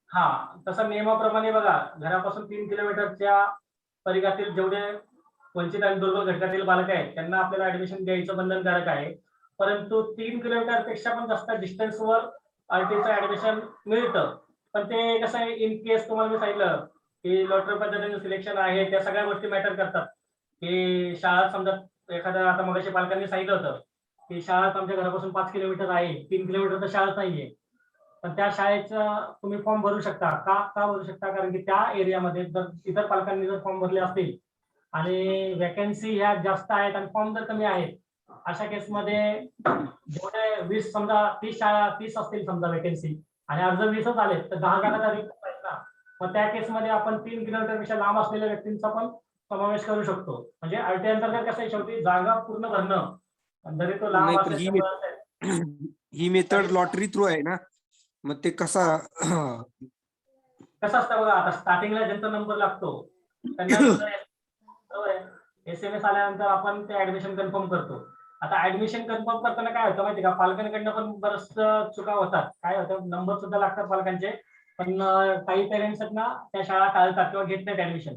हा, तसं नियमाप्रमाणे बघा, घरापासून 3 किलोमीटरच्या परिघातील जेवढे वंचित आणि दुर्बल घटकातील बालक आहेत त्यांना आपल्याला ऍडमिशन द्यायचं बंधनकारक आहे. परंतु 3 किलोमीटर पेक्षा पण जास्त डिस्टन्सवर आरटीचं ऍडमिशन मिळतं. पण ते कसं आहे, इन केस तुम्हाला मी सांगितलं की लॉटरी पद्धतीने सिलेक्शन आहे, त्या सगळ्या गोष्टी मॅटर करतात. की शाळा समजा एखाद्या, आता मगाशी पालकांनी सांगितलं होतं की शाळा आमच्या घरापासून 5 किलोमीटर आहे, 3 किलोमीटर तर शाळाच नाहीये, पण त्या शाळेचा तुम्ही फॉर्म भरू शकता. का भरू शकता? कारण की त्या एरियामध्ये जर इतर पालकांनी जर फॉर्म भरले असतील आणि वॅकन्सी ह्या जास्त आहेत आणि फॉर्म जर कमी आहेत, अशा केसमध्ये जेवढे 20 समजा 30 असतील समजा वॅकन्सी आणि अर्ज 20च आले तर 10 जागा रिक्त आहेत ना. मग त्या केसमध्ये आपण 3 किलोमीटर पेक्षा लांब असलेल्या व्यक्तींचा पण समावेश करू शकतो. म्हणजे आरटी अंतर्गत कसं आहे, शेवटी जागा पूर्ण भरणं, जरी तो नाही, लांब पण असेल. ही मेथड लॉटरी थ्रू आहे ना, मग ते कसा? कसं असतं बघा, आता स्टार्टिंगला ज्यांचा नंबर लागतो त्यांना SMS आल्यानंतर आपण ते ऍडमिशन कन्फर्म करतो. आता ऍडमिशन कन्फर्म करताना काय होतं माहिती का, पालकांकडनं पण बरंच चुका होतात. काय होतं, नंबर सुद्धा लागतात पालकांचे, पण काही पेरेंट्स आहेत ना त्या शाळा टाळतात किंवा घेत नाहीत ऍडमिशन.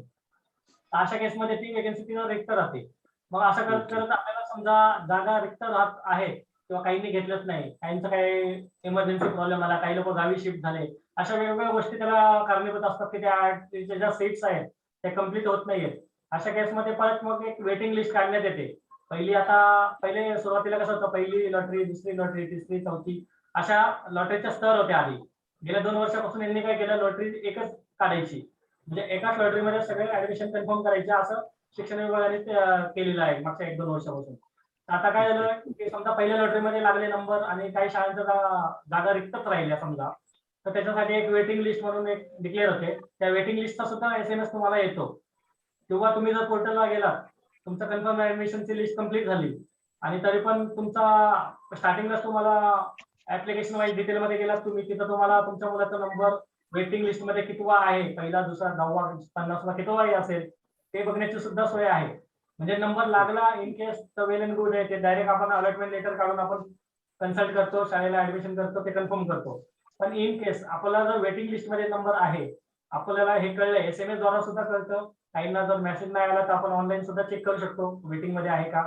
अशा केसमध्ये ती वेकन्सी तिथं रिक्त राहते. मग असं करत करत आपल्याला समजा जागा रिक्त राहत आहे किंवा काहींनी घेतलंच नाही, काहींचा काही इमर्जन्सी प्रॉब्लेम आला, काही लोक गावी शिफ्ट झाले, अशा वेगवेगळ्या गोष्टी त्याला कारणीभूत असतात की त्या ज्या सीट्स आहेत त्या कम्प्लीट होत नाहीयेत. अशा केसमध्ये परत मग एक वेटिंग लिस्ट काढण्यात येते. पहिले सुरुवातीला कसं होतं, पहिली लॉटरी, दुसरी लॉटरी, तिसरी, चौथी अशा लॉटरीचे स्तर होते आधी. गेल्या 2 वर्षापासून यांनी काय केलं, लॉटरी एकच काढायची, म्हणजे एकाच लॉटरीमध्ये सगळे ऍडमिशन कन्फर्म करायचे असं शिक्षण विभागाने केलेलं आहे मागच्या 1-2 वर्षापासून. आता काय झालं की समजा पहिल्या लॉटरीमध्ये लागले नंबर आणि काही शाळांच्या जागा रिक्तच राहिल्या समजा, तर त्याच्यासाठी एक वेटिंग लिस्ट म्हणून एक डिक्लेअर होते. त्या वेटिंग लिस्टचा सुद्धा SMS तुम्हाला येतो, किंवा तुम्ही जर पोर्टलला गेलात, तुमचं कन्फर्म ऍडमिशनची लिस्ट कंप्लीट झाली आणि तरी पण तुमचा स्टार्टिंगलाच तुम्हाला ऍप्लिकेशन वाईज डिटेलमध्ये गेलात तुम्ही, तिथं तुम्हाला तुमच्या मुलाचा नंबर वेटिंग लिस्टमध्ये कितवा आहे, पहिला, दुसरा, 10वा, 50वा कितवाही असेल ते बघण्याची सुद्धा सोय आहे. म्हणजे नंबर लागला इन केस तर वेल अँड गुड आहे, ते डायरेक्ट आपण अलॉटमेंट लेटर काढून आपण कन्सल्ट करतो, शाळेला ऍडमिशन करतो, ते कन्फर्म करतो. पण इन केस आपल्याला जर वेटिंग लिस्टमध्ये नंबर आहे, आपल्याला हे कळलंय, SMS द्वारा सुद्धा कळतं, काहींना जर मेसेज नाही आला तर आपण ऑनलाईन सुद्धा चेक करू शकतो वेटिंग मध्ये आहे का.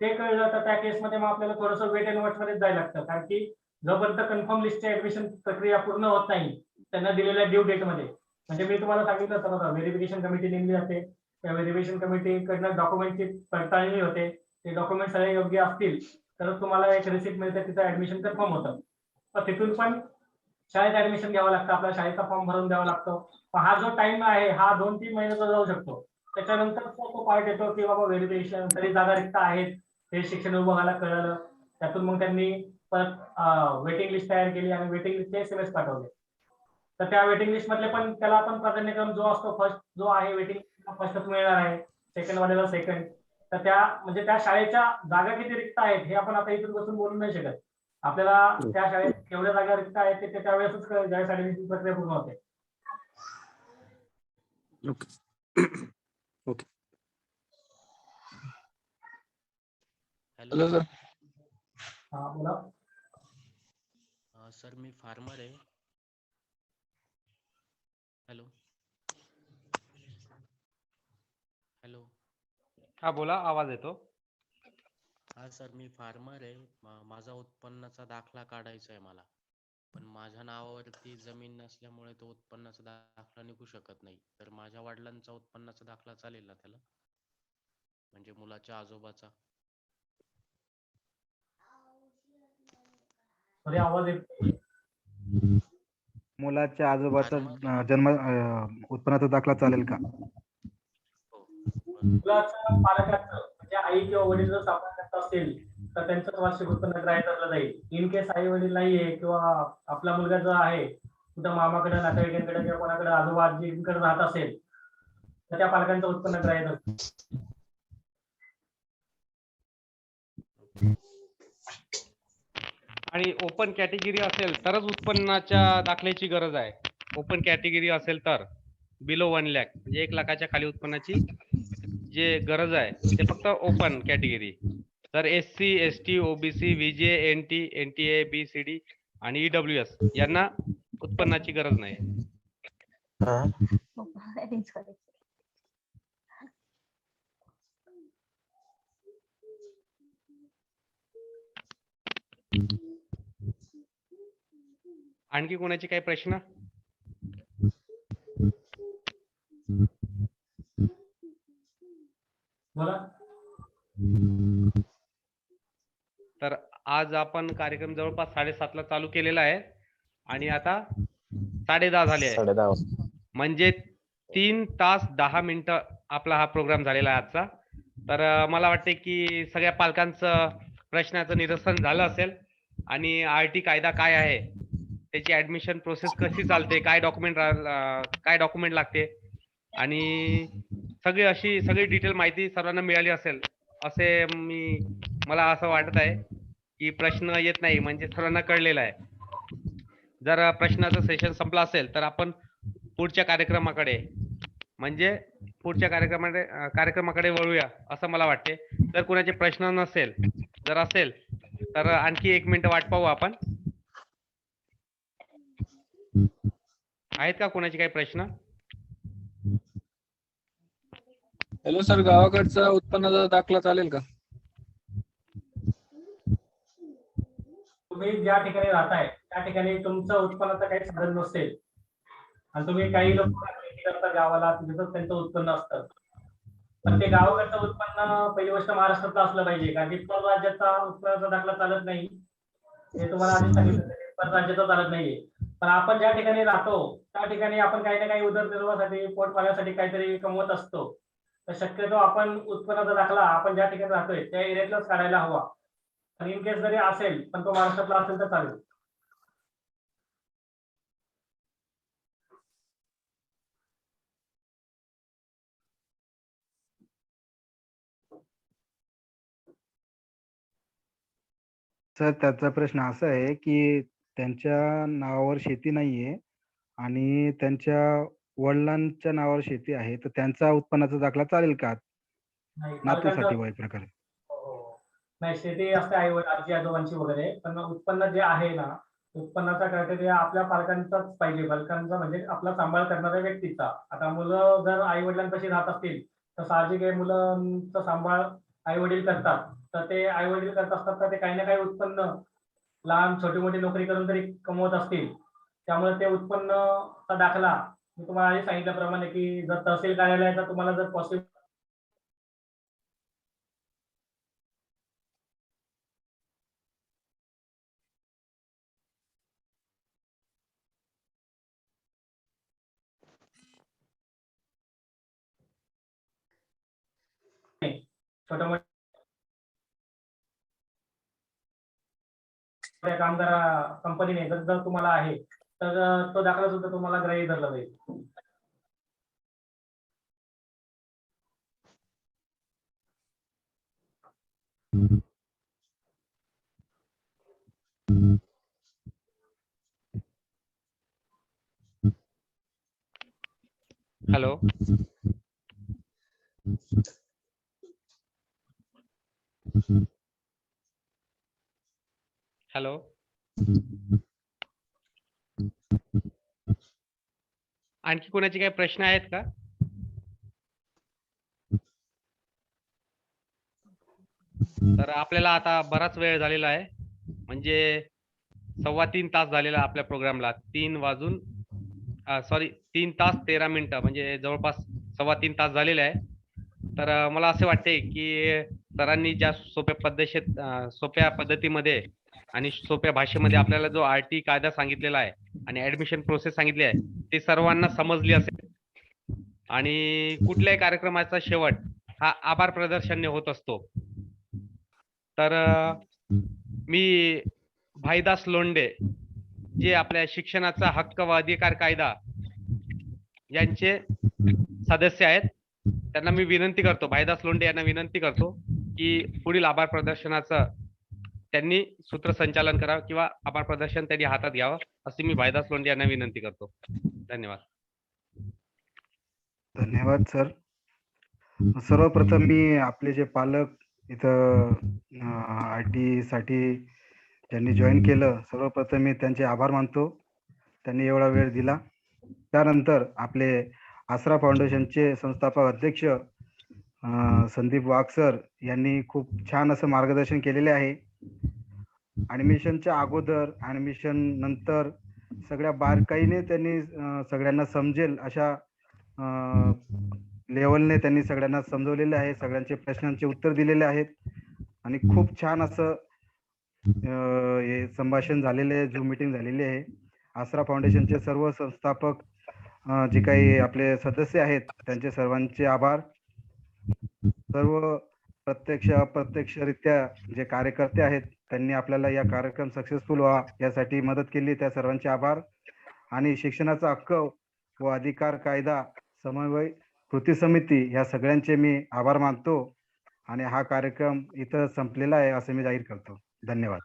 ते कळलं तर त्या केसमध्ये मग आपल्याला थोडंसं वेट अँड वॉच मध्ये जायला लागतं, कारण की जोपर्यंत कन्फर्म लिस्टची ऍडमिशन प्रक्रिया पूर्ण होत नाही त्यांना दिलेल्या ड्यू डेट मध्ये, म्हणजे मी तुम्हाला सांगितलं सर, व्हेरिफिकेशन कमिटी नेमली जाते, त्या व्हेरिफिकेशन कमिटीकडनं डॉक्युमेंटची पडताळणी होते, ते डॉक्युमेंट सगळे योग्य असतील तर तुम्हाला एक रिसिप्ट मिळते, तिथं ऍडमिशन कन्फर्म होतं. पण तिथून पण शाळेत ऍडमिशन घ्यावं लागतं, आपल्या शाळेचा फॉर्म भरून द्यावा लागतो. पण हा जो टाइम आहे हा 2-3 महिन्याचा जाऊ शकतो. त्याच्यानंतर तो पार्ट येतो की बाबा व्हेरिफिकेशन, तरी जागा रिक्त आहेत हे शिक्षण विभागाला कळलं, त्यातून मग त्यांनी परत वेटिंग लिस्ट तयार केली आणि वेटिंग लिस्टचे SMS पाठवले. तर त्या वेटिंग लिस्ट मधले पण त्याला आपण प्राधान्यक्रम जो असतो, फर्स्ट जो आहे वेटिंग फर्स्टच मिळणार आहे, सेकंड वाल्याला सेकंड. तर त्या म्हणजे त्या शाळेच्या जागा किती रिक्त आहेत हे आपण आता इथून बसून बोलू नाही शकत. आपल्याला त्या शाळेत केवढ्या जागा रिक्त आहेत ते त्यावेळेसच ज्यावेळेस ऍडमिशन प्रक्रिया पूर्ण होते. ओके. Hello sir. हा बोला. सर मी फार्मर आहे. हॅलो हॅलो हा बोला, आवाज येतो. हा सर, मी फार्मर आहे. माझा उत्पन्नाचा दाखला काढायचा आहे मला, पण माझ्या नावावरती जमीन नसल्यामुळे तो उत्पन्नाचा दाखला निघू शकत नाही. तर माझ्या वडिलांचा उत्पन्नाचा दाखला चालेल ना त्याला, म्हणजे मुलाच्या आजोबाचा? थोडी आवाज येतो. मुलाच्या आजोबाचा फार्मर जन्म उत्पन्नाचा दाखला चालेल का? हो. मुलाच्या पालकाचं म्हणजे आई किंवा वडील जर सापडत असतील तर त्यांचं वार्षिक उत्पन्न ग्राह्य धरलं जाईल. इन केस आई वडील नाहीये किंवा आपला मुलगा जो आहे कुठं मामाकडे, नातेवाईकांकडे किंवा कोणाकडे आजोबा आजीकडे राहत असेल तर त्या पालकांचं उत्पन्न ग्राह्य धरतं. आणि ओपन कॅटेगरी असेल तरच उत्पन्नाच्या दाखल्याची गरज आहे. ओपन कॅटेगरी असेल तर बिलो 1 लाख, म्हणजे 1 लाखाच्या खाली उत्पन्नाची जे गरज आहे ते फक्त ओपन कॅटेगरी. तर SC, ST, OBC, VJ, NT, NTA, BCD आणि EWS यांना उत्पन्नाची गरज नाही. आणखी कोणाचे काही प्रश्न? बोला. तर आज आपण कार्यक्रम जवळपास 7:30 ला चालू केलेला आहे आणि आता 10:30 झाले आहे. 10:30. म्हणजे 3 तास 10 मिनिटं आपला हा प्रोग्राम झालेला आहे आजचा. तर मला वाटते की सगळ्या पालकांचं प्रश्नाचं निरसन झालं असेल आणि RT कायदा काय आहे, त्याची ऍडमिशन प्रोसेस कशी चालते, काय डॉक्युमेंट लागते आणि सगळी डिटेल माहिती सर्वांना मिळाली असेल असे मला असं वाटत आहे की प्रश्न येत नाही, म्हणजे सर्वांना कळलेलं आहे. जर प्रश्नाचं सेशन संपलं असेल तर आपण पुढच्या कार्यक्रमाकडे वळूया असं मला वाटते. जर कोणाचे प्रश्न नसेल, जर असेल तर आणखी 1 मिनिट वाट पाहू आपण. आहेत का कोणाचे काही प्रश्न? हॅलो सर, गावाकडचा उत्पन्नाचा दाखला चालेल का? तुम्ही ज्या ठिकाणी राहताय त्या ठिकाणी तुमचं उत्पन्नाचं काही साधन नसेल आणि तुम्ही काही लोक करता गावाला तिथं त्यांचं उत्पन्न असतं, पण ते गावाकडचं उत्पन्न पहिली गोष्ट महाराष्ट्रातलं असलं पाहिजे, कारण की परराज्याचा उत्पन्नाचा दाखला चालत नाही. हे तुम्हाला आधी सांगितलं, परराज्याचा चालत नाहीये. पण आपण ज्या ठिकाणी राहतो त्या ठिकाणी आपण काही ना काही उदरनिर्वाहासाठी, पोट पाण्यासाठी काहीतरी कमवत असतो. तर शक्यतो आपण उत्पन्नाचा दाखला आपण ज्या ठिकाणी राहतोय त्या एरियातलाच काढायला हवा. आणि इन केस जरी असेल पण तो महाराष्ट्रातला असेल तर चालेल. सर त्याचा प्रश्न असा आहे की त्यांच्या नावावर शेती नाहीये आणि त्यांच्या वडिलांच्या नावावर शेती आहे, तर त्यांचा उत्पन्नाचा दाखला चालेल का नाही, नातूसाठी पालकांचं वय प्रकारे? हो. नाही, शेती असते आजी आजोबांची वगैरे, पण उत्पन्न जे आहे ना, उत्पन्नाचा क्रायटेरिया आपल्या पालकांचाच पाहिजे. पालकांचा म्हणजे आपला सांभाळ करणाऱ्या व्यक्तीचा. आता मुलं जर आई वडिलांपाशी राहत असतील तर साहजिक आहे मुलांचा सांभाळ आई वडील करतात. तर ते आई वडील करत असतात तर ते काही ना काही उत्पन्न लहान छोटी मोठी नोकरी करून तरी कमवत असतील. त्यामुळे ते उत्पन्नाचा दाखला मी तुम्हाला आधी सांगितल्याप्रमाणे की जर तहसील कार्यालयाचा तुम्हाला जर पॉसिबल छोट्या मोठ्या कामगार कंपनीने जर तुम्हाला आहे तर तो दाखला सुद्धा तुम्हाला ग्राह्य धरला जाईल. हॅलो. हॅलो. आणखी कोणाचे काही प्रश्न आहेत का? तर आपल्याला आता बराच वेळ झालेला आहे, म्हणजे 3.25 तास झालेला आपल्या प्रोग्रामला. 3 तास 13 मिनिटं म्हणजे जवळपास 3.25 तास झालेले आहे. तर मला असे वाटते की सरांनी ज्या सोप्या पद्धतीमध्ये आणि सोप्या भाषेमध्ये आपल्याला जो RT कायदा सांगितलेला आहे आणि ऍडमिशन प्रोसेस सांगितली आहे ते सर्वांना समजली असेल. आणि कुठल्याही कार्यक्रमाचा शेवट हा आभार प्रदर्शनाने होत असतो. तर मी भाईदास लोंढे जे आपल्या शिक्षणाचा हक्क व अधिकार कायदा यांचे सदस्य आहेत, त्यांना मी विनंती करतो, भाईदास लोंढे यांना विनंती करतो की पुढील आभार प्रदर्शनाचं त्यांनी सूत्रसंचालन करावं किंवा आभार प्रदर्शन त्यांनी हातात घ्यावं अशी मी भाईदास लोंढे यांना विनंती करतो. धन्यवाद. धन्यवाद सर. सर्वप्रथम मी आपले जे पालक इथं IT साठी ज्यांनी जॉईन केलं, सर्वप्रथम मी त्यांचे आभार मानतो, त्यांनी एवढा वेळ दिला. त्यानंतर आपले आसरा फाउंडेशनचे संस्थापक अध्यक्ष संदीप वाघ सर यांनी खूप छान असं मार्गदर्शन केलेले आहे. ऍडमिशनच्या अगोदर ऍडमिशन नंतर सगळ्या बारकाईने त्यांनी सगळ्यांना समजेल अशा लेवलने त्यांनी सगळ्यांना समजवलेले आहे. सगळ्यांचे प्रश्नांचे उत्तर दिलेले आहेत आणि खूप छान असं हे संभाषण झालेले आहे, झूम मीटिंग झालेली आहे. आसरा फाउंडेशनचे सर्व संस्थापक जे काही आपले सदस्य आहेत त्यांचे सर्वांचे आभार. सर्व प्रत्यक्ष अप्रत्यक्षरित्या जे कार्यकर्ते आहेत त्यांनी आपल्याला या कार्यक्रम सक्सेसफुल व्हा यासाठी मदत केली, त्या सर्वांचे आभार. आणि शिक्षणाचा हक्क व अधिकार कायदा समन्वय कृती समिती या सगळ्यांचे मी आभार मानतो आणि हा कार्यक्रम इथं संपलेला आहे असं मी जाहीर करतो. धन्यवाद.